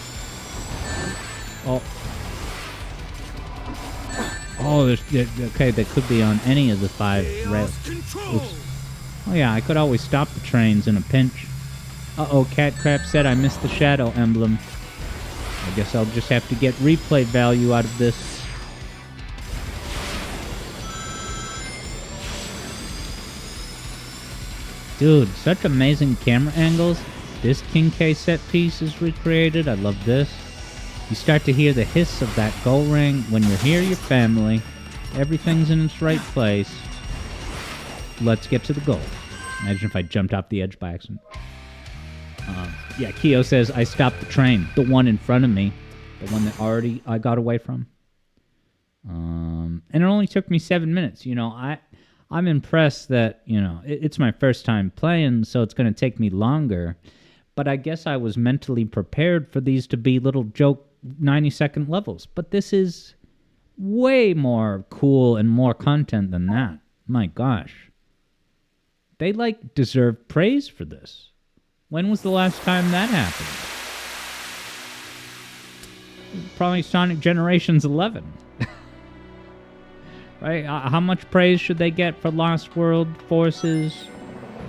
Oh, okay, they could be on any of the 5 rails. Oh yeah, I could always stop the trains in a pinch. Uh-oh, Cat Crap said I missed the shadow emblem. I guess I'll just have to get replay value out of this. Dude, such amazing camera angles. This King K set piece is recreated. I love this. You start to hear the hiss of that gold ring. When you're here, your family. Everything's in its right place. Let's get to the goal. Imagine if I jumped off the edge by accident. Yeah, Kyo says, I stopped the train. The one in front of me. The one that already I got away from. And it only took me 7 minutes. You know, I'm impressed that, you know, it's my first time playing, so it's going to take me longer. But I guess I was mentally prepared for these to be little joke 90-second levels. But this is way more cool and more content than that. My gosh. They, like, deserve praise for this. When was the last time that happened? Probably Sonic Generations 11. Right? How much praise should they get for Lost World, Forces,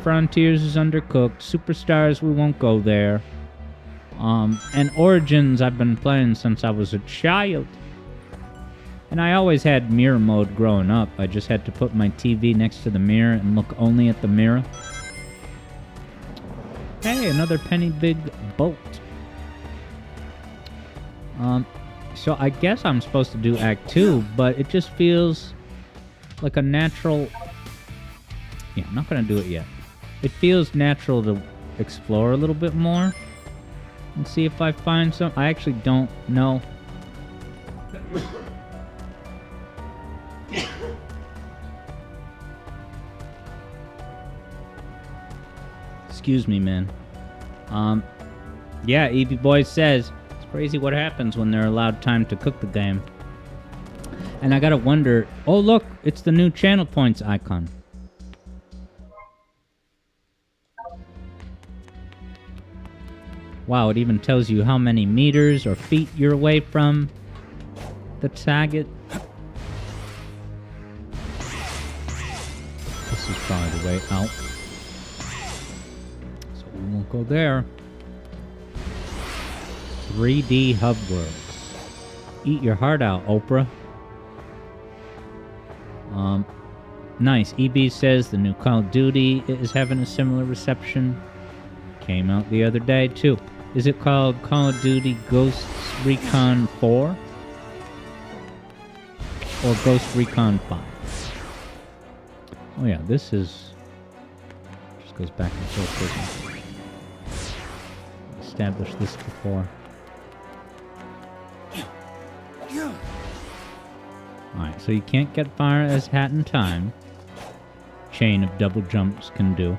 Frontiers is Undercooked, Superstars, we won't go there. And Origins I've been playing since I was a child. And I always had mirror mode growing up. I just had to put my TV next to the mirror and look only at the mirror. Hey, another penny big boat. So I guess I'm supposed to do Act 2, but it just feels like a natural... Yeah, I'm not going to do it yet. It feels natural to explore a little bit more and see if I find some... I actually don't know. Excuse me, man. Yeah, Evie Boy says, it's crazy what happens when they're allowed time to cook the game. And I gotta wonder, oh look, it's the new channel points icon. Wow, it even tells you how many meters or feet you're away from the target. This is probably the way out. So we won't go there. 3D Hub Worlds. Eat your heart out, Oprah. Nice. EB says the new Call of Duty is having a similar reception. Came out the other day, too. Is it called Call of Duty Ghost Recon 4? Or Ghost Recon 5? Oh yeah, this is... Just goes back and forth. Established this before. Alright, so you can't get far as Hat in Time. Chain of double jumps can do.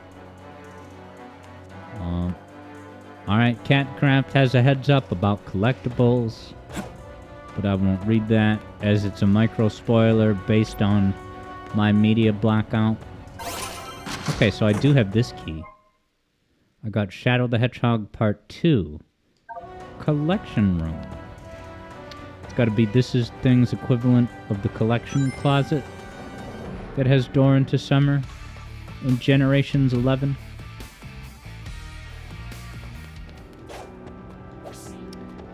Alright, Catcraft has a heads up about collectibles, but I won't read that as it's a micro spoiler based on my media blackout. Okay, so I do have this key. I got Shadow the Hedgehog Part 2. Collection Room. It's gotta be this is thing's equivalent of the collection closet that has door into summer in Generations 11.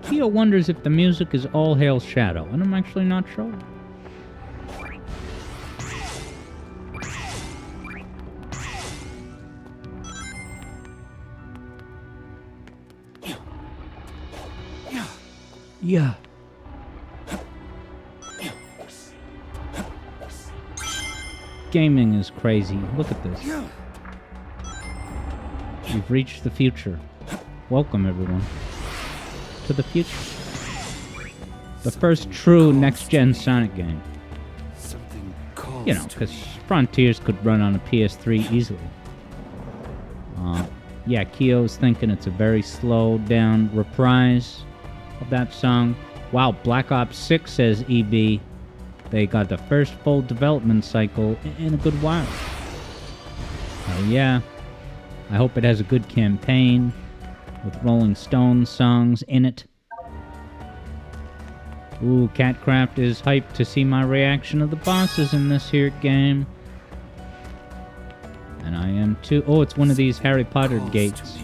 Theo wonders if the music is All Hail Shadow, and I'm actually not sure. Yeah. Gaming is crazy. Look at this. You've reached the future. Welcome, everyone, to the future. The first true next-gen Sonic game. You know, because Frontiers could run on a PS3 easily. Yeah, Kyo's thinking it's a very slowed-down reprise of that song. Wow, Black Ops 6, says EB. They got the first full development cycle in a good while. Oh yeah. I hope it has a good campaign with Rolling Stones songs in it. Ooh, Catcraft is hyped to see my reaction to the bosses in this here game. And I am too. Oh, it's one of these Harry Potter gates.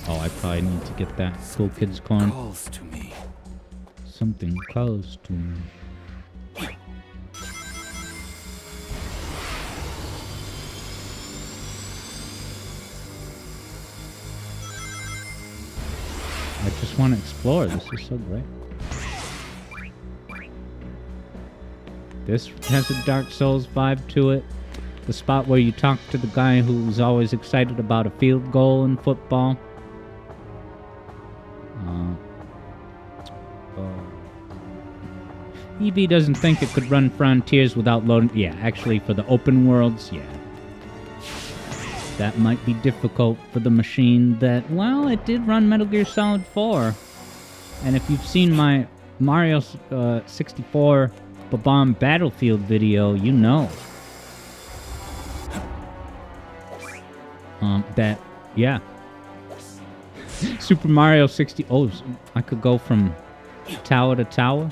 Oh, I probably need to get that Cool Kids coin. Something calls to me. I just want to explore. This is so great. This has a Dark Souls vibe to it. The spot where you talk to the guy who's always excited about a field goal in football. EB doesn't think it could run Frontiers without loading... Yeah, actually, for the open worlds, yeah. That might be difficult for the machine that... Well, it did run Metal Gear Solid 4. And if you've seen my Mario 64 Bob-omb Battlefield video, you know. That... Yeah. Super Mario 60... Oh, I could go from tower to tower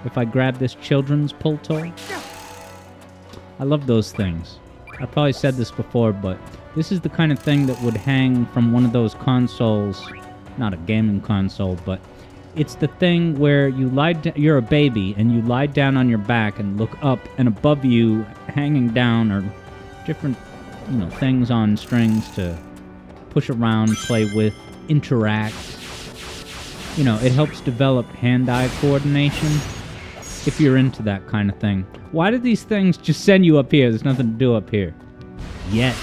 if I grab this children's pull toy. I love those things. I probably said this before, but this is the kind of thing that would hang from one of those consoles, not a gaming console, but It's the thing where you're a baby and you lie down on your back and look up, and above you, hanging down, are different, things on strings to push around, play with, interact. It helps develop hand-eye coordination if you're into that kind of thing. Why do these things just send you up here? There's nothing to do up here. Yet.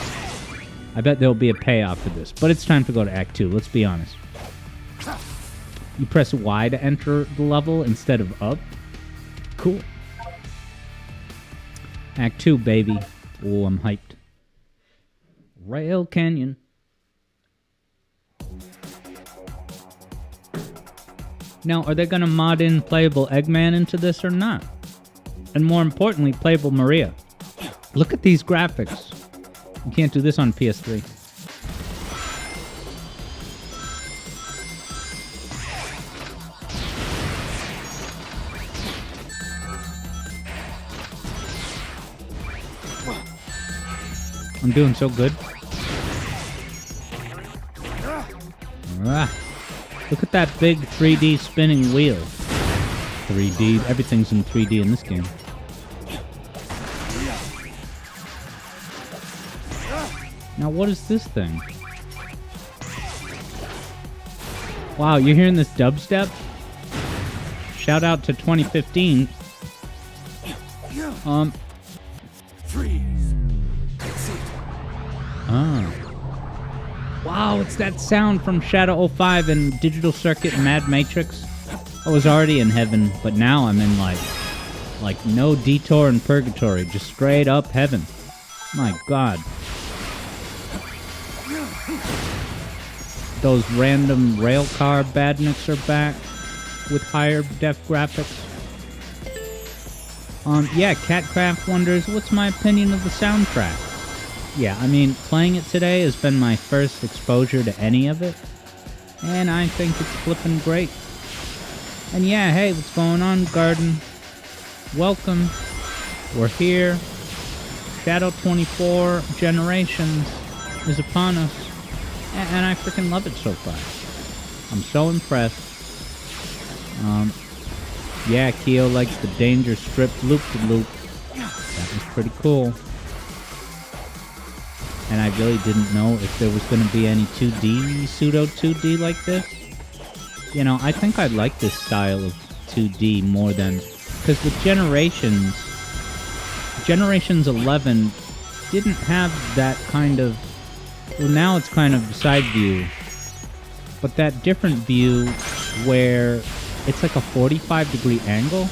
I bet there'll be a payoff for this. But it's time to go to Act 2, let's be honest. You press Y to enter the level instead of up. Cool. Act 2, baby. Oh, I'm hyped. Rail Canyon. Now, are they going to mod in playable Eggman into this or not? And more importantly, playable Maria. Look at these graphics. You can't do this on PS3. I'm doing so good. Look at that big 3D spinning wheel. 3D, everything's in 3D in this game. Now what is this thing? Wow, you're hearing this dubstep? Shout out to 2015. Freeze. That's it. Wow, it's that sound from Shadow 05 and Digital Circuit and Mad Matrix. I was already in heaven, but now I'm in like no detour in purgatory, just straight up heaven. My God. Those random railcar badniks are back with higher def graphics. Yeah, Catcraft wonders, what's my opinion of the soundtrack? Yeah, I mean, playing it today has been my first exposure to any of it, and I think it's flippin' great. And yeah, hey, what's going on, Garden? Welcome. We're here. Shadow 24 Generations is upon us, and I freaking love it so far. I'm so impressed. Yeah, Keo likes the Danger Strip loop-de-loop. That was pretty cool. And I really didn't know if there was going to be any 2D, pseudo 2D like this. I think I like this style of 2D more than... Because with Generations 11 didn't have that kind of... Well, now it's kind of side view. But that different view where it's like a 45-degree angle,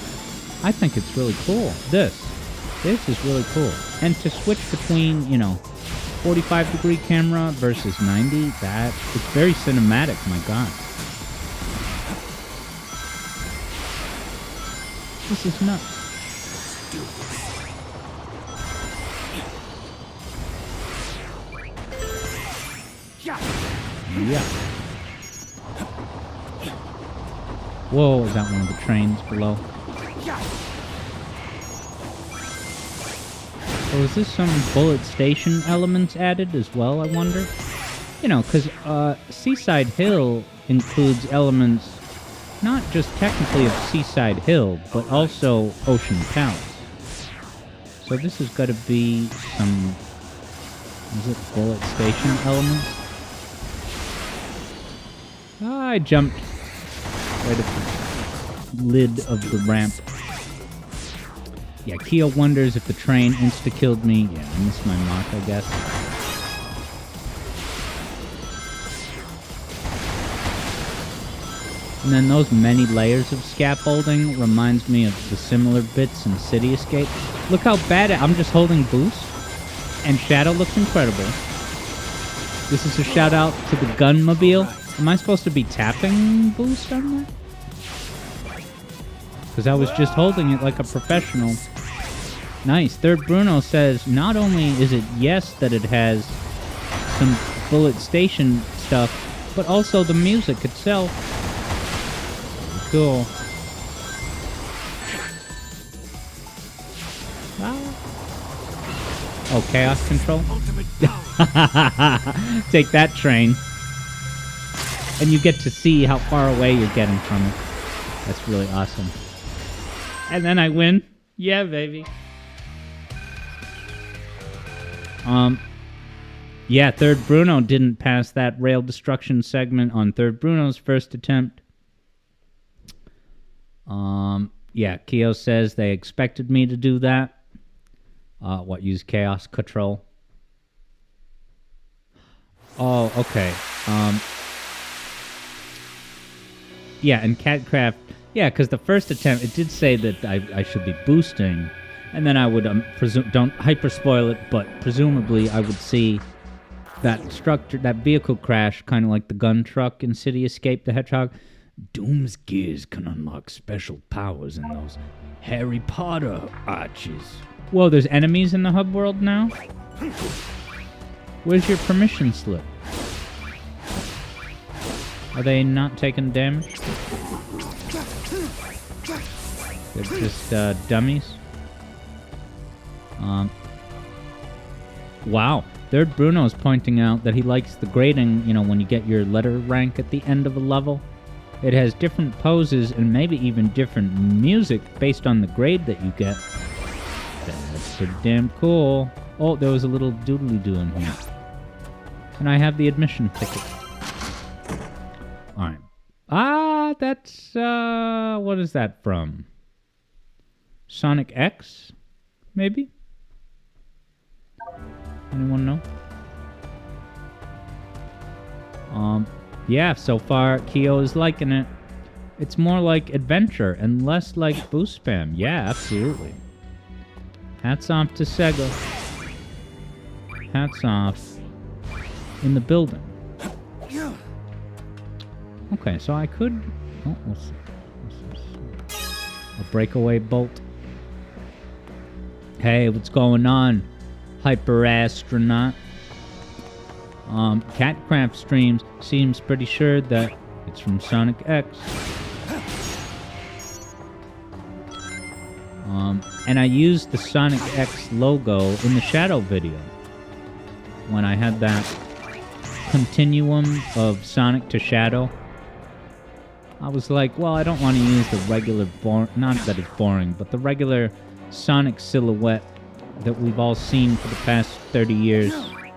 I think it's really cool. This is really cool. And to switch between, 45-degree camera versus 90, it's very cinematic, my God. This is nuts. Yeah. Whoa, is that one of the trains below? So is this some Bullet Station elements added as well, I wonder? Because Seaside Hill includes elements not just technically of Seaside Hill, but also Ocean Palace. So this has got to be some... Is it Bullet Station elements? I jumped right at the lid of the ramp. Yeah, Keo wonders if the train insta-killed me. Yeah, I missed my mark, I guess. And then those many layers of scaffolding reminds me of the similar bits in City Escape. Look how bad I'm just holding boost, and Shadow looks incredible. This is a shout out to the Gunmobile. Am I supposed to be tapping boost on that? Because I was just holding it like a professional. Nice. Third Bruno says, not only is it yes that it has some Bullet Station stuff, but also the music itself. Cool. Oh, Chaos Control? Take that, train. And you get to see how far away you're getting from it. That's really awesome. And then I win. Yeah, baby. Yeah, Third Bruno didn't pass that rail destruction segment on Third Bruno's first attempt. Yeah, Keo says they expected me to do that. Use Chaos Control? Oh, okay. Yeah, and Catcraft, yeah, because the first attempt, it did say that I should be boosting, and then I would, don't hyper spoil it, but presumably I would see that structure, that vehicle crash, kind of like the gun truck in City Escape the Hedgehog. Doom's gears can unlock special powers in those Harry Potter arches. Whoa, there's enemies in the hub world now? Where's your permission slip? Are they not taking damage? They're just dummies? Wow. Third Bruno is pointing out that he likes the grading, when you get your letter rank at the end of a level. It has different poses and maybe even different music based on the grade that you get. That's pretty damn cool. Oh, there was a little doodly-doo in here. And I have the admission ticket. Alright. That's, what is that from? Sonic X? Maybe? Anyone know? Yeah, so far, Keo is liking it. It's more like adventure and less like boost spam. Yeah, absolutely. Hats off to Sega. Hats off. In the building. Okay, so I could... Oh, what's this? A breakaway bolt. Hey, what's going on? Hyper Astronaut. Catcraft streams seems pretty sure that it's from Sonic X. And I used the Sonic X logo in the Shadow video. When I had that continuum of Sonic to Shadow. I was like, well, I don't want to use the regular, not that it's boring, but the regular Sonic silhouette that we've all seen for the past 30 years. I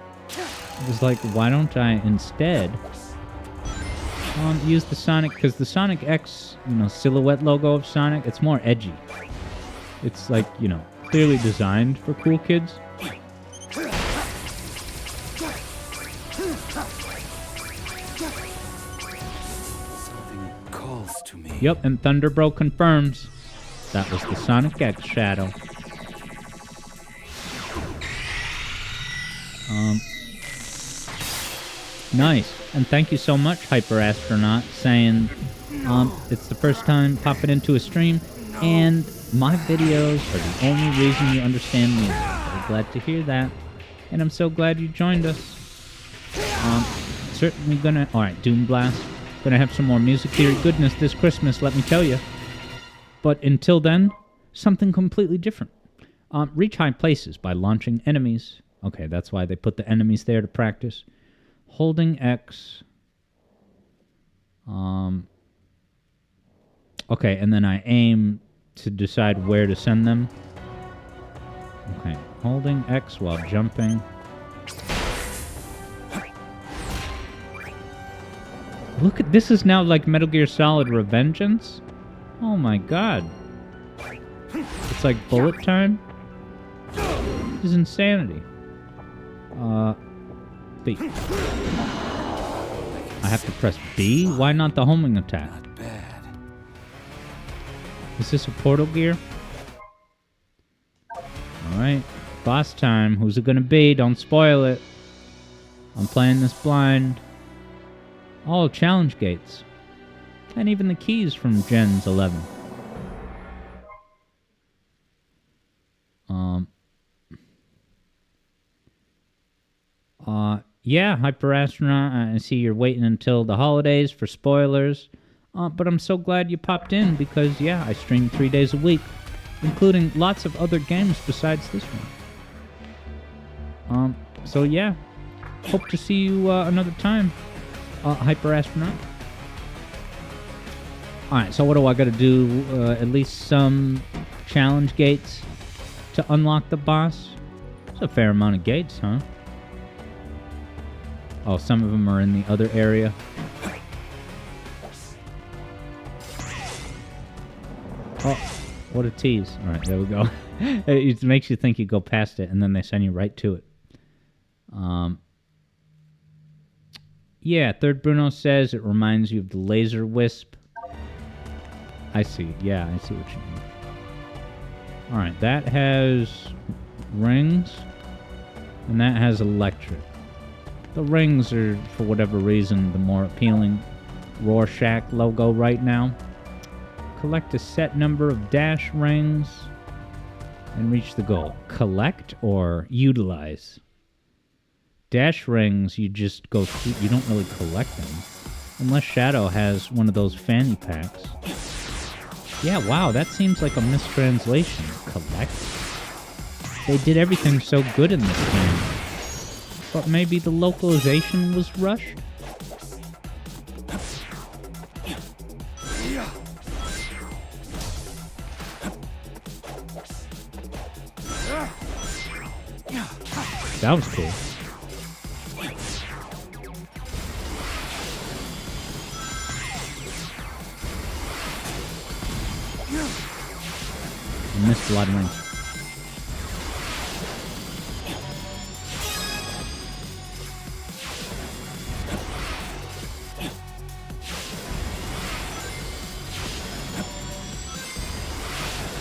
was like, why don't I instead use the Sonic, because the Sonic X, silhouette logo of Sonic, it's more edgy. It's like, clearly designed for cool kids. Something calls to me. Yep, and Thunderbro confirms that was the Sonic X shadow. Nice. And thank you so much, Hyper Astronaut, saying it's the first time popping into a stream, and my videos are the only reason you understand music. I'm glad to hear that, and I'm so glad you joined us. Certainly gonna... Alright, Doom Blast. Gonna have some more music theory goodness this Christmas, let me tell you. But until then, something completely different. Reach high places by launching enemies. Okay, that's why they put the enemies there to practice. Holding X. Okay, and then I aim to decide where to send them. Okay, holding X while jumping. Look at this, is now like Metal Gear Solid Revengeance? Oh my god. It's like bullet time? This is insanity. B. I have to press B? Why not the homing attack? Not bad. Is this a Portal Gear? Alright. Boss time. Who's it gonna be? Don't spoil it. I'm playing this blind. All challenge gates. And even the keys from Gens 11. Yeah, Hyper Astronaut, I see you're waiting until the holidays for spoilers. But I'm so glad you popped in because, yeah, I stream 3 days a week, including lots of other games besides this one. So yeah, hope to see you another time, Hyper Astronaut. Alright, so what do I gotta do? At least some challenge gates to unlock the boss? It's a fair amount of gates, huh? Oh, some of them are in the other area. Oh, what a tease. Alright, there we go. It makes you think you go past it, and then they send you right to it. Yeah, Third Bruno says it reminds you of the Laser Wisp. I see. Yeah, I see what you mean. Alright, that has rings, and that has electric. The rings are, for whatever reason, the more appealing Rorschach logo right now. Collect a set number of dash rings and reach the goal. Collect or utilize? Dash rings, you just go through, you don't really collect them. Unless Shadow has one of those fanny packs. Yeah, wow, that seems like a mistranslation. Collect? They did everything so good in this game. But maybe the localization was rushed? That was cool. I missed a lot of rings.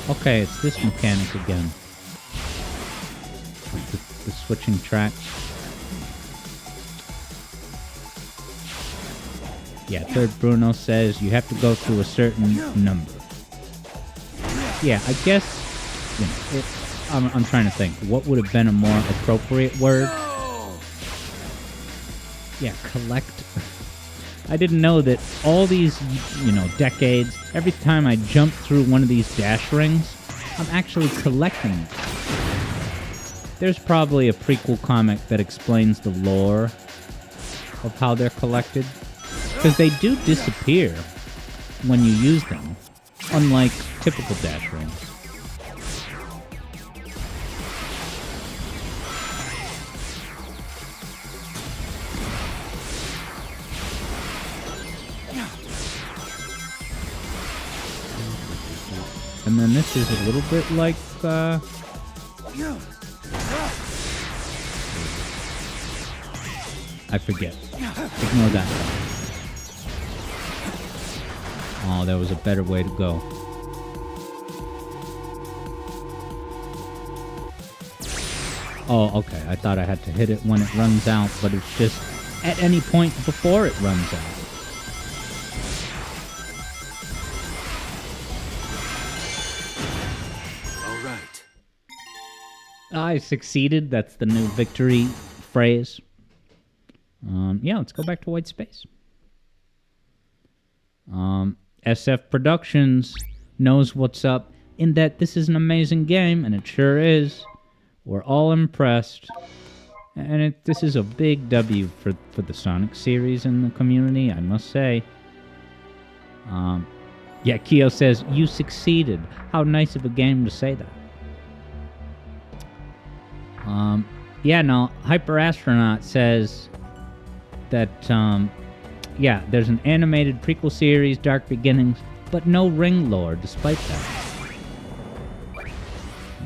Okay, it's this mechanic again. The switching tracks. Yeah, Third Bruno says you have to go through a certain number. Yeah, I guess, you know, I'm trying to think. What would have been a more appropriate word? Yeah, collect. I didn't know that all these, you know, decades, every time I jump through one of these dash rings, I'm actually collecting it. There's probably a prequel comic that explains the lore of how they're collected. Because they do disappear when you use them, unlike typical dash rings. And then this is a little bit like, I forget. Ignore that. Oh, there was a better way to go. Oh, okay. I thought I had to hit it when it runs out, but it's just at any point before it runs out. All right. I succeeded. That's the new victory phrase. Yeah, let's go back to white space. SF Productions knows what's up in that this is an amazing game, and it sure is. We're all impressed. And this is a big W for the Sonic series and the community, I must say. Yeah, Kyo says, you succeeded. How nice of a game to say that. Yeah, no, Hyper Astronaut says that, yeah, there's an animated prequel series, Dark Beginnings, but no ring lore despite that.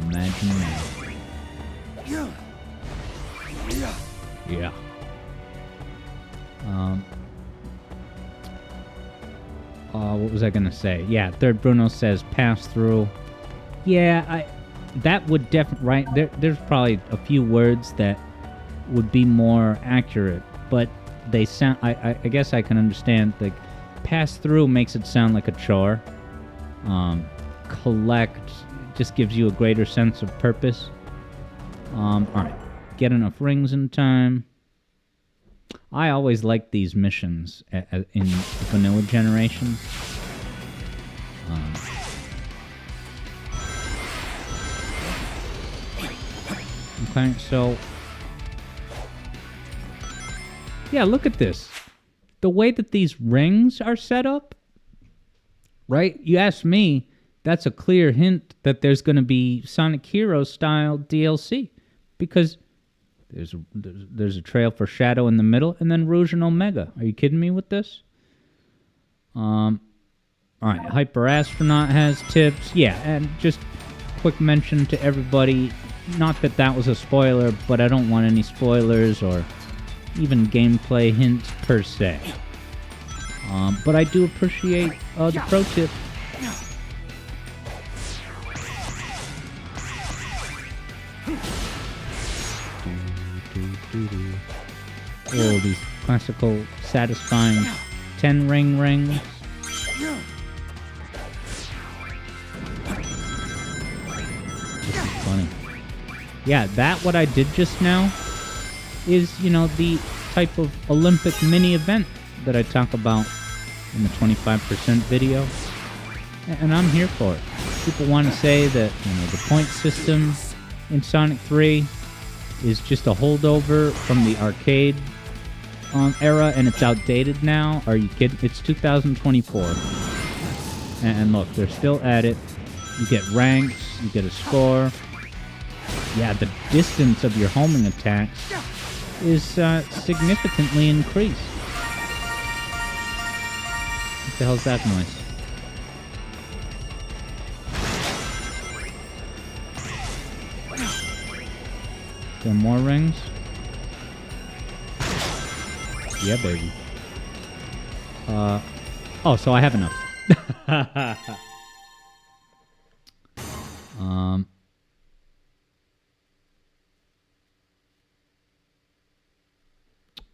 Imagine that. Yeah. What was I gonna say? Yeah, Third Bruno says pass through. Yeah, that would definitely, right, there's probably a few words that would be more accurate, but they sound, I guess I can understand, like, pass through makes it sound like a chore. Collect just gives you a greater sense of purpose. Alright, get enough rings in time. I always like these missions in vanilla generations. Okay, so yeah, look at this. The way that these rings are set up, right? You ask me, that's a clear hint that there's going to be Sonic Heroes style DLC, because there's a trail for Shadow in the middle, and then Rouge and Omega. Are you kidding me with this? All right, Hyper Astronaut has tips. Yeah, and just quick mention to everybody, not that that was a spoiler, but I don't want any spoilers or even gameplay hints per se. But I do appreciate the pro tip. Oh, these classical, satisfying 10-ring rings. This is funny. Yeah, what I did just now is, the type of Olympic mini event that I talk about in the 25% video. And I'm here for it. People want to say that, the point system in Sonic 3 is just a holdover from the arcade era, and it's outdated now. Are you kidding? It's 2024. And look, they're still at it. You get ranks, you get a score. Yeah, the distance of your homing attacks is significantly increased. What the hell's that noise? There more rings? Yeah, baby. Oh, so I have enough.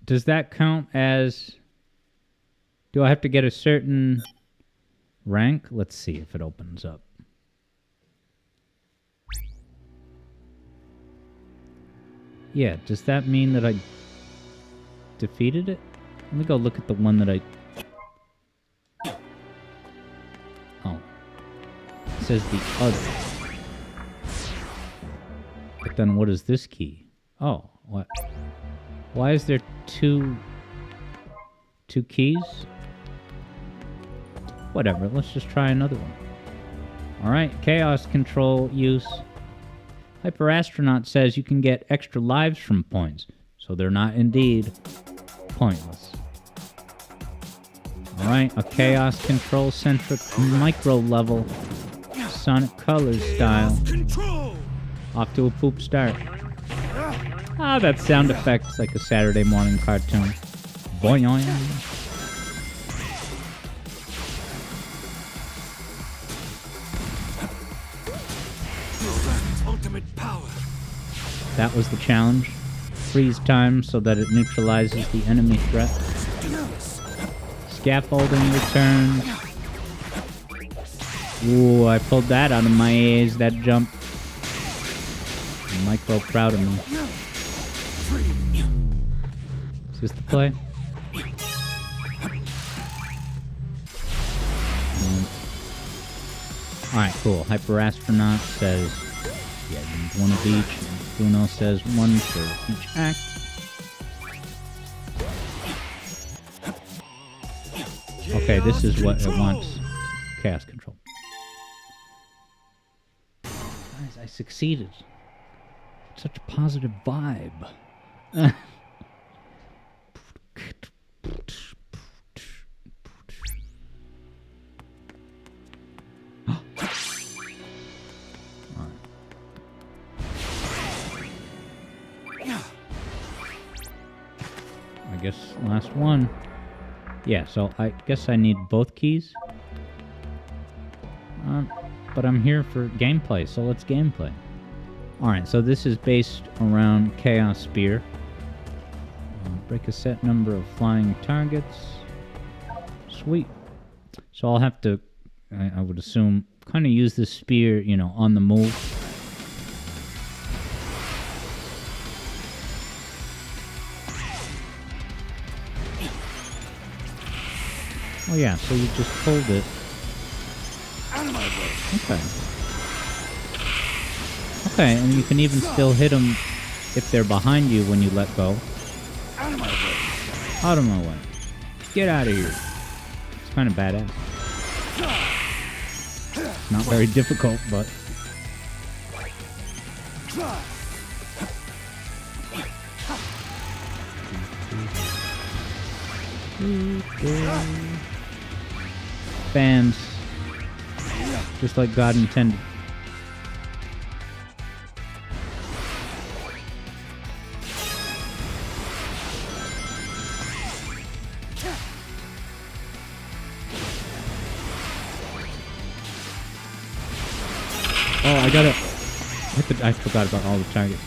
Does that count as... Do I have to get a certain rank? Let's see if it opens up. Yeah, does that mean that I defeated it? Let me go look at the one that I... Oh. It says the other. But then what is this key? Oh, what? Why is there two keys? Whatever, let's just try another one. Alright, Chaos Control use. Hyper Astronaut says you can get extra lives from points, so they're not indeed pointless. Alright, a Chaos Control centric micro level, Sonic Colors style. Off to a poop start. Ah, that sound effect's like a Saturday morning cartoon. Boing. Ultimate power. That was the challenge. Freeze time so that it neutralizes the enemy threat. Scaffolding returns. Ooh, I pulled that out of my A's, that jump. I'm micro proud of me. Is this the play? Alright, cool. Hyper Astronaut says, yeah, you need one of each. And Bruno says one for each act. Okay, this is what it wants. Chaos Control. Guys, I succeeded. Such a positive vibe. I guess last one. Yeah, so I guess I need both keys. But I'm here for gameplay, so let's gameplay. Alright, so this is based around Chaos Spear. Break a set number of flying targets. Sweet. So I'll have to, I would assume, kind of use this spear, on the move. Oh yeah, so you just hold it. Okay. Okay, and you can even still hit them if they're behind you when you let go. Out of my way. Get out of here. It's kind of badass. It's not very difficult, but... Bams. Just like God intended. Oh, I gotta... I forgot about all the targets.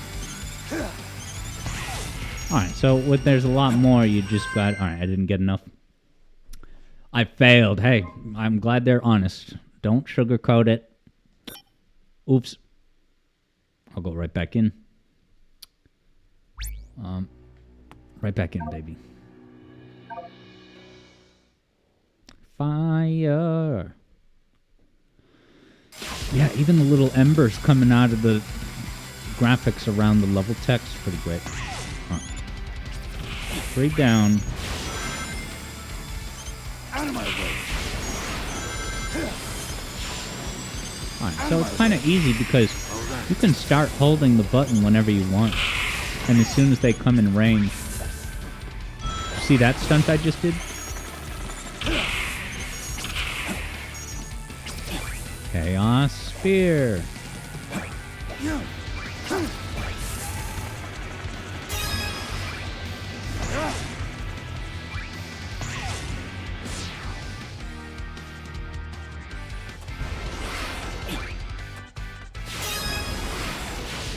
Alright, so there's a lot more you just got... Alright, I didn't get enough. I failed. Hey, I'm glad they're honest. Don't sugarcoat it. Oops. I'll go right back in. Right back in, baby. Fire. Yeah, even the little embers coming out of the graphics around the level text, pretty great. Huh. 3 down. Out of my way. Alright, so it's kind of easy because you can start holding the button whenever you want. And as soon as they come in range. See that stunt I just did? Chaos Spear.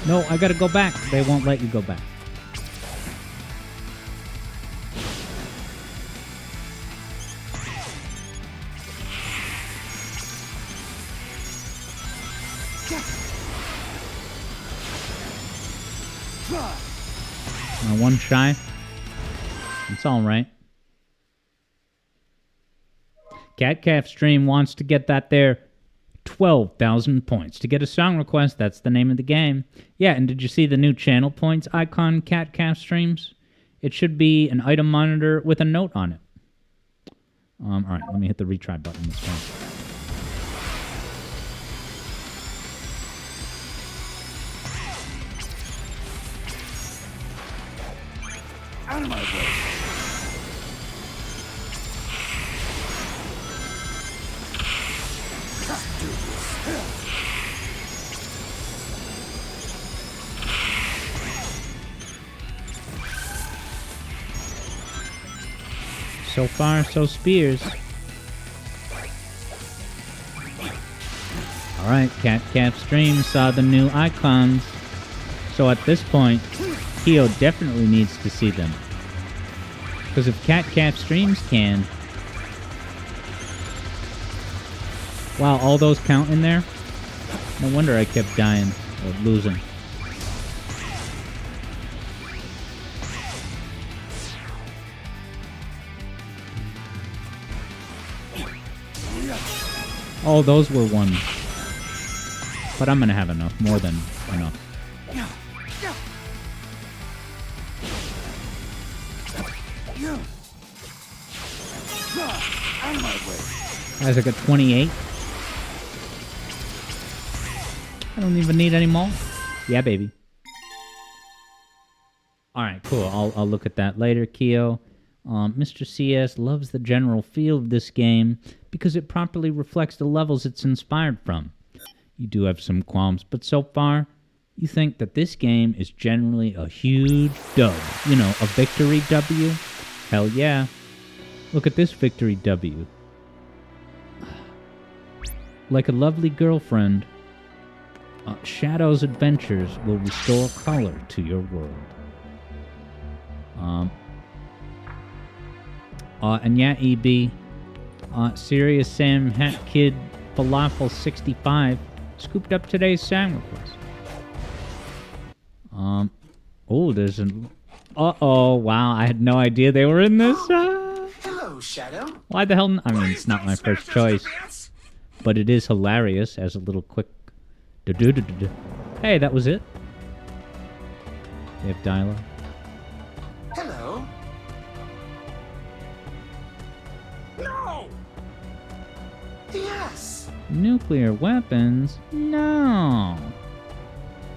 No, I gotta go back. They won't let you go back. One shy. It's alright. CatCaf Stream wants to get that there 12,000 points. To get a song request, that's the name of the game. Yeah, and did you see the new channel points icon, CatCaf Streams? It should be an item monitor with a note on it. Alright, let me hit the retry button this time. Out of my way. So far, so Spears. Alright, CatCaf Stream saw the new icons. So at this point, Keo definitely needs to see them. Because if CatCaf Streams can... Wow, all those count in there? No wonder I kept dying or losing. Oh, those were ones. But I'm gonna have enough, more than enough. Out of my way. Guys, I got 28. I don't even need any more. Yeah, baby. Alright, cool. I'll look at that later, Keo. Mr. CS loves the general feel of this game because it properly reflects the levels it's inspired from. You do have some qualms, but so far, you think that this game is generally a huge dub. You know, a victory W? Hell yeah. Look at this victory W. Like a lovely girlfriend, Shadow's adventures will restore color to your world. And yeah, EB, Serious Sam Hat Kid Falafel 65 scooped up today's sound request. Oh, there's an... Uh-oh, wow, I had no idea they were in this. Hello, Shadow. Why the hell... I mean, it's not my first choice. But it is hilarious as a little quick... Hey, that was it. They have dialogue. Hello. No. Yes. Nuclear weapons? No!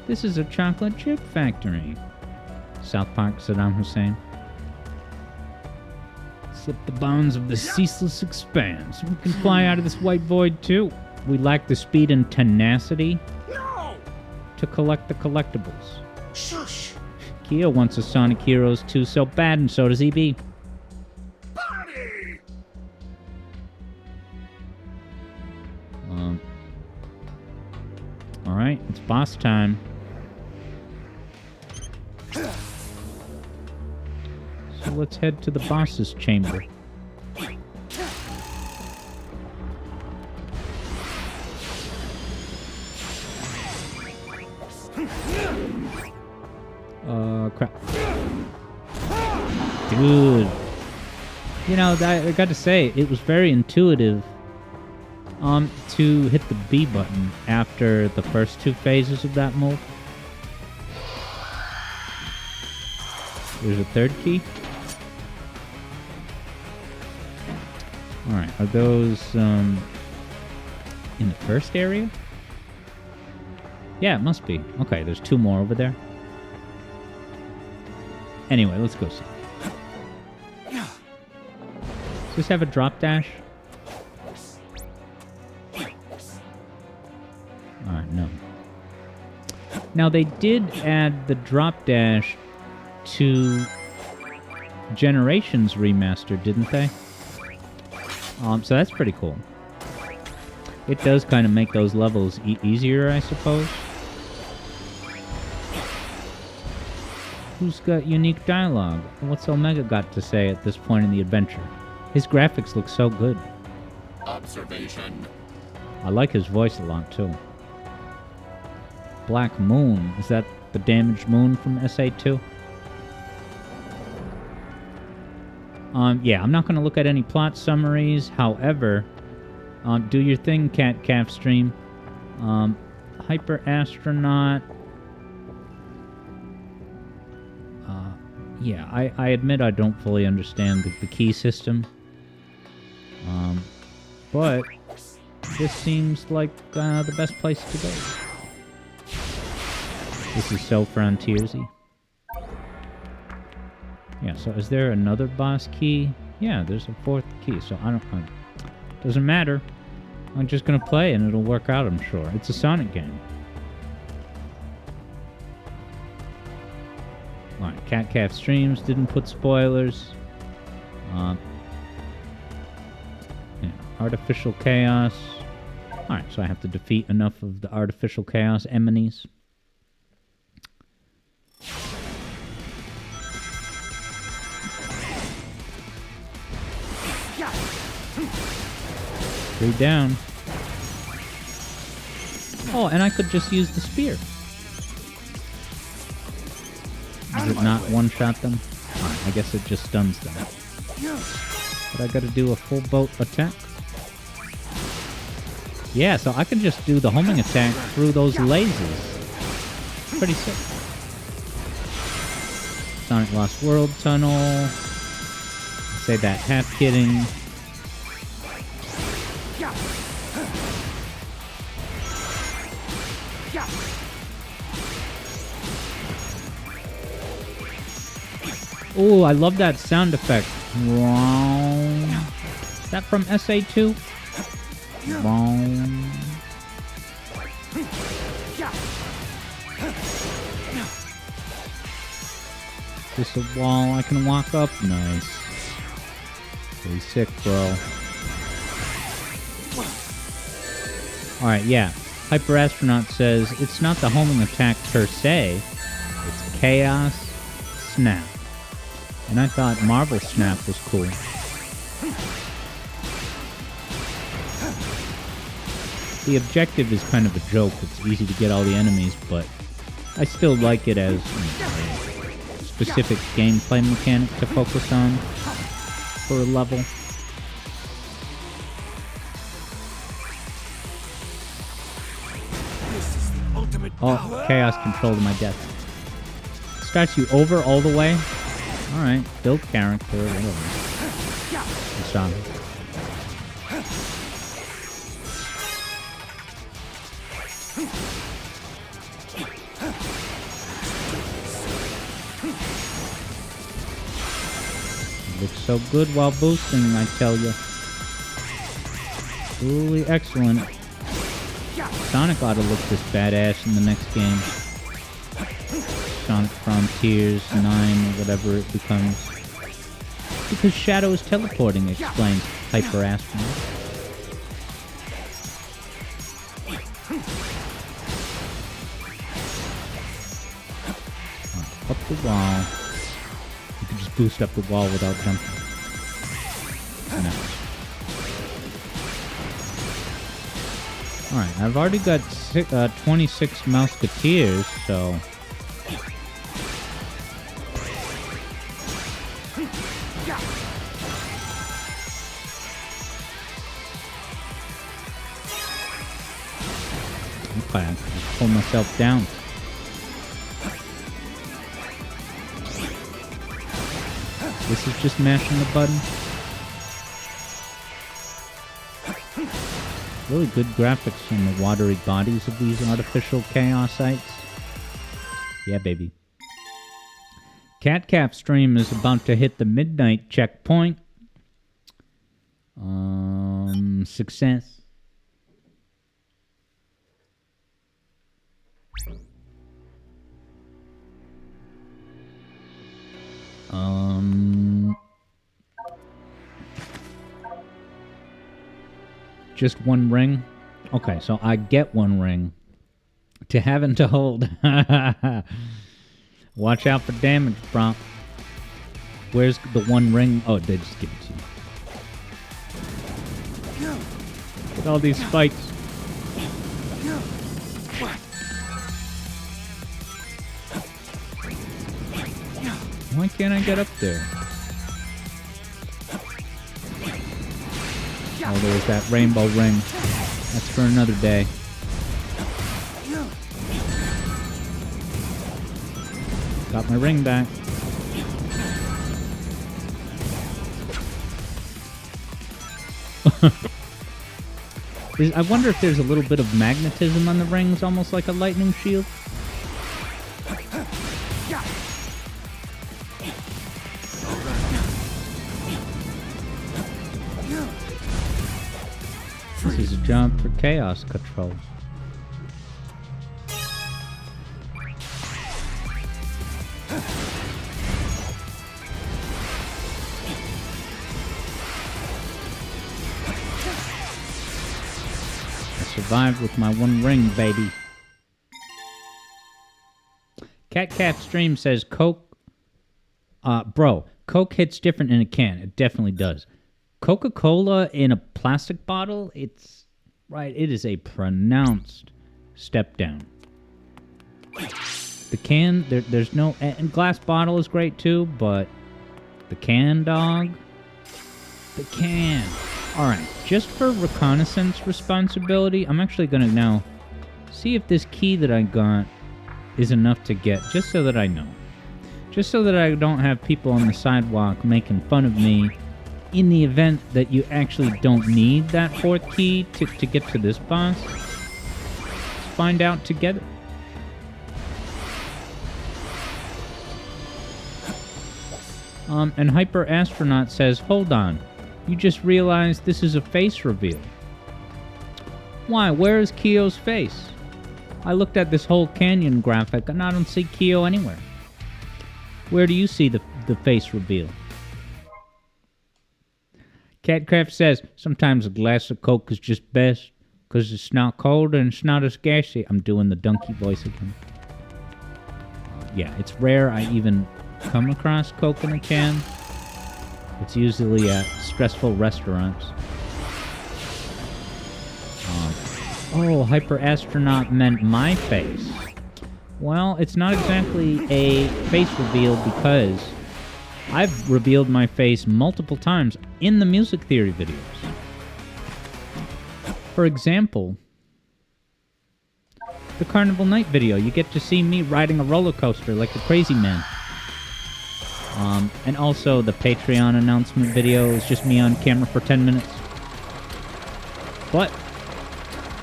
This is a chocolate chip factory. South Park, Saddam Hussein. Slip the bounds of the ceaseless expanse. We can fly out of this white void too. We lack the speed and tenacity to collect the collectibles. Shush. Kyo wants a Sonic Heroes 2 so bad, and so does EB. Party! Alright, it's boss time. So let's head to the boss's chamber. Crap. Dude. You know, I got to say, it was very intuitive to hit the B button after the first two phases of that move. There's a third key. Alright, are those in the first area? Yeah, it must be. Okay, there's two more over there. Anyway, let's go see. Does this have a drop dash? Alright, no. Now, they did add the drop dash to Generations Remastered, didn't they? So that's pretty cool. It does kind of make those levels easier, I suppose. Who's got unique dialogue? What's Omega got to say at this point in the adventure? His graphics look so good. Observation. I like his voice a lot, too. Black Moon. Is that the damaged moon from SA2? Yeah, I'm not going to look at any plot summaries. However, do your thing, Cat Calf Stream. Hyper Astronaut. Yeah, I admit I don't fully understand the key system. But this seems like the best place to go. This is so frontiersy. Yeah, so is there another boss key? Yeah, there's a fourth key, so I don't... doesn't matter. I'm just gonna play and it'll work out, I'm sure. It's a Sonic game. Alright, Cat Calf Streams didn't put spoilers. Yeah, Artificial Chaos. Alright, so I have to defeat enough of the Artificial Chaos enemies. Three down. Oh, and I could just use the spear. Does it not one-shot them? Alright, I guess it just stuns them. But I gotta do a full boat attack. Yeah, so I can just do the homing attack through those lasers. Pretty sick. Sonic Lost World Tunnel. I say that half kidding. Oh, I love that sound effect. Is that from SA2? Just a wall I can walk up? Nice. Pretty sick, bro. Alright, yeah. Hyper Astronaut says, it's not the homing attack per se, it's Chaos Snap. And I thought Marble Snap was cool. The objective is kind of a joke. It's easy to get all the enemies, but I still like it as a specific gameplay mechanic to focus on for a level. Oh, Chaos control to my death. Starts you over all the way. Alright, build character, whatever. Good job. Looks so good while boosting, I tell you. Truly excellent. Sonic ought to look this badass in the next game. Sonic Frontiers 9 or whatever it becomes. Because Shadow is teleporting, explains Hyper Astronaut. Up the wall. You can just boost up the wall without jumping. No. Alright, I've already got 26 Mouseketeers, so... Okay, I can just pull myself down. This is just mashing the button. Really good graphics on the watery bodies of these artificial chaosites. Yeah, baby. CatCap stream is about to hit the midnight checkpoint. Success. Just one ring? Okay, so I get one ring. To having to hold. Watch out for damage, prompt. Where's the one ring? Oh, they just give it to you. Look at all these fights. Why can't I get up there? Oh, there's that rainbow ring. That's for another day. Got my ring back. I wonder if there's a little bit of magnetism on the rings, almost like a lightning shield. This is a job for chaos control. I survived with my one ring, baby. CatCat Stream says Coke. Bro, Coke hits different in a can. It definitely does. Coca-Cola in a plastic bottle, it's right, it is a pronounced step down. The can, there's no, and glass bottle is great too, but the can, dog, the can. Alright, just for reconnaissance responsibility, I'm actually gonna now see if this key that I got is enough to get, just so that I know. Just so that I don't have people on the sidewalk making fun of me in the event that you actually don't need that fourth key to get to this boss. Let's find out together. And Hyper Astronaut says, hold on, you just realized this is a face reveal. Why, where is Kyo's face? I looked at this whole canyon graphic and I don't see Kyo anywhere. Where do you see the face reveal? Catcraft says, sometimes a glass of Coke is just best, because it's not cold and it's not as gassy. I'm doing the donkey voice again. Yeah, it's rare I even come across Coke in a can. It's usually at stressful restaurants. Oh, Hyper Astronaut meant my face. Well, it's not exactly a face reveal because I've revealed my face multiple times in the music theory videos. For example, the Carnival Night video, you get to see me riding a roller coaster like a crazy man. And also the Patreon announcement video is just me on camera for 10 minutes. But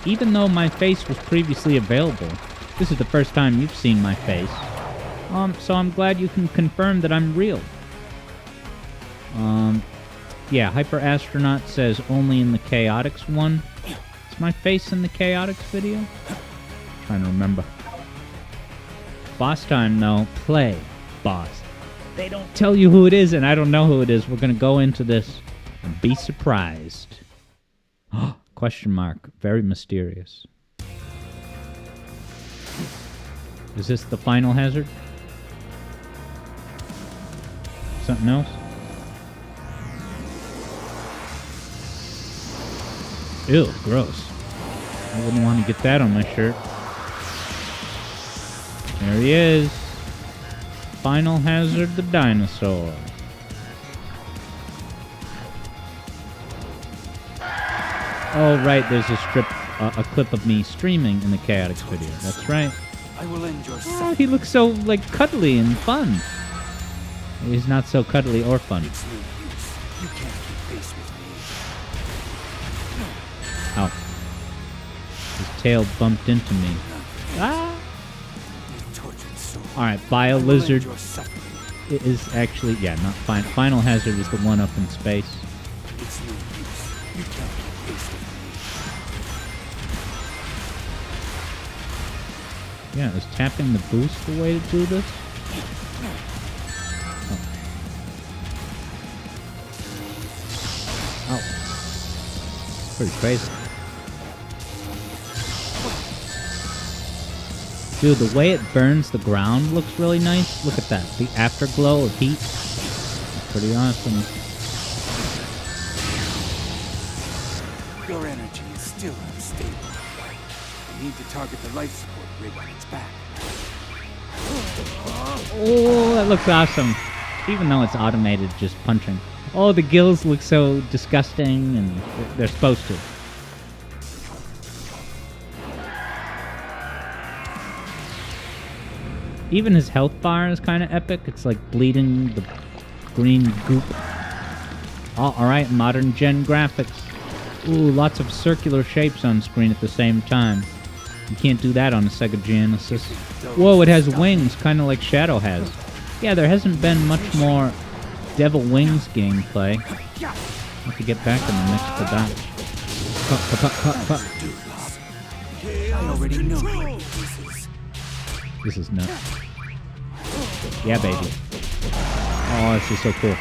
even though my face was previously available, this is the first time you've seen my face. So I'm glad you can confirm that I'm real. Yeah, Hyper Astronaut says only in the Chaotix one. Is my face in the Chaotix video? Trying to remember. Boss time, though. Play boss. They don't tell you who it is, and I don't know who it is. We're gonna go into this and be surprised. Question mark. Very mysterious. Is this the final hazard? Something else? Ew, gross. I wouldn't want to get that on my shirt. There he is. Final hazard, the dinosaur. Oh, right, there's a clip of me streaming in the Chaotix video. That's right. I will end your Oh, he looks so, like, cuddly and fun. He's not so cuddly or fun. It's no use. You can't keep pace with me. Ow. His tail bumped into me. Ah! You've tortured so. Alright, Bio Lizard Your suffering. is actually... Yeah, not final. Final Hazard is the one up in space. It's no use. You can't keep pace with me. Yeah, is tapping the boost the way to do this? Oh. Pretty crazy. Dude, the way it burns the ground looks really nice. Look at that. The afterglow of heat. It's pretty awesome. Your energy is still unstable. I need to target the life support rig on its back. Oh, that looks awesome. Even though it's automated, just punching. Oh, the gills look so disgusting, and they're supposed to. Even his health bar is kind of epic. It's like bleeding the green goop. Oh, alright, modern gen graphics. Ooh, lots of circular shapes on screen at the same time. You can't do that on a Sega Genesis. Whoa, it has wings, kind of like Shadow has. Yeah, there hasn't been much more Devil Wings gameplay. I have to get back in the mix for that. I already know your weaknesses. This is nuts. Yeah, baby. Oh, this is so cool.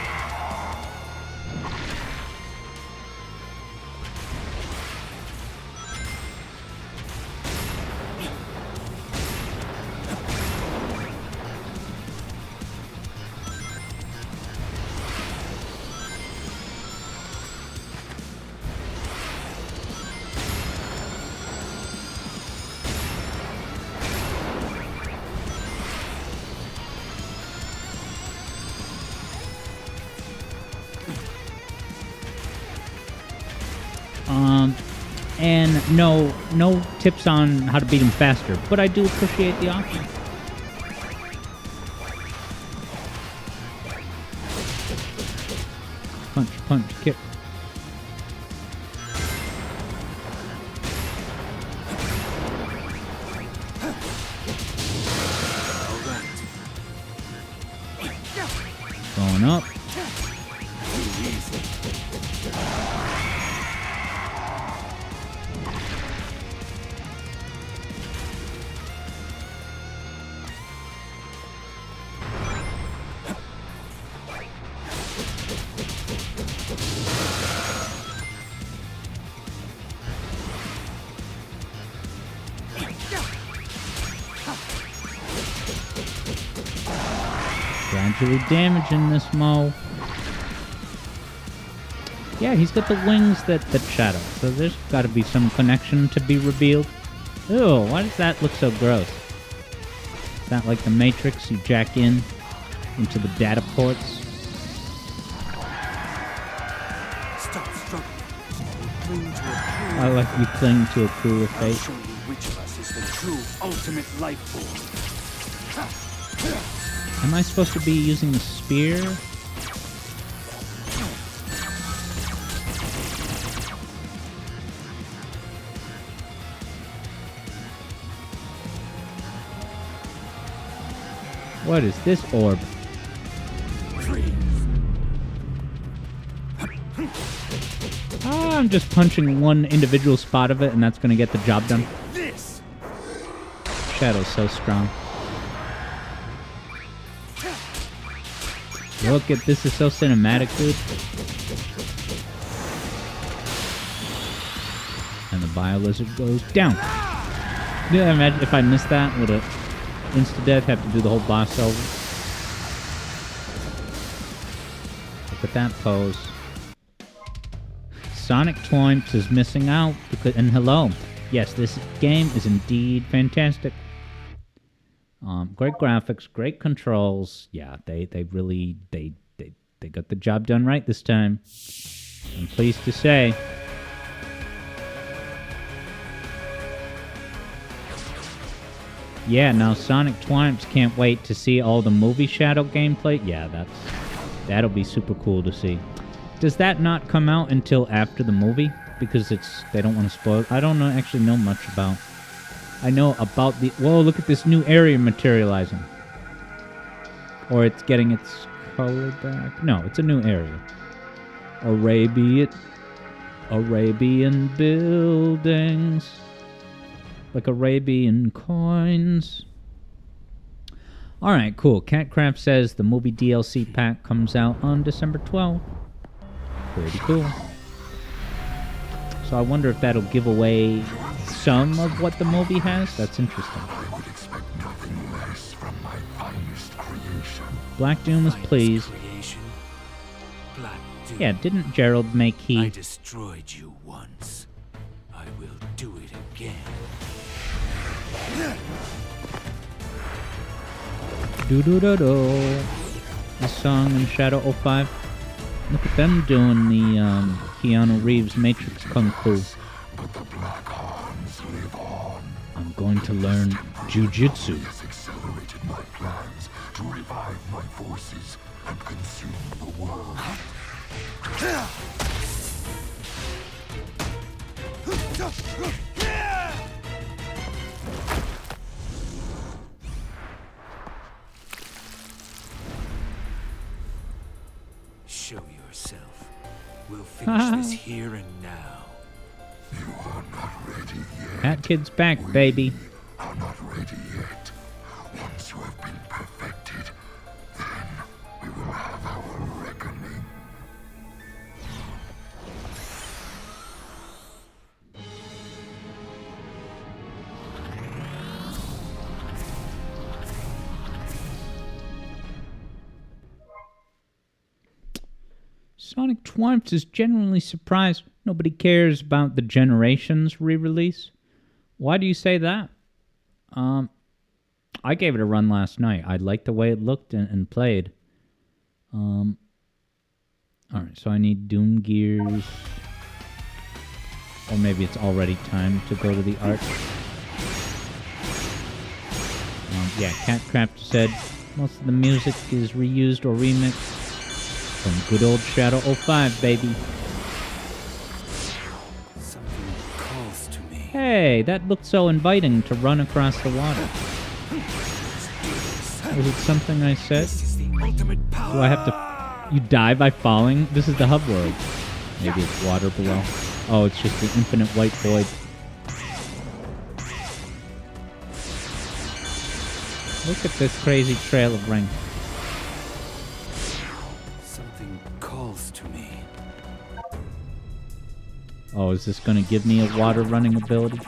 And no tips on how to beat him faster, but I do appreciate the option. Punch, punch, kick. Going up. Gradually damaging this Mo. Yeah, he's got the wings that shadow, so there's got to be some connection to be revealed. Ew, why does that look so gross? Is that like the Matrix you jack in into the data ports? Stop struggling. Cling to a cruel I like you cling to a cruel I'll fate. show you which of us is the true ultimate life form. Am I supposed to be using the spear? What is this orb? I'm just punching one individual spot of it, and that's gonna get the job done. This. Shadow's so strong. Look at this, is so cinematic, dude. And the Biolizard goes down. Yeah, imagine if I missed that, would it insta-death have to do the whole boss over? Look at that pose. Sonic Twoimps is missing out, because, and hello. Yes, this game is indeed fantastic. Great graphics, great controls. Yeah, they really got the job done right this time. I'm pleased to say. Yeah, now Sonic Twoimps can't wait to see all the movie Shadow gameplay. Yeah, that'll be super cool to see. Does that not come out until after the movie? Because they don't want to spoil it. I don't actually know much about. I know about the... Whoa, look at this new area materializing. Or it's getting its color back. No, it's a new area. Arabian buildings. Like Arabian coins. Alright, cool. Catcraft says the movie DLC pack comes out on December 12th. Pretty cool. So I wonder if that'll give away some of what the movie has. That's interesting. I would expect nothing less from my finest creation. Black Doom is pleased. Creation. Black Doom. Yeah, didn't Gerald make I he... destroyed you once. I will do it again. Do-do-do-do. The song in Shadow 05. Look at them doing the Keanu Reeves Matrix Kung Fu. But the Black Hans live on. I'm going to learn Jiu-Jitsu. Has accelerated my plans to revive my forces and consume the world. Show yourself. We'll finish this here and now. You are not ready yet. Cat Kid's back, baby. Are not ready yet. Once you have been perfected, then we will have our reckoning. Sonic Twoimps is genuinely surprised nobody cares about the Generations re-release. Why do you say that? I gave it a run last night. I liked the way it looked and played. Alright, so I need Doom Gears. Or maybe it's already time to go to the art. Yeah, Catcraft said most of the music is reused or remixed from good old Shadow 05, baby. Something calls to me. Hey, that looked so inviting to run across the water. Was it something I said? This is the ultimate power. Do I have to... You die by falling? This is the hub world. Maybe it's water below. Oh, it's just an infinite white void. Look at this crazy trail of ring. Something calls to me. Oh, is this going to give me a water running ability?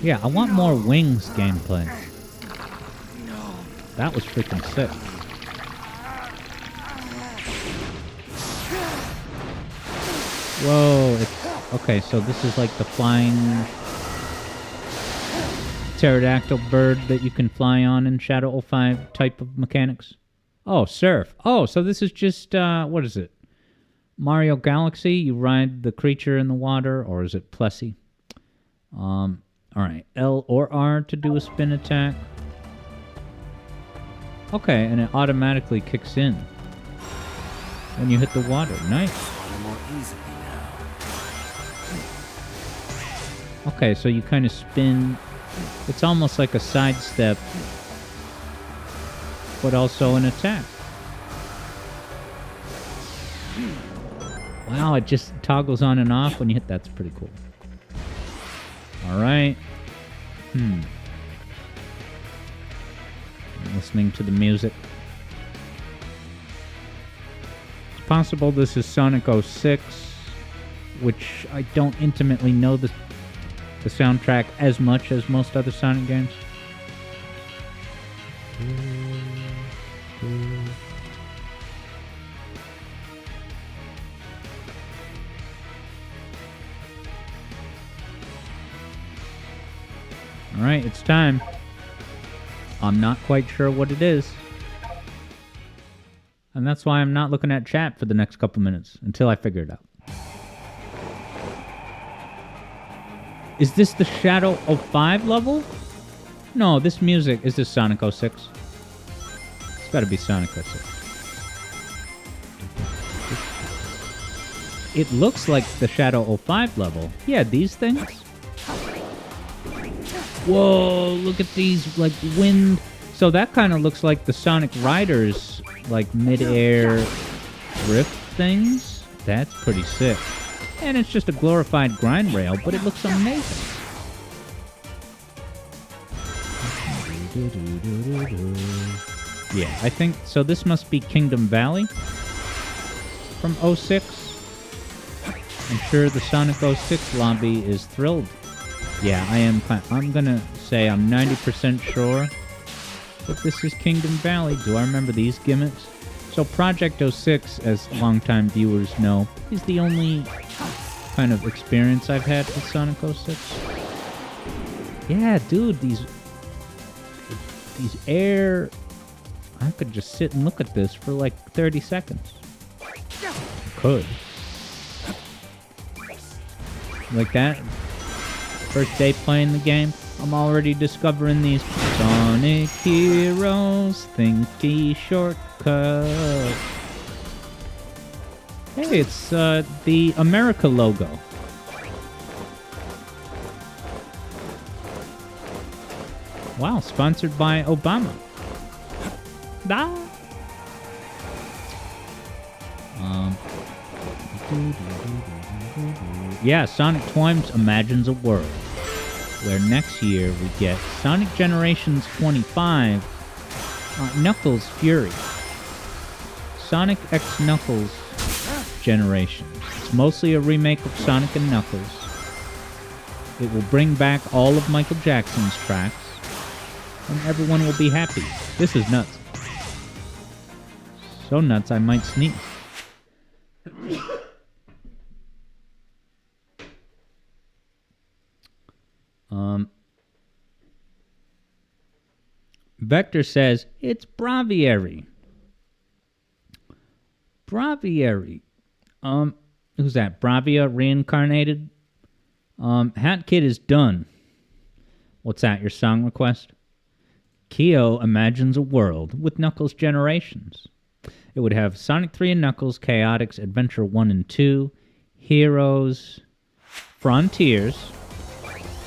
Yeah, I want more Wings gameplay. That was freaking sick. Whoa, okay, so this is like the flying pterodactyl bird that you can fly on in Shadow 05 type of mechanics. Oh, surf. Oh, so this is just, what is it? Mario Galaxy? You ride the creature in the water, or is it Plessy? Alright, L or R to do a spin attack. Okay, and it automatically kicks in when you hit the water. Nice. little more easily now. Okay, so you kind of spin. It's almost like a sidestep, but also an attack. Wow, it just toggles on and off when you hit. That's pretty cool. All right. I'm listening to the music. It's possible this is Sonic 06, which I don't intimately know the soundtrack as much as most other Sonic games. Alright, it's time. I'm not quite sure what it is. And that's why I'm not looking at chat for the next couple minutes until I figure it out. Is this the Shadow 05 level? No, this music is this Sonic 06. It's gotta be Sonic 06. It looks like the Shadow 05 level. Yeah, these things. Whoa, look at these, like, wind. So that kind of looks like the Sonic Riders, like, mid-air drift things. That's pretty sick. And it's just a glorified grind rail, but it looks amazing. Yeah, I think, so this must be Kingdom Valley from 06. I'm sure the Sonic 06 lobby is thrilled. Yeah, I am. I'm gonna say I'm 90% sure that this is Kingdom Valley. Do I remember these gimmicks? So Project 06, as longtime viewers know, is the only kind of experience I've had with Sonic 06. Yeah, dude, these air... I could just sit and look at this for like 30 seconds. Could. Like that? First day playing the game, I'm already discovering these Sonic Heroes thinky shortcut. Hey, it's the America logo. Wow, sponsored by Obama. Da. Yeah, Sonic Twimes imagines a world where next year we get Sonic Generations 25, Knuckles Fury, Sonic X Knuckles Generations. It's mostly a remake of Sonic and Knuckles. It will bring back all of Michael Jackson's tracks, and everyone will be happy. This is nuts. So nuts I might sneeze. Vector says, it's Braviary. Braviary. Who's that? Bravia reincarnated? Hat Kid is done. What's that, your song request? Kyo imagines a world with Knuckles Generations. It would have Sonic 3 and Knuckles, Chaotix, Adventure 1 and 2, Heroes, Frontiers.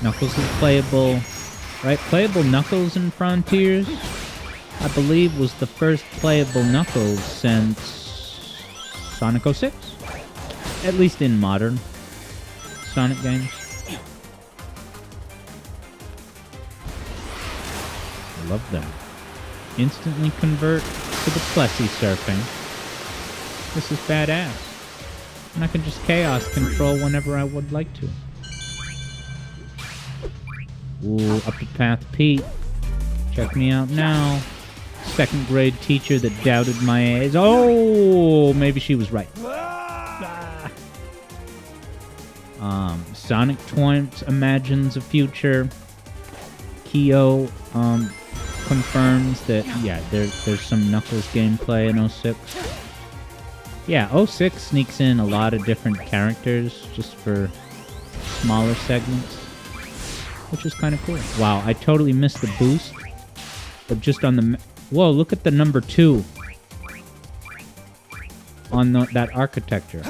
Knuckles is playable, right? Playable Knuckles in Frontiers, I believe, was the first playable Knuckles since Sonic 06. At least in modern Sonic games. I love that. Instantly convert to the Plessy surfing. This is badass. And I can just Chaos control whenever I would like to. Ooh, Up the Path Pete. Check me out now. Second grade teacher that doubted my age. Oh, maybe she was right. Sonic Twimes imagines a future. Kyo confirms that, yeah, there's some Knuckles gameplay in 06. Yeah, 06 sneaks in a lot of different characters just for smaller segments, which is kind of cool. Wow, I totally missed the boost, but just on the... Whoa, look at the number 2 on that architecture.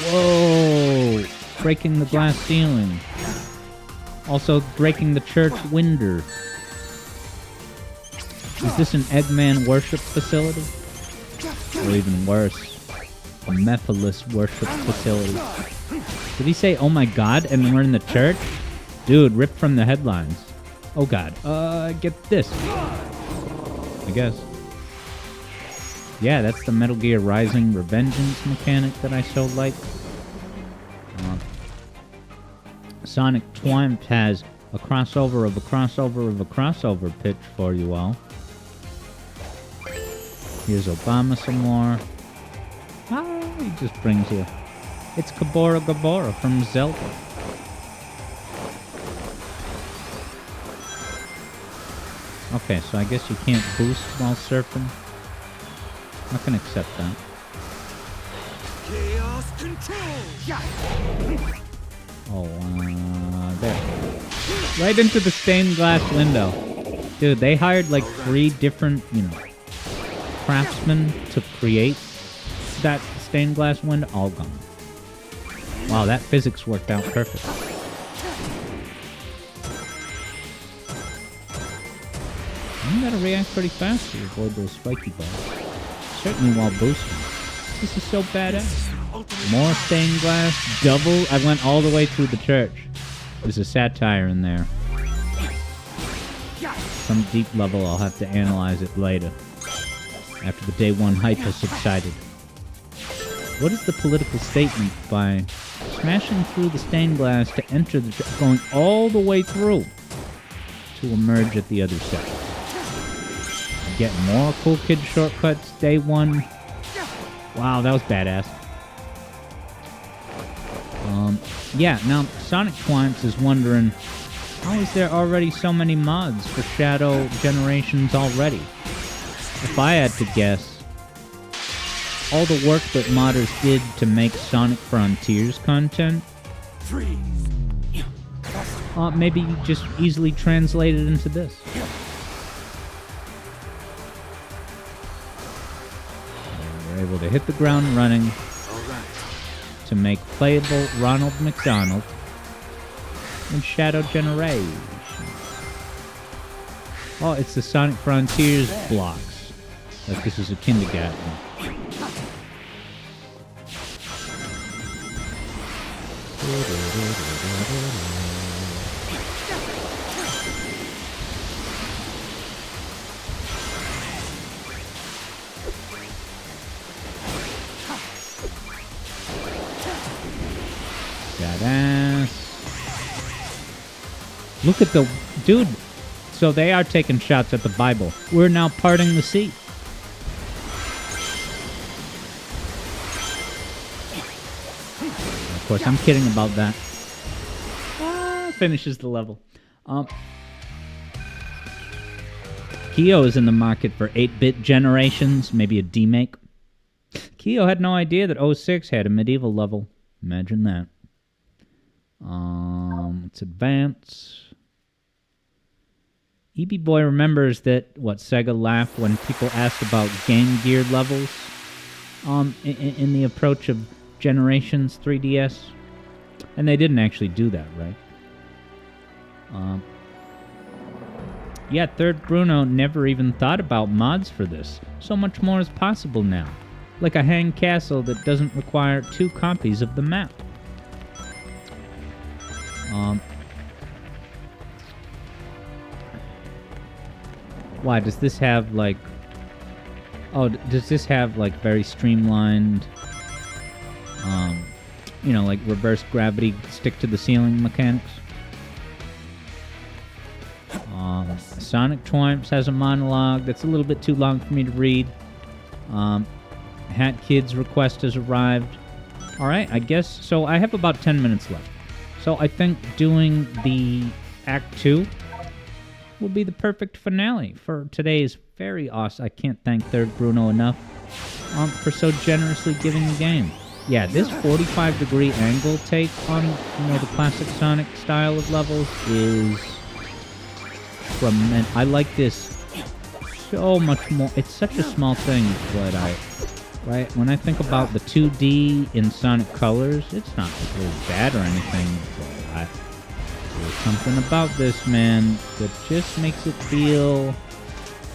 Whoa! Breaking the glass ceiling. Also breaking the church window. Is this an Eggman worship facility? Or even worse, a Mephiles worship facility. Did he say, oh my god, and we're in the church? Dude, ripped from the headlines. Oh god. Get this. I guess. Yeah, that's the Metal Gear Rising Revengeance mechanic that I so like. Sonic Triumph has a crossover of a crossover of a crossover pitch for you all. Here's Obama some more. Ah, he just brings you. It's Gabora Gabora from Zelda. Okay, so I guess you can't boost while surfing. I can accept that. Chaos control! Oh, there. Right into the stained glass window. Dude, they hired like 3 different, craftsmen to create that stained glass window. All gone. Wow, that physics worked out perfect. You gotta react pretty fast to avoid those spiky balls. Certainly while boosting. This is so badass. More stained glass, double. I went all the way through the church. There's a satire in there. Some deep level, I'll have to analyze it later. After the day one hype has subsided. What is the political statement by smashing through the stained glass to enter the church, going all the way through to emerge at the other side? Get more cool kid shortcuts, day one. Wow, that was badass. Yeah, now Sonic Twants is wondering, how is there already so many mods for Shadow Generations already? If I had to guess, all the work that modders did to make Sonic Frontiers content, maybe just easily translated into this. We're able to hit the ground running to make playable Ronald McDonald in Shadow Generation. Oh, it's the Sonic Frontiers blocks. Like this is a kindergarten. Badass. Look at the... Dude, so they are taking shots at the Bible. We're now parting the sea. Of course, I'm kidding about that. Finishes the level. Kyo is in the market for 8-bit generations, maybe a D-make. Kyo had no idea that 06 had a medieval level. Imagine that. Let's advance. EB Boy remembers that, Sega laughed when people asked about Game Gear levels in the approach of Generations 3DS. And they didn't actually do that, right? Yeah, Third Bruno never even thought about mods for this. So much more is possible now. Like a hang castle that doesn't require 2 copies of the map. Why, does this have, like... Oh, does this have, like, very streamlined... like reverse gravity, stick to the ceiling mechanics? Sonic Triumphs has a monologue that's a little bit too long for me to read. Hat Kid's request has arrived. Alright, I guess... So I have about 10 minutes left. So I think doing the Act 2 will be the perfect finale for today's very awesome... I can't thank Third Bruno enough for so generously giving the game. Yeah, this 45-degree angle take on, the classic Sonic style of levels is tremendous. I like this so much more. It's such a small thing, but right? When I think about the 2D in Sonic Colors, it's not really bad or anything, but there's something about this, man, that just makes it feel,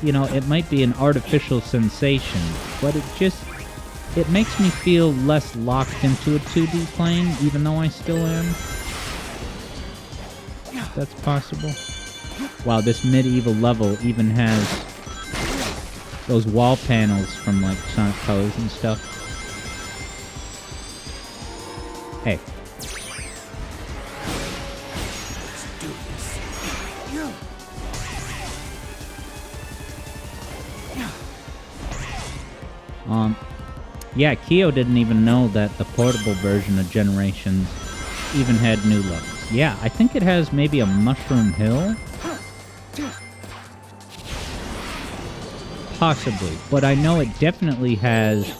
you know, it might be an artificial sensation, but it makes me feel less locked into a 2D plane, even though I still am. If that's possible. Wow, this medieval level even has those wall panels from, like, Sonic Colors and stuff. Hey. Yeah, Kyo didn't even know that the portable version of Generations even had new levels. Yeah, I think it has maybe a Mushroom Hill. Possibly, but I know it definitely has...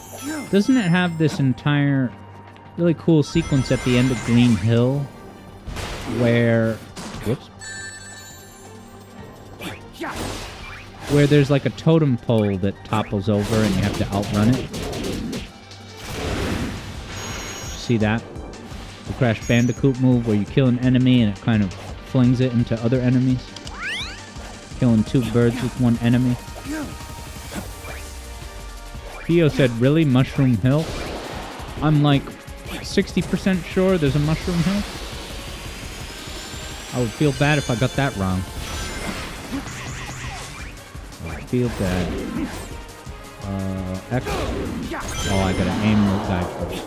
Doesn't it have this entire really cool sequence at the end of Green Hill where... Whoops. Where there's like a totem pole that topples over and you have to outrun it. See that? The Crash Bandicoot move where you kill an enemy and it kind of flings it into other enemies. Killing two birds with one enemy. Theo said, really? Mushroom Hill? I'm like 60% sure there's a Mushroom Hill. I would feel bad if I got that wrong. I would feel bad. X. Oh, I gotta aim the guy first.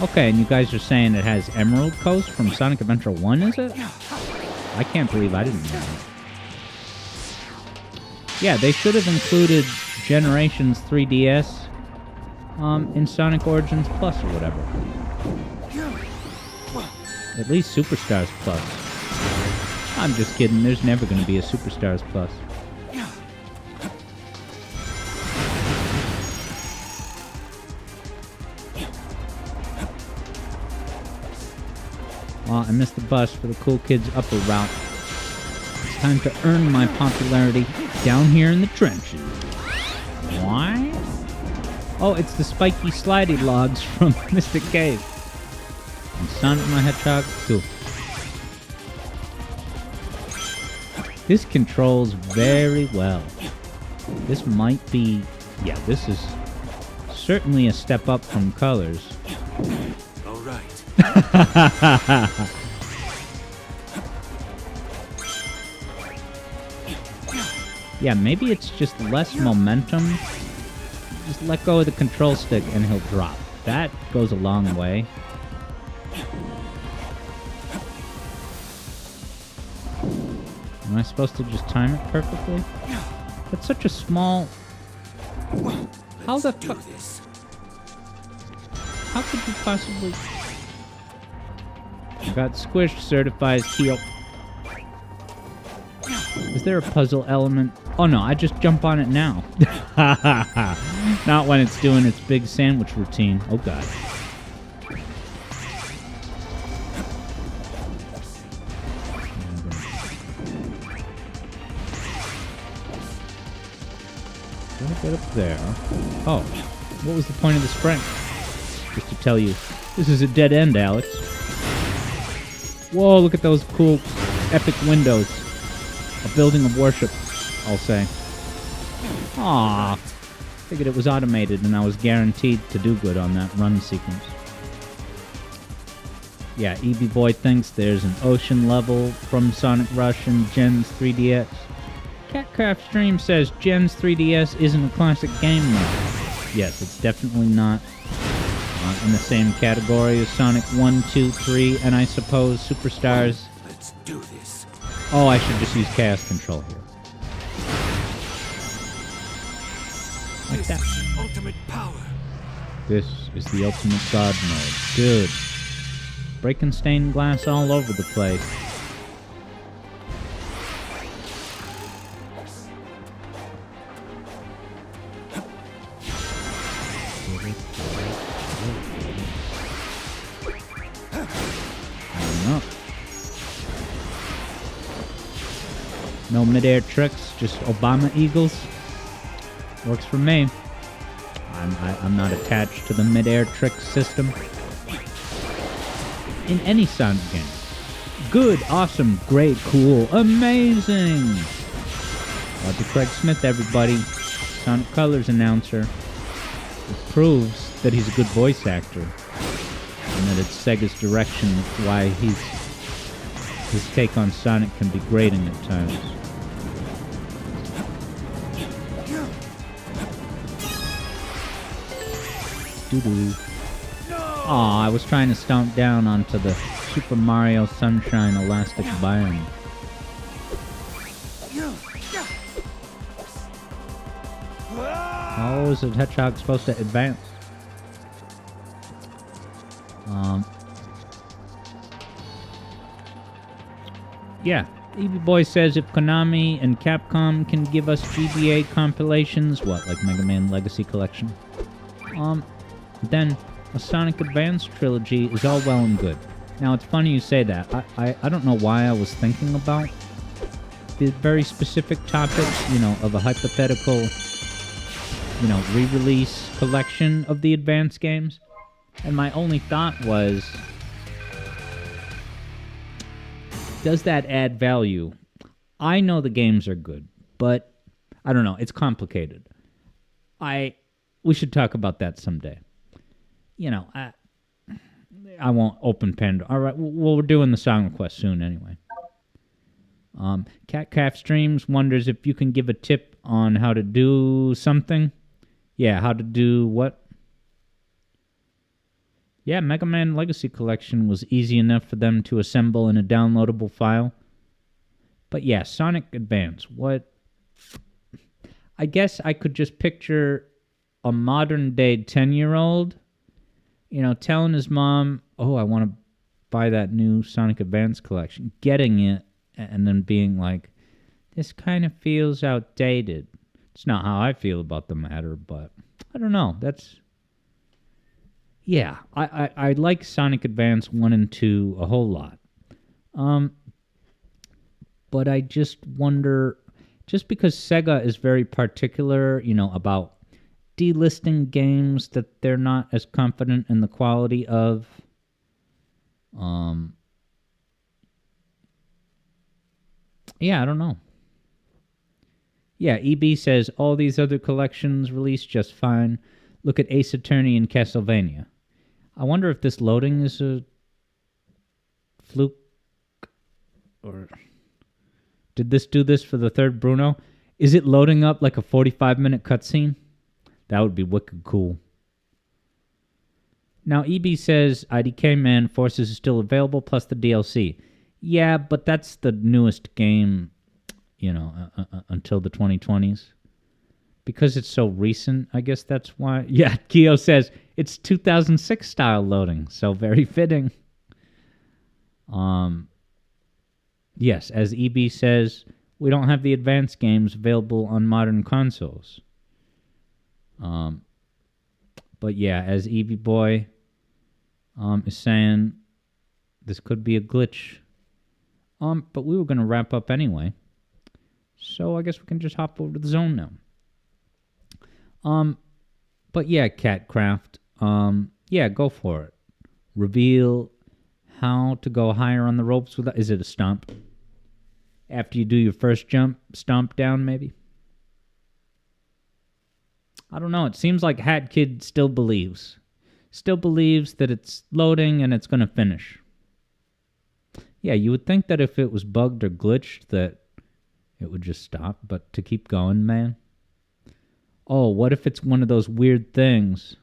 Okay, and you guys are saying it has Emerald Coast from Sonic Adventure 1, is it? I can't believe I didn't know that. Yeah, they should have included Generations 3DS in Sonic Origins Plus or whatever. At least Superstars Plus. I'm just kidding, there's never going to be a Superstars Plus. Well, I missed the bus for the Cool Kids Upper route. It's time to earn my popularity down here in the trenches. Why? Oh, it's the spiky slidey logs from Mystic Cave. And Sonic the Hedgehog 2. This controls very well. This might be... Yeah, this is certainly a step up from Colors. All right. Yeah, maybe it's just less momentum. Just let go of the control stick and he'll drop. That goes a long way. Am I supposed to just time it perfectly? That's such a small... How the fuck... How could you possibly... I got squished, certifies Kyo. Is there a puzzle element? Oh no, I just jump on it now. Not when it's doing its big sandwich routine. Oh god. Gotta get up there. Oh, what was the point of the sprint? Just to tell you, this is a dead end, Alex. Whoa, look at those cool, epic windows. A building of worship, I'll say. Aww. Figured it was automated and I was guaranteed to do good on that run sequence. Yeah, EB Boy thinks there's an ocean level from Sonic Rush and Gen's 3DS. Catcraft Stream says Gen's 3DS isn't a classic game though. Yes, it's definitely not in the same category as Sonic 1, 2, 3, and I suppose Superstars. Let's do this. Oh, I should just use Chaos Control here. Like that. Ultimate power. This is the ultimate God mode. Good. Breaking stained glass all over the place. up. No midair tricks, just Obama Eagles. Works for me. I'm not attached to the midair trick system. In any Sonic game. Good, awesome, great, cool, amazing! Roger Craig Smith, everybody. Sonic Colors announcer. It proves that he's a good voice actor. And that it's Sega's direction why his take on Sonic can be grating at times. Doo-doo. Aw, I was trying to stomp down onto the Super Mario Sunshine elastic biome. How is a hedgehog supposed to advance? Yeah, EB Boy says if Konami and Capcom can give us GBA compilations, what, like Mega Man Legacy Collection? Then a Sonic Advance trilogy is all well and good. Now, it's funny you say that. I don't know why I was thinking about the very specific topic, of a hypothetical, re-release collection of the Advance games. And my only thought was, does that add value? I know the games are good, but I don't know. It's complicated. We should talk about that someday. I won't open Pandora. All right, well, we're doing the song request soon anyway. Catcraft Streams wonders if you can give a tip on how to do something. Yeah, how to do what? Yeah, Mega Man Legacy Collection was easy enough for them to assemble in a downloadable file. But yeah, Sonic Advance, what? I guess I could just picture a modern-day 10-year-old, telling his mom, oh, I want to buy that new Sonic Advance collection, getting it, and then being like, this kind of feels outdated. It's not how I feel about the matter, but I don't know. Yeah, I like Sonic Advance 1 and 2 a whole lot. But I just wonder, just because Sega is very particular, about delisting games that they're not as confident in the quality of, yeah, I don't know. Yeah, EB says all these other collections released just fine. Look at Ace Attorney and Castlevania. I wonder if this loading is a fluke, or did this do this for the third Bruno? Is it loading up like a 45-minute cutscene? That would be wicked cool. Now, EB says IDK Man Forces is still available, plus the DLC. Yeah, but that's the newest game, until the 2020s. Because it's so recent, I guess that's why. Yeah, Keo says it's 2006 style loading, so very fitting. Yes, as EB says, we don't have the advanced games available on modern consoles. But yeah, as EB Boy is saying, this could be a glitch. But we were going to wrap up anyway. So I guess we can just hop over to the zone now. But yeah, Catcraft, yeah, go for it. Reveal how to go higher on the ropes without... Is it a stomp? After you do your first jump, stomp down maybe? I don't know. It seems like Hat Kid still believes. Still believes that it's loading and it's going to finish. Yeah, you would think that if it was bugged or glitched that it would just stop, but to keep going, man. Oh, what if it's one of those weird things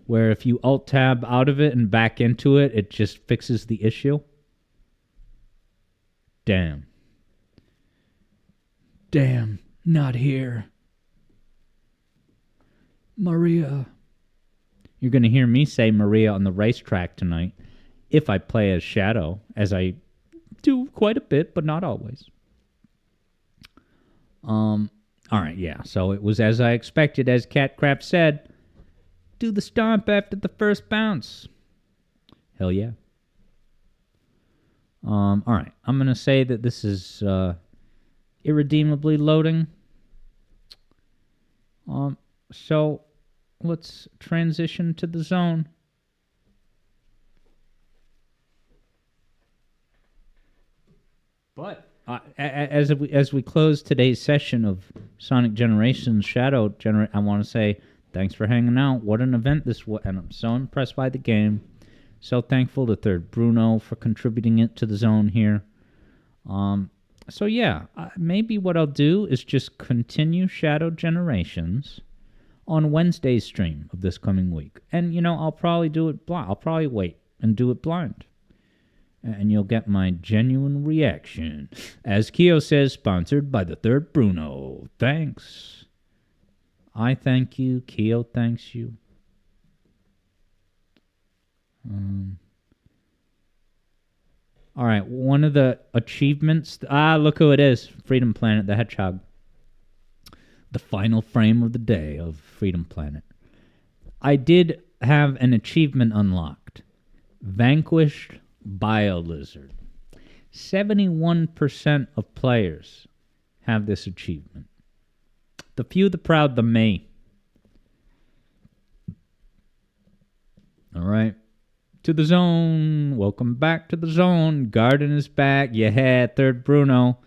where if you Alt-Tab out of it and back into it, it just fixes the issue? Damn. Damn, not here. Maria. You're going to hear me say Maria on the racetrack tonight if I play as Shadow, as I do quite a bit, but not always. All right, yeah, so it was as I expected, as Catcrap said. Do the stomp after the first bounce. Hell yeah. All right, I'm gonna say that this is irredeemably loading. So let's transition to the zone. But as we close today's session of Sonic Generations Shadow, I want to say thanks for hanging out. What an event this was, and I'm so impressed by the game. So thankful to Third Bruno for contributing it to the zone here. So yeah, maybe what I'll do is just continue Shadow Generations on Wednesday's stream of this coming week. And, I'll probably do it blind. I'll probably wait and do it blind. And you'll get my genuine reaction. As Keo says, sponsored by the Third Bruno. Thanks. I thank you. Keo thanks you. All right, one of the achievements... look who it is. Freedom Planet, the Hedgehog. The final frame of the day of Freedom Planet. I did have an achievement unlocked. Vanquished Biolizard. 71% of players have this achievement. The few, the proud, the me. All right. To the zone. Welcome back to the zone. Garden is back. Yeah, Third Bruno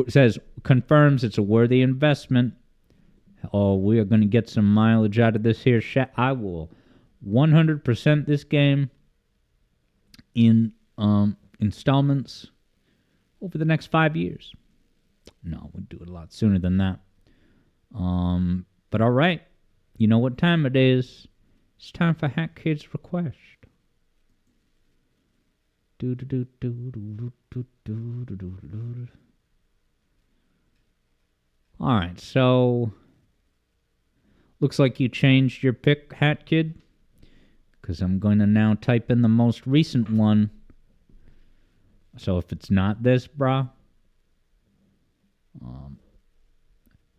says, confirms it's a worthy investment. Oh, we are going to get some mileage out of this here. I will 100% this game in installments over the next 5 years. No, we'll do it a lot sooner than that. But all right. You know what time it is. It's time for Hat Kid's request. All right, so looks like you changed your pick, Hat Kid, because I'm going to now type in the most recent one. So if it's not this, brah,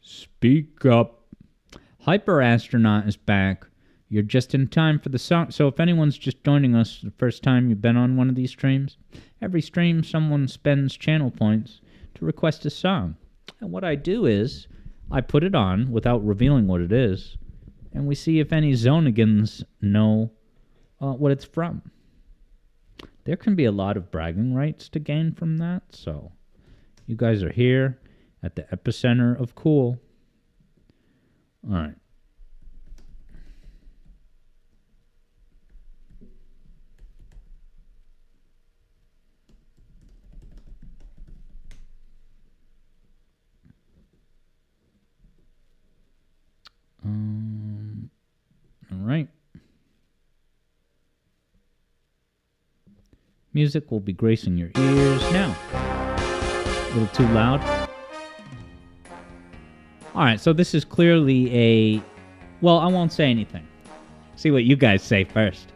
speak up. Hyper Astronaut is back. You're just in time for the song. So if anyone's just joining us the first time you've been on one of these streams, every stream someone spends channel points to request a song. And what I do is I put it on without revealing what it is, and we see if any Zonigans know what it's from. There can be a lot of bragging rights to gain from that, so you guys are here at the epicenter of cool. All right. All right. Music will be gracing your ears now. A little too loud. All right, so this is clearly a... Well, I won't say anything. See what you guys say first.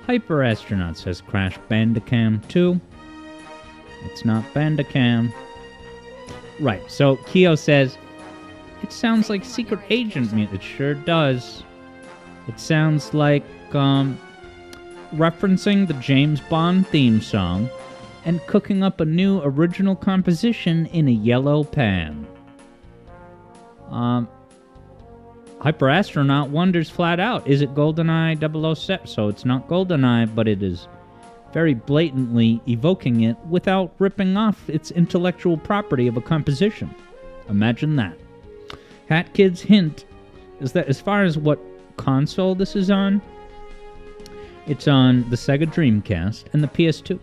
Hyper Astronaut says Crash Bandicam 2. It's not Bandicam. Right, so Keo says, it sounds like Secret Agent music. It sure does. It sounds like referencing the James Bond theme song and cooking up a new original composition in a yellow pan. Hyper Astronaut wonders flat out, is it GoldenEye 007? So it's not GoldenEye, but it is very blatantly evoking it without ripping off its intellectual property of a composition. Imagine that. Hat Kid's hint is that as far as what console this is on, it's on the Sega Dreamcast and the PS2.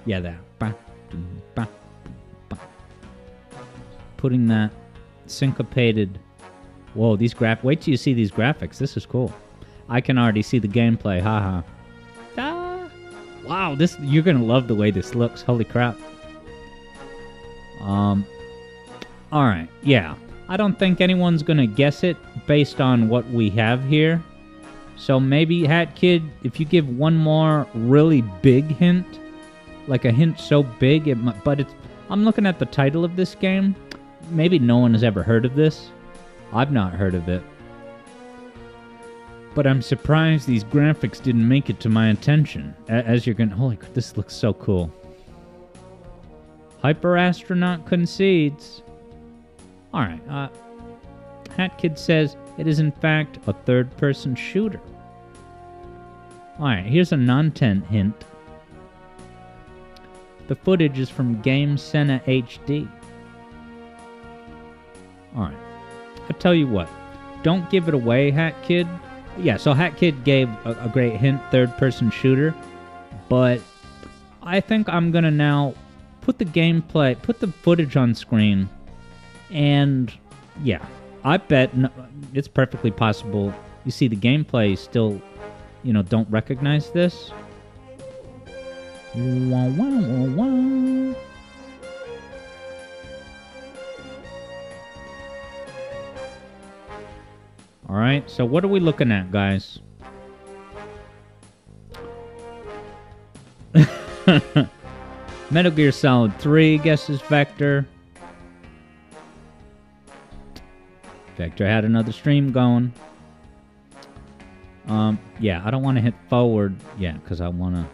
Yeah, that. Putting that syncopated... Whoa, these wait till you see these graphics. This is cool. I can already see the gameplay. Haha. Wow, you're gonna love the way this looks. Holy crap. Alright, yeah. I don't think anyone's gonna guess it based on what we have here. So maybe, Hat Kid, if you give one more really big hint, like a hint so big, I'm looking at the title of this game. Maybe no one has ever heard of this. I've not heard of it. But I'm surprised these graphics didn't make it to my attention. As you're gonna... Holy crap, this looks so cool. Hyper Astronaut concedes. Alright, Hat Kid says it is in fact a third-person shooter. Alright, here's a non-tent hint. The footage is from Game Center HD. Alright, I'll tell you what. Don't give it away, Hat Kid. Yeah, so Hat Kid gave a great hint, third-person shooter. But I think I'm gonna now put the footage on screen. And, yeah, I bet it's perfectly possible. You see, the gameplay still, don't recognize this. Wah, wah, wah, wah. Alright, so what are we looking at, guys? Metal Gear Solid 3 guesses Vector. Vector had another stream going. Yeah, I don't want to hit forward. Yeah, because I want to...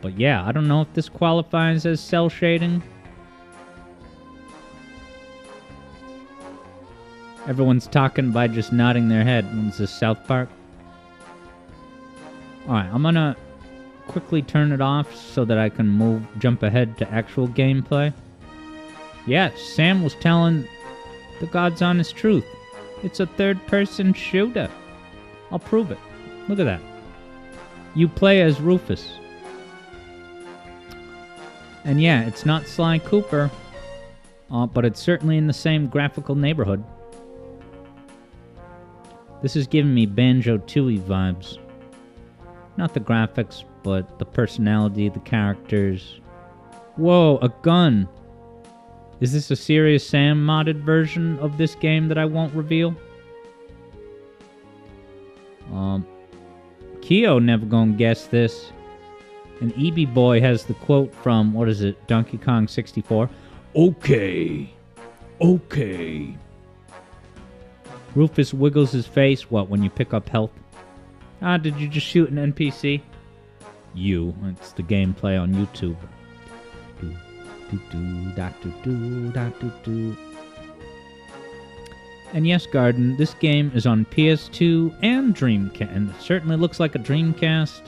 But yeah, I don't know if this qualifies as cell shading. Everyone's talking by just nodding their head. When's this, South Park? Alright, I'm gonna quickly turn it off so that I can jump ahead to actual gameplay. Yes, Sam was telling the God's honest truth. It's a third-person shooter. I'll prove it. Look at that. You play as Rufus. And yeah, it's not Sly Cooper, but it's certainly in the same graphical neighborhood. This is giving me Banjo-Tooie vibes. Not the graphics, but the personality, the characters. Whoa, a gun! Is this a Serious Sam modded version of this game that I won't reveal? Keo never gonna guess this. And EB Boy has the quote from, what is it, Donkey Kong 64? Okay. Okay. Rufus wiggles his face. What, when you pick up health? Ah, did you just shoot an NPC? You. It's the gameplay on YouTube. And yes, Garden, this game is on PS2 and Dreamcast. And it certainly looks like a Dreamcast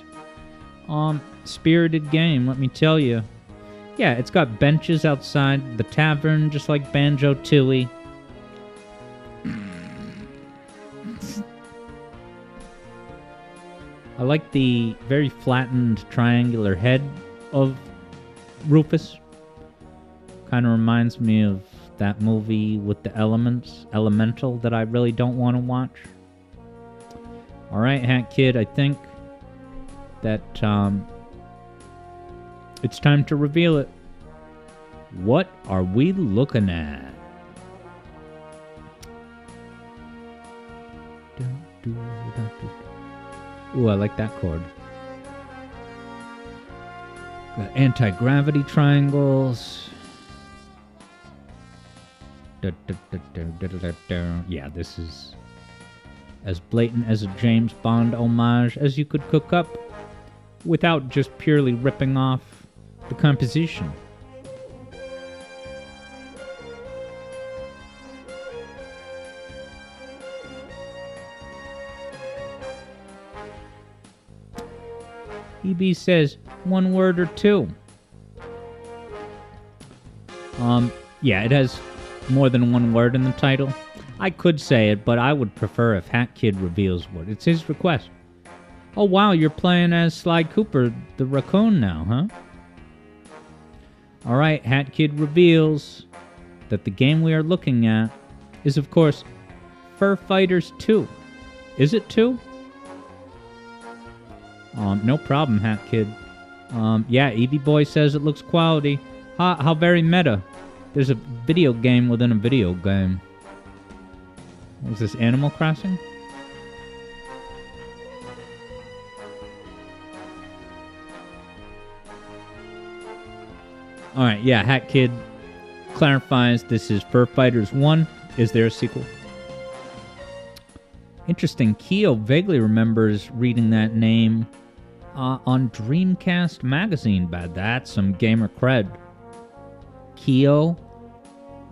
spirited game, let me tell you. Yeah, it's got benches outside the tavern, just like Banjo-Tooie. I like the very flattened triangular head of Rufus. Kind of reminds me of that movie with the elements, Elemental, that I really don't want to watch. Alright, Hat Kid, I think that it's time to reveal it. What are we looking at? Ooh, I like that chord. Got anti-gravity triangles. Yeah, this is as blatant as a James Bond homage as you could cook up without just purely ripping off the composition. EB says, one word or two. Yeah, it has more than one word in the title. I could say it, but I would prefer if Hat Kid reveals what. It's his request. Oh wow, you're playing as Sly Cooper, the raccoon now, huh? Alright, Hat Kid reveals that the game we are looking at is, of course, Fur Fighters 2. Is it 2? No problem, Hat Kid. Yeah, EB Boy says it looks quality. How very meta. There's a video game within a video game. What was this, Animal Crossing? All right, yeah, Hat Kid clarifies this is Fur Fighters 1. Is there a sequel? Interesting. Keo vaguely remembers reading that name on Dreamcast magazine. Bad, that's some gamer cred. Keo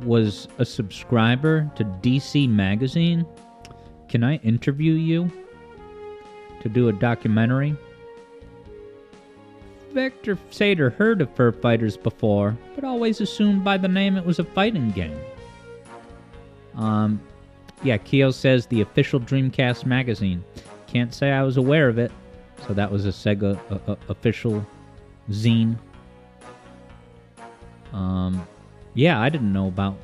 was a subscriber to DC magazine. Can I interview you to do a documentary? Vector Sater heard of Fur Fighters before, but always assumed by the name it was a fighting game. Yeah, Keo says the official Dreamcast magazine. Can't say I was aware of it. So that was a Sega official zine. Yeah, I didn't know about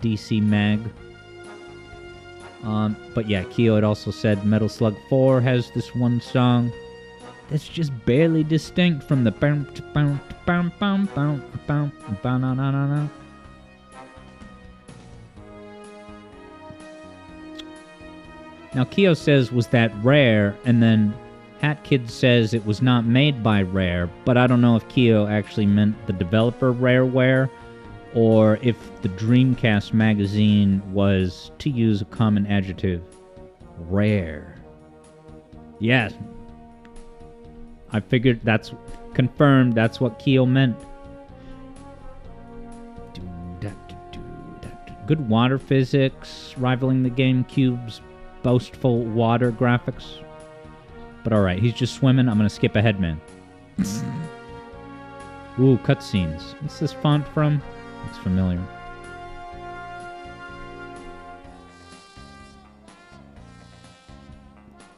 DC Mag. But yeah, Keo had also said Metal Slug 4 has this one song that's just barely distinct from the Now, Keo says, was that Rare? And then Hat Kid says it was not made by Rare, but I don't know if Keo actually meant the developer Rareware, or if the Dreamcast magazine was, to use a common adjective, rare. Yes. I figured that's confirmed, that's what Keo meant. Good water physics, rivaling the GameCube's boastful water graphics. But alright, he's just swimming. I'm gonna skip ahead, man. Ooh, cutscenes. What's this font from? Looks familiar.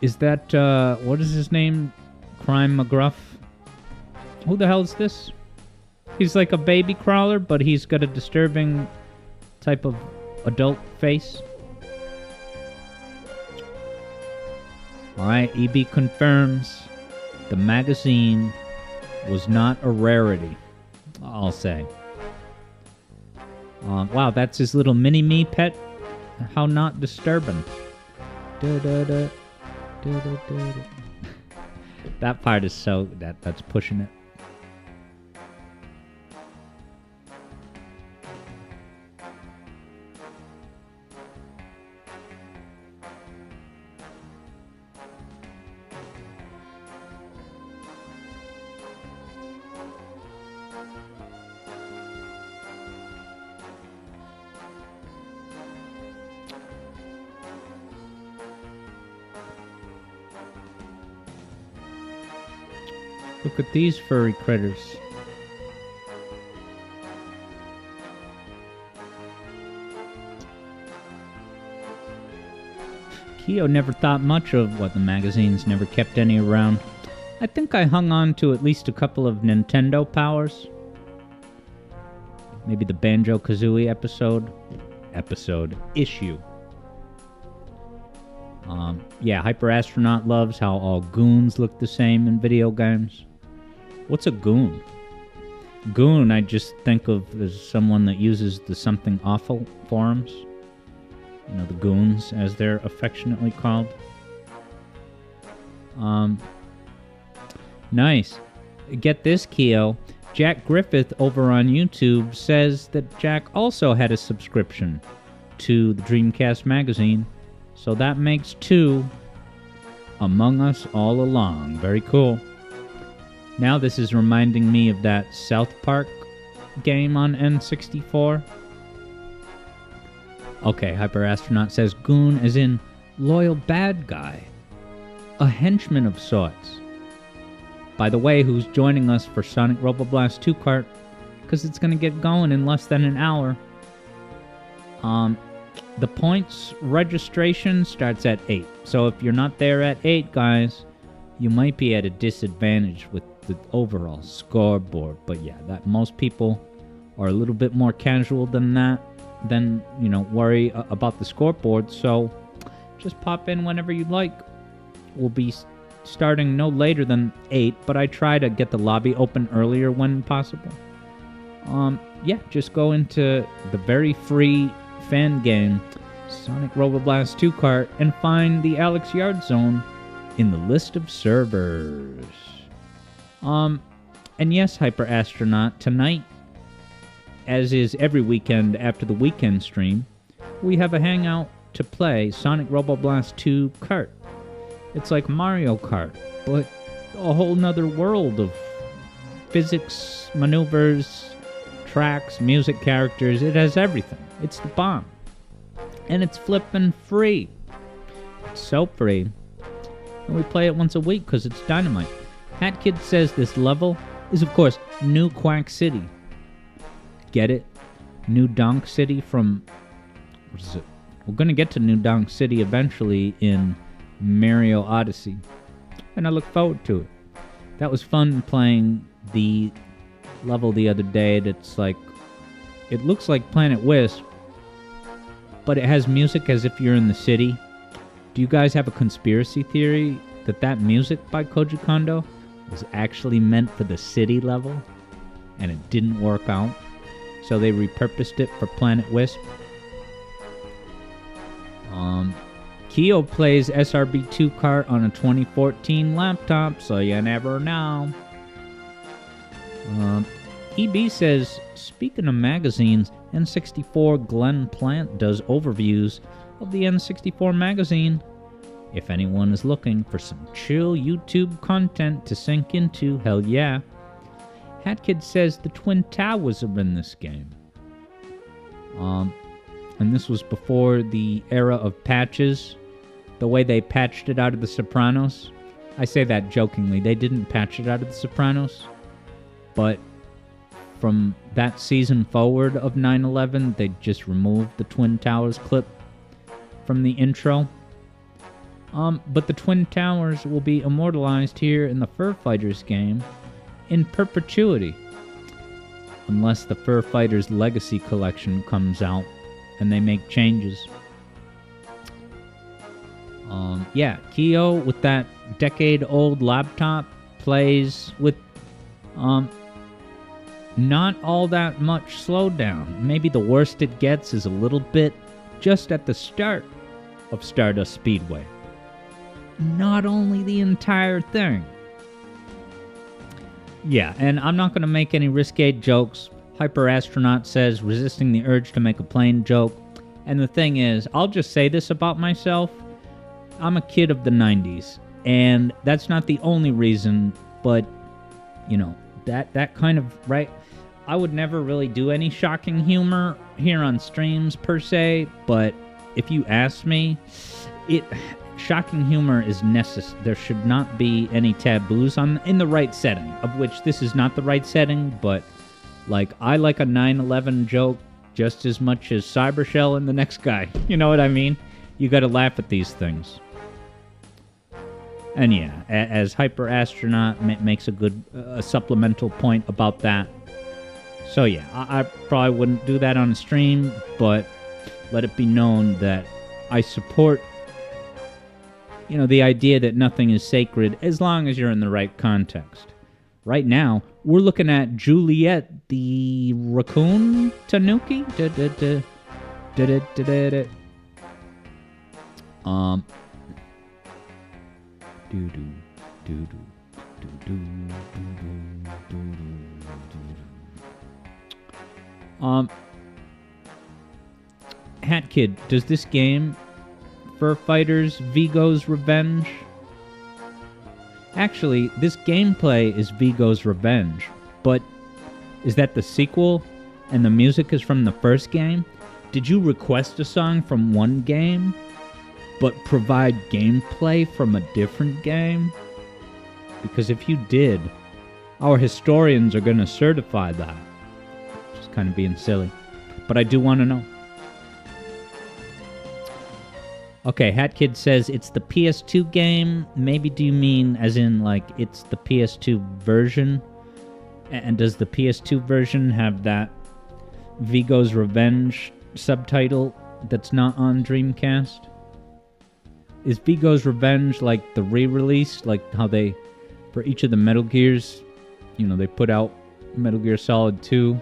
Is that, what is his name? Crime McGruff? Who the hell is this? He's like a baby crawler, but he's got a disturbing type of adult face. Alright, EB confirms the magazine was not a rarity, I'll say. Wow, that's his little mini-me pet. How not disturbing. That part is so... That's pushing it. Look at these furry critters. Keo never thought much of what the magazines never kept any around. I think I hung on to at least a couple of Nintendo powers. Maybe the Banjo-Kazooie issue. Yeah, Hyper Astronaut loves how all goons look the same in video games. What's a goon? Goon, I just think of as someone that uses the Something Awful forums. You know, the goons, as they're affectionately called. Nice. Get this, Keo. Jack Griffith over on YouTube says that Jack also had a subscription to the Dreamcast magazine. So that makes 2 among us all along. Very cool. Now this is reminding me of that South Park game on N64. Okay, Hyper Astronaut says goon as in loyal bad guy. A henchman of sorts. By the way, who's joining us for Sonic Roboblast 2 Kart? Because it's going to get going in less than an hour. The points registration starts at 8. So if you're not there at 8, guys, you might be at a disadvantage with the overall scoreboard. But yeah, that most people are a little bit more casual than that. Then, you know, worry about the scoreboard. So just pop in whenever you like. We'll be starting no later than 8, but I try to get the lobby open earlier when possible. Yeah, just go into the very free fan game Sonic Roboblast 2 Kart and find the Alex Yard Zone in the list of servers. And yes, Hyper Astronaut, tonight as is every weekend after the weekend stream, we have a hangout to play Sonic Robo Blast 2 Kart. It's like Mario Kart, but a whole nother world of physics, maneuvers, tracks, music, characters. It has everything. It's the bomb. And it's flippin' free. It's so free. And we play it once a week because it's dynamite. Hat Kid says this level is, of course, New Quack City. Get it? New Donk City from... What is it? We're going to get to New Donk City eventually in Mario Odyssey. And I look forward to it. That was fun playing the level the other day that's like... It looks like Planet Wisp, but it has music as if you're in the city. Do you guys have a conspiracy theory that that music by Koji Kondo was actually meant for the city level and it didn't work out? So they repurposed it for Planet Wisp. Kyo plays SRB2 Kart on a 2014 laptop, so you never know. EB says, speaking of magazines, N64 Glenn Plant does overviews of the N64 magazine. If anyone is looking for some chill YouTube content to sink into, hell yeah. Hatkid says the Twin Towers are in this game. And this was before the era of patches. The way they patched it out of The Sopranos. I say that jokingly. They didn't patch it out of The Sopranos. But from that season forward of 9/11, they just removed the Twin Towers clip from the intro. But the Twin Towers will be immortalized here in the Fur Fighters game in perpetuity. Unless the Fur Fighters Legacy Collection comes out and they make changes. Yeah, Kyo with that decade-old laptop plays with not all that much slowdown. Maybe the worst it gets is a little bit just at the start of Stardust Speedway. Not only the entire thing. Yeah, and I'm not going to make any risque jokes. Hyper Astronaut says, resisting the urge to make a plain joke. And the thing is, I'll just say this about myself. I'm a kid of the 90s. And that's not the only reason, but, you know, that kind of, right? I would never really do any shocking humor here on streams, per se. But if you ask me, shocking humor is necessary. There should not be any taboos in the right setting, of which this is not the right setting, but like I like a 9/11 joke just as much as Cybershell and the next guy. You know what I mean? You got to laugh at these things. And yeah, as Hyper Astronaut makes a good supplemental point about that. So yeah, I probably wouldn't do that on a stream, but let it be known that I support, you know, the idea that nothing is sacred as long as you're in the right context. Right now, we're looking at Juliet the Raccoon Tanuki. Hat Kid, does this game Fur Fighters Vigo's Revenge? Actually, this gameplay is Vigo's Revenge, but is that the sequel and the music is from the first game? Did you request a song from one game, but provide gameplay from a different game? Because if you did, our historians are going to certify that. Just kind of being silly. But I do want to know. Okay, Hat Kid says it's the PS2 game. Maybe do you mean as in like it's the PS2 version? And does the PS2 version have that Vigo's Revenge subtitle that's not on Dreamcast? Is Vigo's Revenge like the re-release? Like how they, for each of the Metal Gears, you know, they put out Metal Gear Solid 2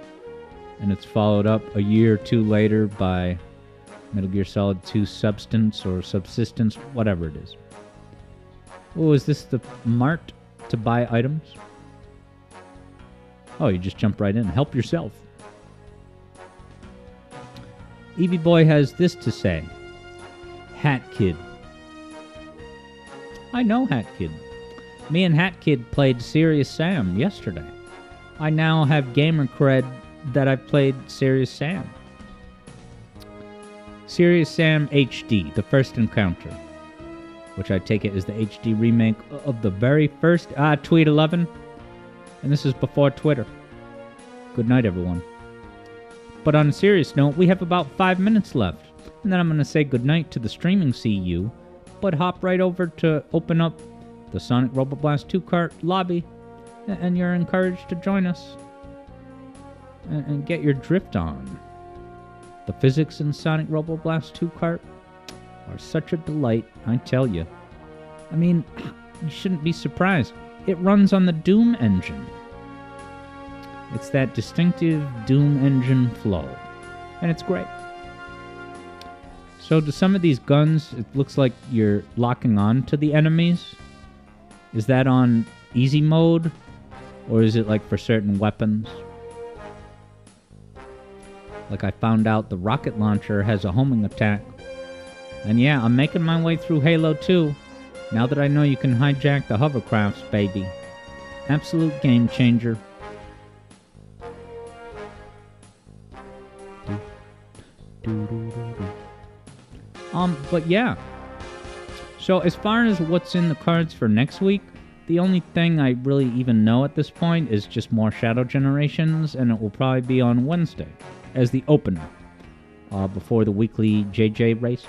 and it's followed up a year or two later by Metal Gear Solid 2 Substance or Subsistence, whatever it is. Oh, is this the mart to buy items? Oh, you just jump right in. Help yourself. Evie Boy has this to say. Hat Kid. I know Hat Kid. Me and Hat Kid played Serious Sam yesterday. I now have gamer cred that I've played Serious Sam. Serious Sam HD, the first encounter. Which I take it is the HD remake of the very first Tweet 11. And this is before Twitter. Good night, everyone. But on a serious note, we have about 5 minutes left. And then I'm going to say goodnight to the streaming CU, but hop right over to open up the Sonic Robo Blast 2 cart lobby, and you're encouraged to join us and get your drift on. The physics in Sonic Robo Blast 2 cart are such a delight, I tell you. I mean, you shouldn't be surprised. It runs on the Doom engine. It's that distinctive Doom engine flow, and it's great. So to some of these guns, it looks like you're locking on to the enemies. Is that on easy mode? Or is it like for certain weapons? Like I found out the rocket launcher has a homing attack. And yeah, I'm making my way through Halo 2. Now that I know you can hijack the hovercrafts, baby. Absolute game changer. But yeah. So as far as what's in the cards for next week, the only thing I really even know at this point is just more Shadow Generations, and it will probably be on Wednesday as the opener before the weekly JJ race.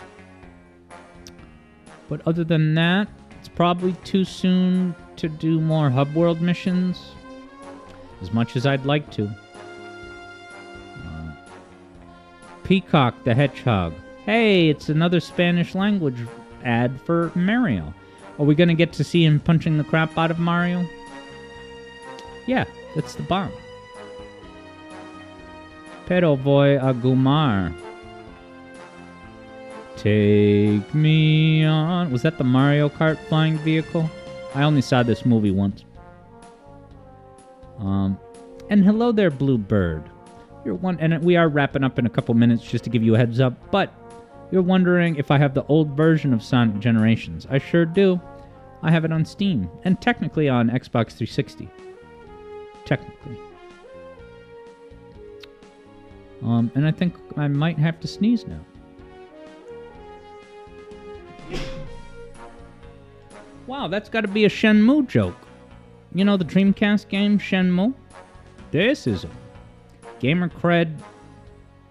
But other than that, it's probably too soon to do more Hub World missions, as much as I'd like to. Peacock the Hedgehog. Hey, it's another Spanish language ad for Mario. Are we going to get to see him punching the crap out of Mario? Yeah, that's the bomb. Pero voy a Gumar. Take me on. Was that the Mario Kart flying vehicle? I only saw this movie once. And hello there, Blue Bird. And we are wrapping up in a couple minutes just to give you a heads up, but you're wondering if I have the old version of Sonic Generations. I sure do. I have it on Steam, and technically on Xbox 360. Technically. And I think I might have to sneeze now. Wow, that's got to be a Shenmue joke. You know the Dreamcast game Shenmue? This is a gamer cred.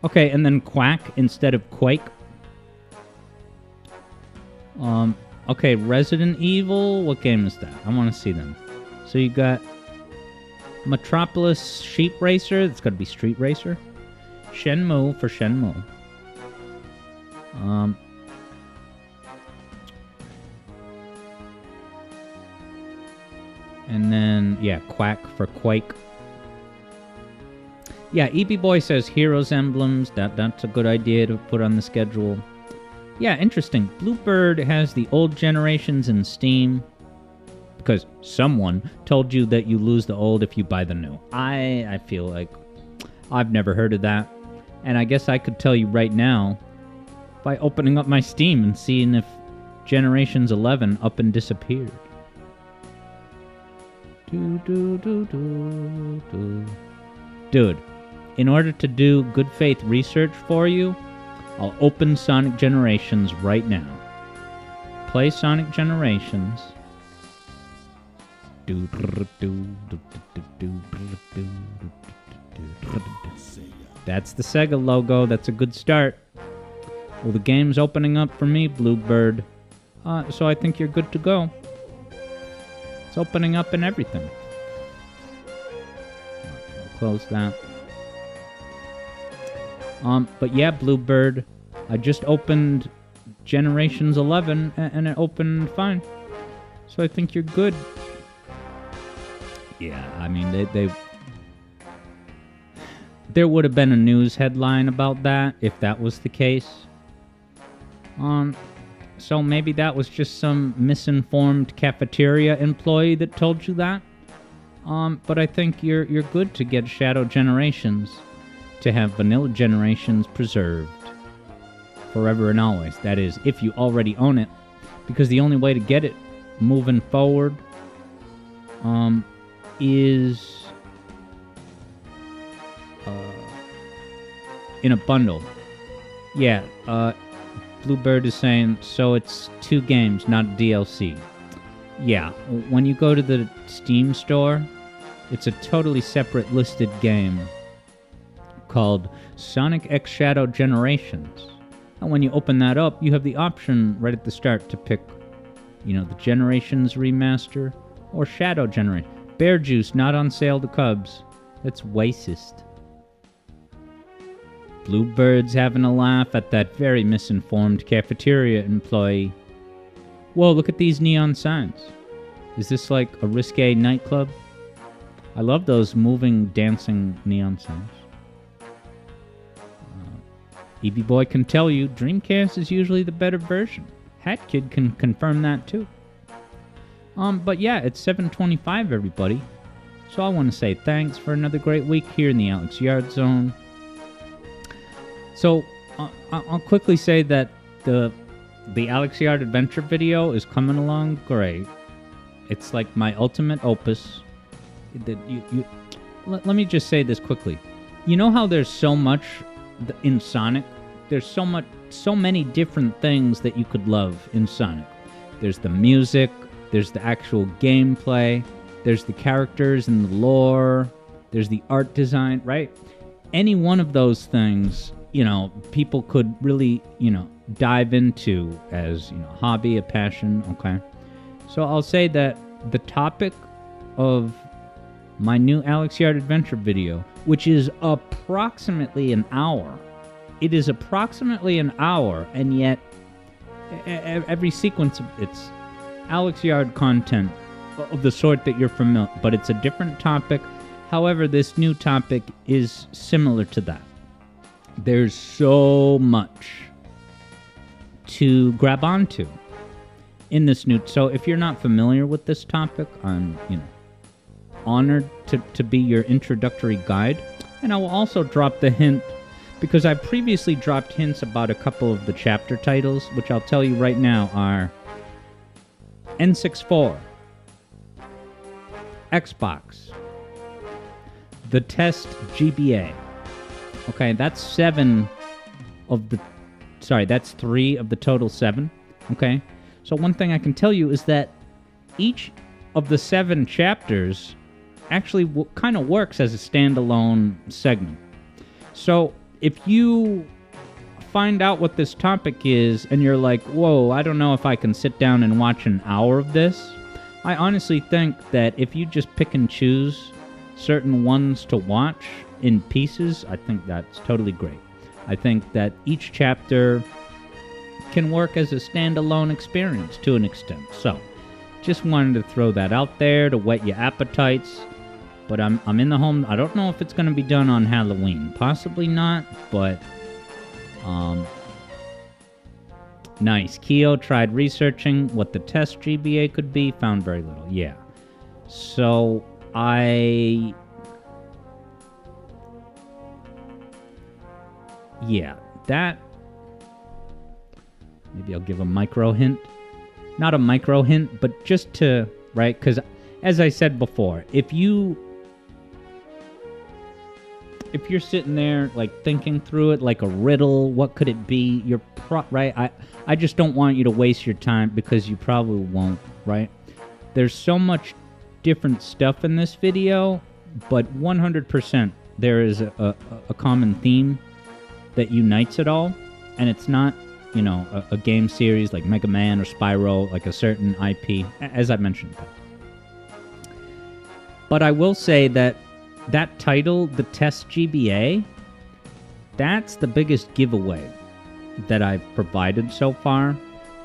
Okay, and then Quack instead of Quake. Okay, Resident Evil. What game is that? I want to see them. So you got Metropolis Sheep Racer. That's got to be Street Racer. Shenmue for Shenmue. And then, yeah, Quack for Quake. Yeah, EB Boy says Heroes Emblems. That's a good idea to put on the schedule. Yeah, interesting. Bluebird has the old generations in Steam because someone told you that you lose the old if you buy the new. I feel like I've never heard of that. And I guess I could tell you right now by opening up my Steam and seeing if Generations 11 up and disappeared. Dude, in order to do good faith research for you, I'll open Sonic Generations right now. Play Sonic Generations. That's the Sega logo. That's a good start. Well, the game's opening up for me, Bluebird. So I think you're good to go. It's opening up and everything. I'll close that. But yeah, Bluebird, I just opened Generations 11 and it opened fine. So I think you're good. Yeah, I mean, there would have been a news headline about that if that was the case. So maybe that was just some misinformed cafeteria employee that told you that. But I think you're good to get Shadow Generations, to have Vanilla Generations preserved. forever and always. That is, if you already own it, because the only way to get it moving forward is in a bundle. Yeah, Bluebird is saying, so it's 2 games, not a DLC. Yeah, when you go to the Steam store, it's a totally separate listed game called Sonic X Shadow Generations. And when you open that up, you have the option right at the start to pick, you know, the Generations remaster or Shadow Generation. Bear Juice not on sale to Cubs. That's racist. Bluebird's having a laugh at that very misinformed cafeteria employee. Whoa, look at these neon signs. Is this like a risque nightclub? I love those moving, dancing neon signs. Evie Boy can tell you, Dreamcast is usually the better version. Hat Kid can confirm that too. But yeah, it's 7:25, everybody. So I want to say thanks for another great week here in the Alex Yard Zone. So I'll quickly say that the Alex Yard Adventure video is coming along great. It's like my ultimate opus. Let me just say this quickly. You know how there's so much in Sonic? There's so many different things that you could love in Sonic. There's the music, there's the actual gameplay, there's the characters and the lore, there's the art design, right? Any one of those things, you know, people could really, you know, dive into as, you know, hobby, a passion, okay? So I'll say that the topic of my new Alex Yard Adventure video, which is approximately an hour. It is approximately an hour, and yet every sequence, it's Alex Yard content of the sort that you're familiar, but it's a different topic. However, this new topic is similar to that. There's so much to grab onto in this new. So if you're not familiar with this topic, I'm, you know, honored to be your introductory guide. And I will also drop the hint, because I previously dropped hints about a couple of the chapter titles, which I'll tell you right now are N64, Xbox, The Test GBA. Okay, that's 3 of the total 7. Okay, so one thing I can tell you is that each of the 7 chapters actually kind of works as a standalone segment. So if you find out what this topic is and you're like, whoa, I don't know if I can sit down and watch an hour of this, I honestly think that if you just pick and choose certain ones to watch in pieces, I think that's totally great. I think that each chapter can work as a standalone experience to an extent. So just wanted to throw that out there to whet your appetites. But I'm in the home. I don't know if it's going to be done on Halloween. Possibly not, but nice. Keo tried researching what the Test GBA could be, found very little. Yeah. So that maybe I'll give a micro hint. Not a micro hint, but just to, right? Because as I said before, if you're sitting there, like, thinking through it like a riddle, what could it be? Right? I just don't want you to waste your time, because you probably won't, right? There's so much different stuff in this video, but 100% there is a common theme that unites it all, and it's not, you know, a game series like Mega Man or Spyro, like a certain IP, as I mentioned. But I will say that title, The Test GBA, that's the biggest giveaway that I've provided so far,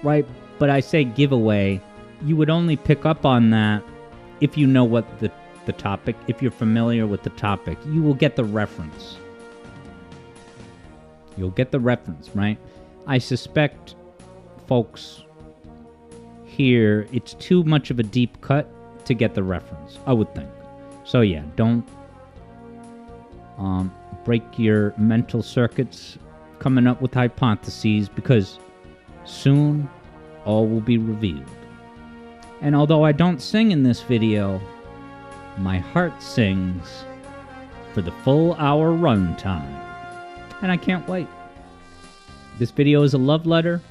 right? But I say giveaway, you would only pick up on that if you know what the topic, if you're familiar with the topic. You will get the reference. You'll get the reference, right? I suspect folks here, it's too much of a deep cut to get the reference, I would think. So yeah, don't break your mental circuits coming up with hypotheses because soon all will be revealed. And although I don't sing in this video, my heart sings for the full hour runtime. And I can't wait. This video is a love letter.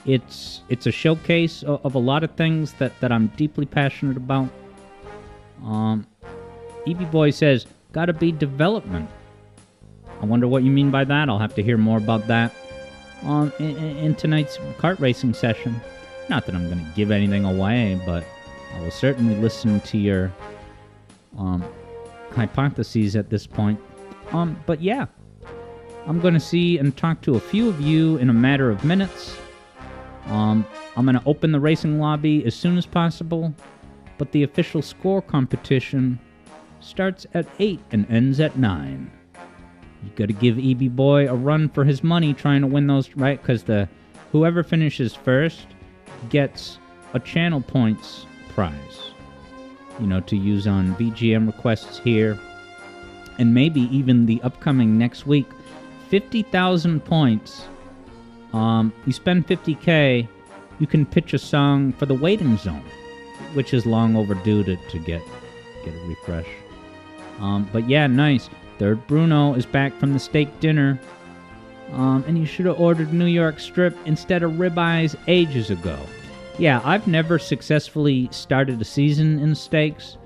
It's a showcase of a lot of things that I'm deeply passionate about. EB Boy says, gotta be development. I wonder what you mean by that. I'll have to hear more about that in tonight's kart racing session. Not that I'm going to give anything away, but I will certainly listen to your hypotheses at this point. But yeah, I'm going to see and talk to a few of you in a matter of minutes. I'm going to open the racing lobby as soon as possible, but the official score competition starts at 8 and ends at 9. You got to give EB Boy a run for his money trying to win those, right? Because whoever finishes first gets a channel points prize, to use on VGM requests here, and maybe even the upcoming next week. 50,000 points. You spend 50K, you can pitch a song for the waiting zone, which is long overdue to get a refresh. But yeah, nice. Third Bruno is back from the steak dinner. And you should have ordered New York strip instead of ribeyes ages ago. Yeah, I've never successfully started a season in steaks.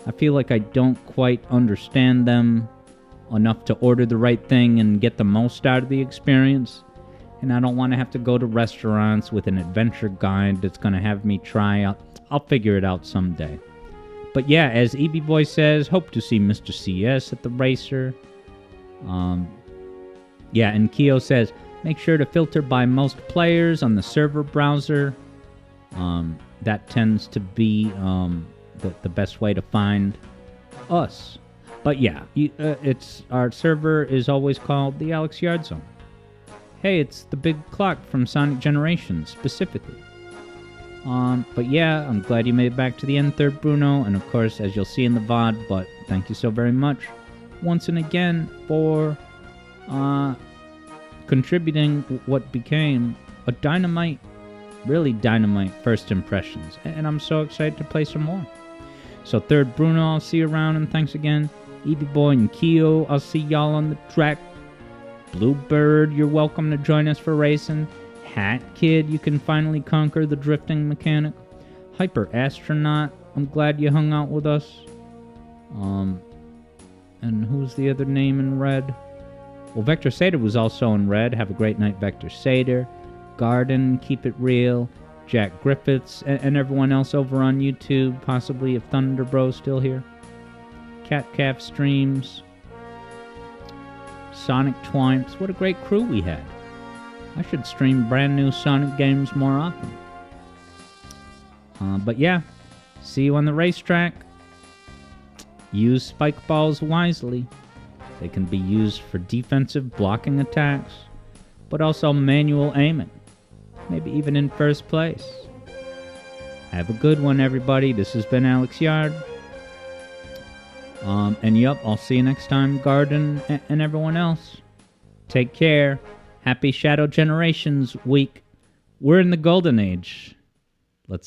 I feel like I don't quite understand them enough to order the right thing and get the most out of the experience. And I don't want to have to go to restaurants with an adventure guide that's going to have me try out. I'll figure it out someday. But yeah, as EB Boy says, hope to see Mr. CS at the racer. Yeah, and Keo says, make sure to filter by most players on the server browser. That tends to be the best way to find us. But yeah, our server is always called the Alex Yard Zone. Hey, it's the big clock from Sonic Generations, specifically. But yeah, I'm glad you made it back to the end, Third Bruno, and of course, as you'll see in the VOD, but thank you so very much once and again for contributing what became a dynamite, really dynamite first impressions, and I'm so excited to play some more. So Third Bruno, I'll see you around, and thanks again. EB Boy and Keo, I'll see y'all on the track. Bluebird, you're welcome to join us for racing. Hat Kid, you can finally conquer the drifting mechanic. Hyper Astronaut, I'm glad you hung out with us. And who's the other name in red? Well, Vector Sater was also in red. Have a great night, Vector Sater. Garden, Keep It Real. Jack Griffiths, and everyone else over on YouTube, possibly if Thunder Bro's still here. Cat Calf Streams. Sonic Twimps. What a great crew we had. I should stream brand new Sonic games more often. But yeah, see you on the racetrack. Use spike balls wisely. They can be used for defensive blocking attacks, but also manual aiming. Maybe even in first place. Have a good one, everybody. This has been Alex Yard. And yup, I'll see you next time, Garden and everyone else. Take care. Happy Shadow Generations week. We're in the golden age. Let's